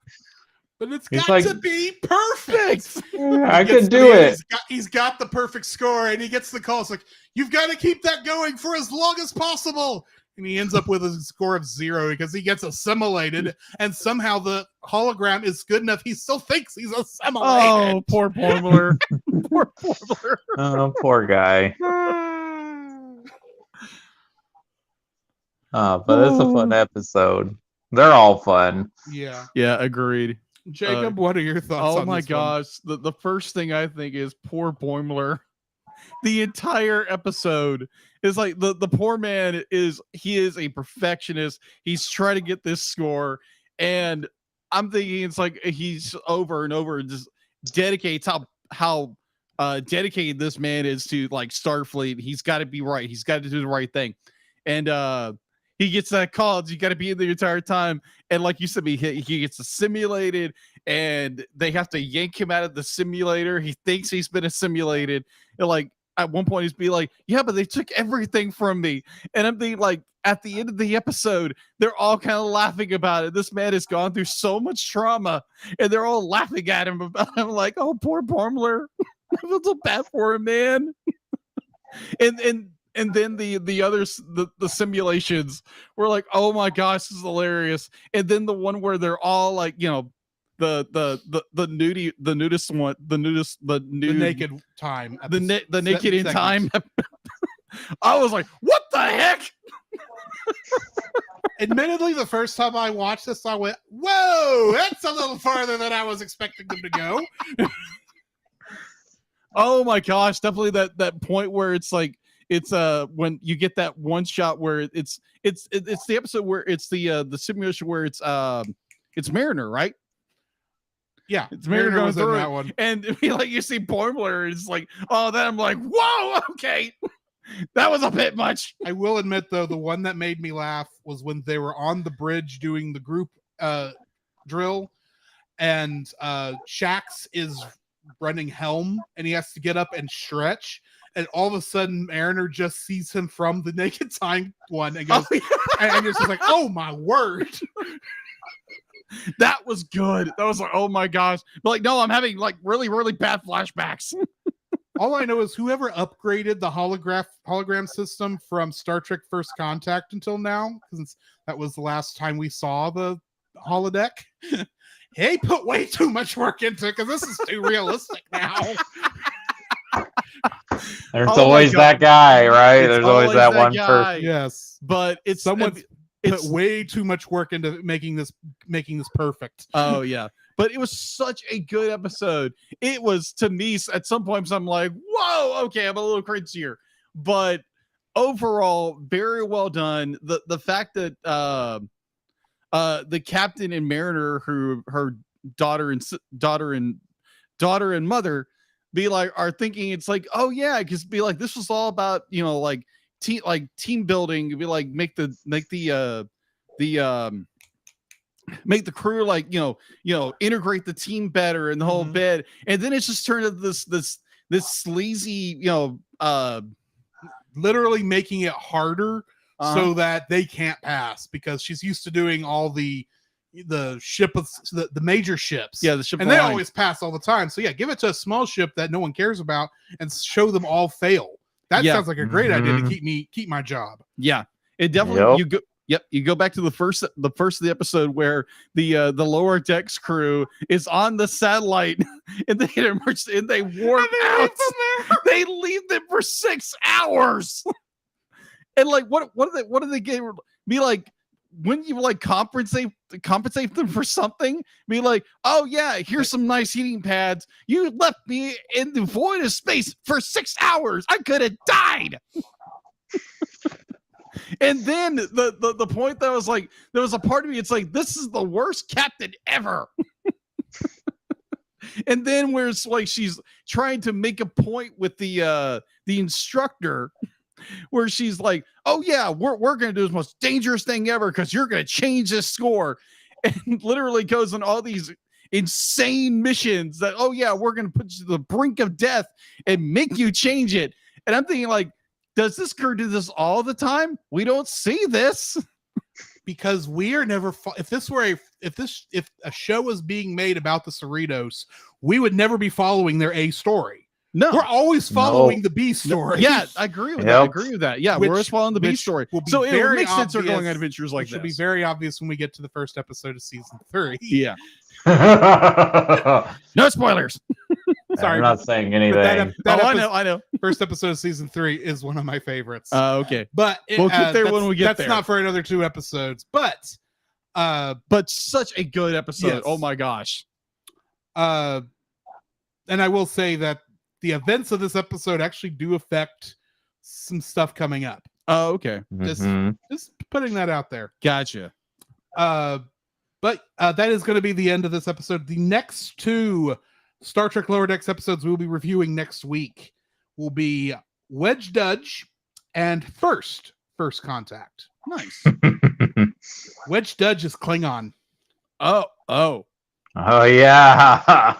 Speaker 2: But it's
Speaker 3: He's
Speaker 2: got
Speaker 3: like,
Speaker 2: to be perfect.
Speaker 3: I could do it.
Speaker 2: He's got the perfect score, and he gets the call. It's like, you've got to keep that going for as long as possible. And he ends up with a score of 0 because he gets assimilated, and somehow the hologram is good enough. He still thinks he's assimilated.
Speaker 1: Oh, poor Boimler. Poor Boimler.
Speaker 3: Oh, poor guy. But it's a fun episode. They're all fun.
Speaker 2: Yeah.
Speaker 1: Yeah, agreed.
Speaker 2: Jacob, what are your thoughts on
Speaker 1: my
Speaker 2: this one?
Speaker 1: gosh. The first thing I think is poor Boimler. The entire episode is like the poor man is a perfectionist. He's trying to get this score, and I'm thinking it's like he's over and over just dedicates how dedicated this man is to like Starfleet. He's got to be right. He's got to do the right thing, and he gets that call. You got to be in the entire time, and like you said, he gets assimilated, and they have to yank him out of the simulator. He thinks he's been assimilated, and like. At one point, he's be like, yeah, but they took everything from me. And I'm thinking, like, at the end of the episode, they're all kind of laughing about it. This man has gone through so much trauma, and they're all laughing at him about it. I'm like, oh, poor Boimler. I feel so bad for him, man. and then the others, the simulations were like, oh my gosh, this is hilarious. And then the one where they're all like, you know, the naked
Speaker 2: time,
Speaker 1: the naked in time. I was like, what the heck?
Speaker 2: Admittedly, the first time I watched this, I went, whoa, that's a little farther than I was expecting them to go.
Speaker 1: Oh my gosh, definitely that point where it's like it's when you get that one shot where it's the episode where it's the simulation where it's Mariner, right?
Speaker 2: Yeah,
Speaker 1: it's Mariner
Speaker 2: was in that one,
Speaker 1: and like you see Boimler, it's like, oh, then I'm like, whoa, okay, that was a bit much.
Speaker 2: I will admit, though, the one that made me laugh was when they were on the bridge doing the group drill, and Shax is running helm, and he has to get up and stretch, and all of a sudden Mariner just sees him from the naked time one and goes, and you're just like, oh my word.
Speaker 1: That was good. That was like, oh my gosh. But like, no, I'm having like really, really bad flashbacks.
Speaker 2: All I know is whoever upgraded the hologram system from Star Trek First Contact until now, because that was the last time we saw the holodeck, they put way too much work into it because this is too realistic now.
Speaker 3: There's always that guy, right? There's always that one
Speaker 1: guy.
Speaker 3: person.
Speaker 2: Yes.
Speaker 1: But it's
Speaker 2: someone put way too much work into making this perfect.
Speaker 1: Oh yeah, but it was such a good episode. It was, to me, at some points I'm like, whoa, okay, I'm a little cringier, but overall very well done. The fact that the captain and Mariner, who her daughter and mother are thinking, it's like, oh yeah, because be like, this was all about, like team building, be like, make the crew, like, integrate the team better and the whole bit. And then it's just turned into this sleazy,
Speaker 2: literally making it harder so that they can't pass, because she's used to doing all the major ships.
Speaker 1: Yeah, the ship,
Speaker 2: and they always pass all the time. So yeah, give it to a small ship that no one cares about and show them all fail. That sounds like a great idea to keep my job.
Speaker 1: Yeah, it definitely. You go back to the first of the episode where the lower decks crew is on the satellite and they warp out. They leave them for 6 hours. And like, what do they get? Be like, when you like compensate them for something, be like, oh yeah, here's some nice heating pads. You left me in the void of space for 6 hours. I could have died. And then the point that was like, there was a part of me, it's like, this is the worst captain ever. And then where it's like she's trying to make a point with the instructor, where she's like, oh yeah, we're gonna do the most dangerous thing ever because you're gonna change this score, and literally goes on all these insane missions that, oh yeah, we're gonna put you to the brink of death and make you change it. And I'm thinking, like, does this crew do this all the time? We don't see this.
Speaker 2: Because we are never if a show was being made about the Cerritos, we would never be following their A story.
Speaker 1: No,
Speaker 2: we're always following the B story.
Speaker 1: Yeah, I agree with that. I agree with that. Yeah, we're always following the B story. So it would make sense they're going on adventures like this.
Speaker 2: Which will be very obvious when we get to the first episode of season 3.
Speaker 1: Yeah. No spoilers.
Speaker 3: Sorry, I'm not saying anything.
Speaker 1: I know.
Speaker 2: First episode of season 3 is one of my favorites.
Speaker 1: Okay,
Speaker 2: but
Speaker 1: we'll get there when we get there.
Speaker 2: That's not for another 2 episodes, but
Speaker 1: such a good episode. Yes. Oh my gosh.
Speaker 2: And I will say that the events of this episode actually do affect some stuff coming up.
Speaker 1: Oh, okay.
Speaker 2: Just putting that out there.
Speaker 1: Gotcha.
Speaker 2: But that is going to be the end of this episode. The next 2 Star Trek Lower Decks episodes we'll be reviewing next week will be Wedge Dudge and First Contact.
Speaker 1: Nice.
Speaker 2: Wedge Dudge is Klingon.
Speaker 3: Oh yeah.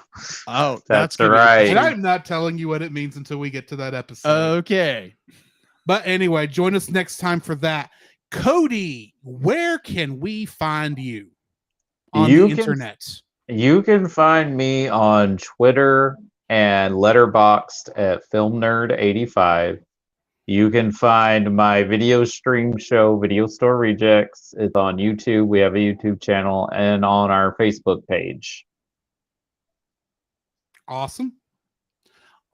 Speaker 1: Oh,
Speaker 3: that's right.
Speaker 2: And I'm not telling you what it means until we get to that episode.
Speaker 1: Okay.
Speaker 2: But anyway, join us next time for that. Cody, where can we find you on the internet?
Speaker 3: You can find me on Twitter and Letterboxd at FilmNerd85. You can find my video stream show, Video Store Rejects. It's on YouTube. We have a YouTube channel, and on our Facebook page.
Speaker 2: Awesome.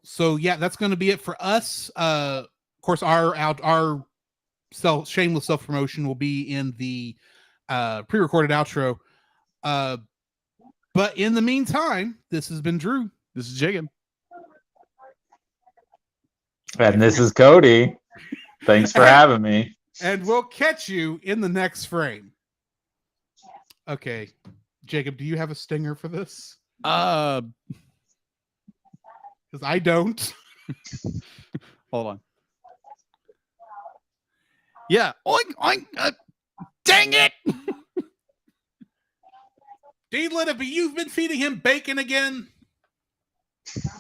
Speaker 2: So yeah, that's going to be it for us. Of course, our shameless self-promotion will be in the pre-recorded outro. But in the meantime, this has been Drew.
Speaker 1: This is Jacob.
Speaker 3: And this is Cody. Thanks for having me.
Speaker 2: And we'll catch you in the next frame. Okay. Jacob, do you have a stinger for this? Because I don't.
Speaker 1: Hold on. Yeah. Oink, oink. Dang it!
Speaker 2: Deedlit, you've been feeding him bacon again?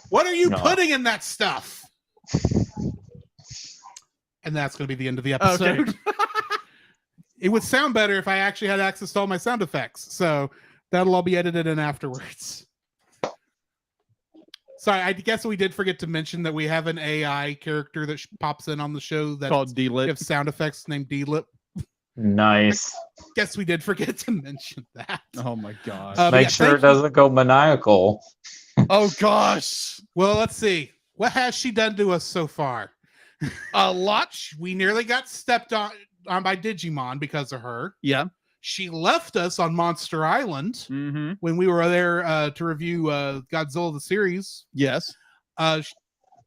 Speaker 2: What are you putting in that stuff? And that's going to be the end of the episode. Okay. It would sound better if I actually had access to all my sound effects. So that'll all be edited in afterwards. Sorry, I guess we did forget to mention that we have an AI character that pops in on the show that's
Speaker 1: called D-Lip.
Speaker 2: We have sound effects named D-Lip.
Speaker 3: Nice.
Speaker 2: Guess we did forget to mention that.
Speaker 1: Oh my gosh.
Speaker 3: Make sure it doesn't go maniacal.
Speaker 1: Oh gosh.
Speaker 2: Well, let's see. What has she done to us so far?
Speaker 1: A lot.
Speaker 2: We nearly got stepped on. by Digimon because of her.
Speaker 1: Yeah.
Speaker 2: She left us on Monster Island
Speaker 1: Mm-hmm.
Speaker 2: when we were there to review Godzilla the series.
Speaker 1: Yes.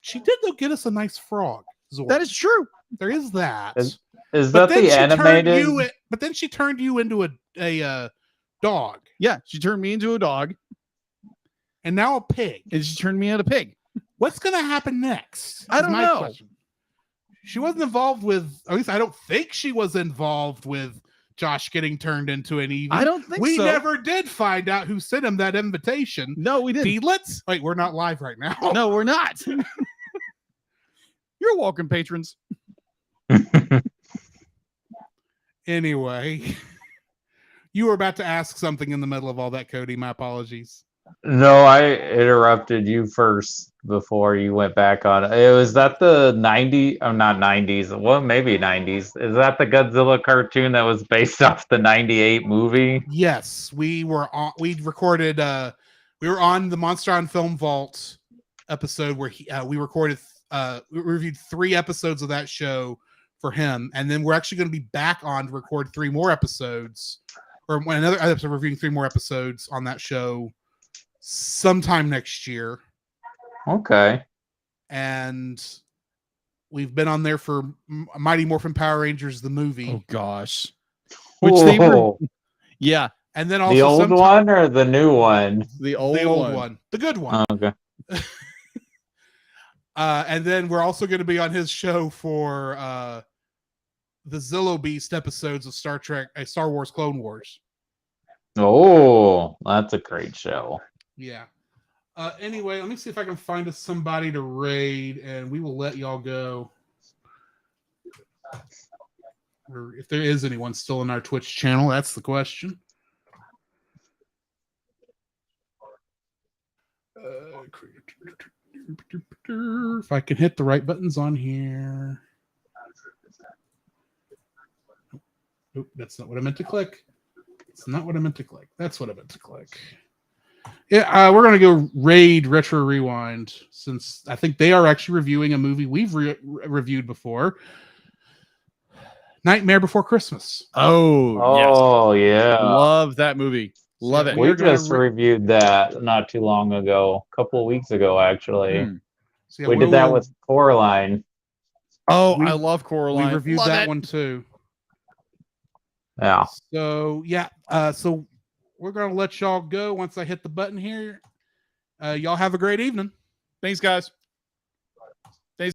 Speaker 2: She did though get us a nice frog. Zord.
Speaker 1: That is true.
Speaker 2: There is that.
Speaker 3: Is
Speaker 2: But
Speaker 3: that
Speaker 2: then
Speaker 3: the
Speaker 2: she
Speaker 3: animated?
Speaker 2: but then she turned you into a dog,
Speaker 1: Yeah. She turned me into a dog,
Speaker 2: and now a pig.
Speaker 1: and she turned me into a pig.
Speaker 2: What's going to happen next?
Speaker 1: I don't know.
Speaker 2: Question. She wasn't involved with, at least I don't think she was involved with Josh getting turned into an Eevee.
Speaker 1: I don't think
Speaker 2: we
Speaker 1: so.
Speaker 2: never did find out who sent him that invitation.
Speaker 1: No, we didn't.
Speaker 2: Let's wait. We're not live right now.
Speaker 1: No, we're not. You're welcome, patrons.
Speaker 2: Anyway, you were about to ask something in the middle of all that, Cody. My apologies.
Speaker 3: No, I interrupted you first before you went back on it. Was that the 90s? Oh, not 90s. Well, maybe 90s. Is that the Godzilla cartoon that was based off the 98 movie?
Speaker 2: Yes, we were on. We recorded. We were on the Monster on Film Vault episode where we recorded. We reviewed 3 episodes of that show for him, and then we're actually going to be back on to record 3 more episodes, or another episode reviewing 3 more episodes on that show sometime next year.
Speaker 3: Okay.
Speaker 2: And we've been on there for Mighty Morphin Power Rangers the movie.
Speaker 1: Oh gosh. Which they were, yeah.
Speaker 2: And then also
Speaker 3: the old one or the new one?
Speaker 1: The old one.
Speaker 2: The good one.
Speaker 3: Oh, okay.
Speaker 2: And then we're also going to be on his show for the Zillow Beast episodes of Star Wars Clone Wars.
Speaker 3: Oh, that's a great show.
Speaker 2: Yeah. Anyway, let me see if I can find us somebody to raid, and we will let y'all go. Or if there is anyone still in our Twitch channel, that's the question. If I can hit the right buttons on here. Nope, that's not what I meant to click. It's not what I meant to click. That's what I meant to click. Yeah, we're going to go raid Retro Rewind, since I think they are actually reviewing a movie we've reviewed before. Nightmare Before Christmas.
Speaker 3: Oh,
Speaker 1: yes.
Speaker 3: yeah.
Speaker 1: Love that movie. Love it.
Speaker 3: We just reviewed that not too long ago, a couple of weeks ago, actually.
Speaker 2: So, yeah,
Speaker 3: we did that with Coraline.
Speaker 1: Oh, I love Coraline.
Speaker 2: We reviewed that one too.
Speaker 3: Yeah.
Speaker 2: So, yeah. So we're going to let y'all go once I hit the button here. Y'all have a great evening.
Speaker 1: Thanks, guys.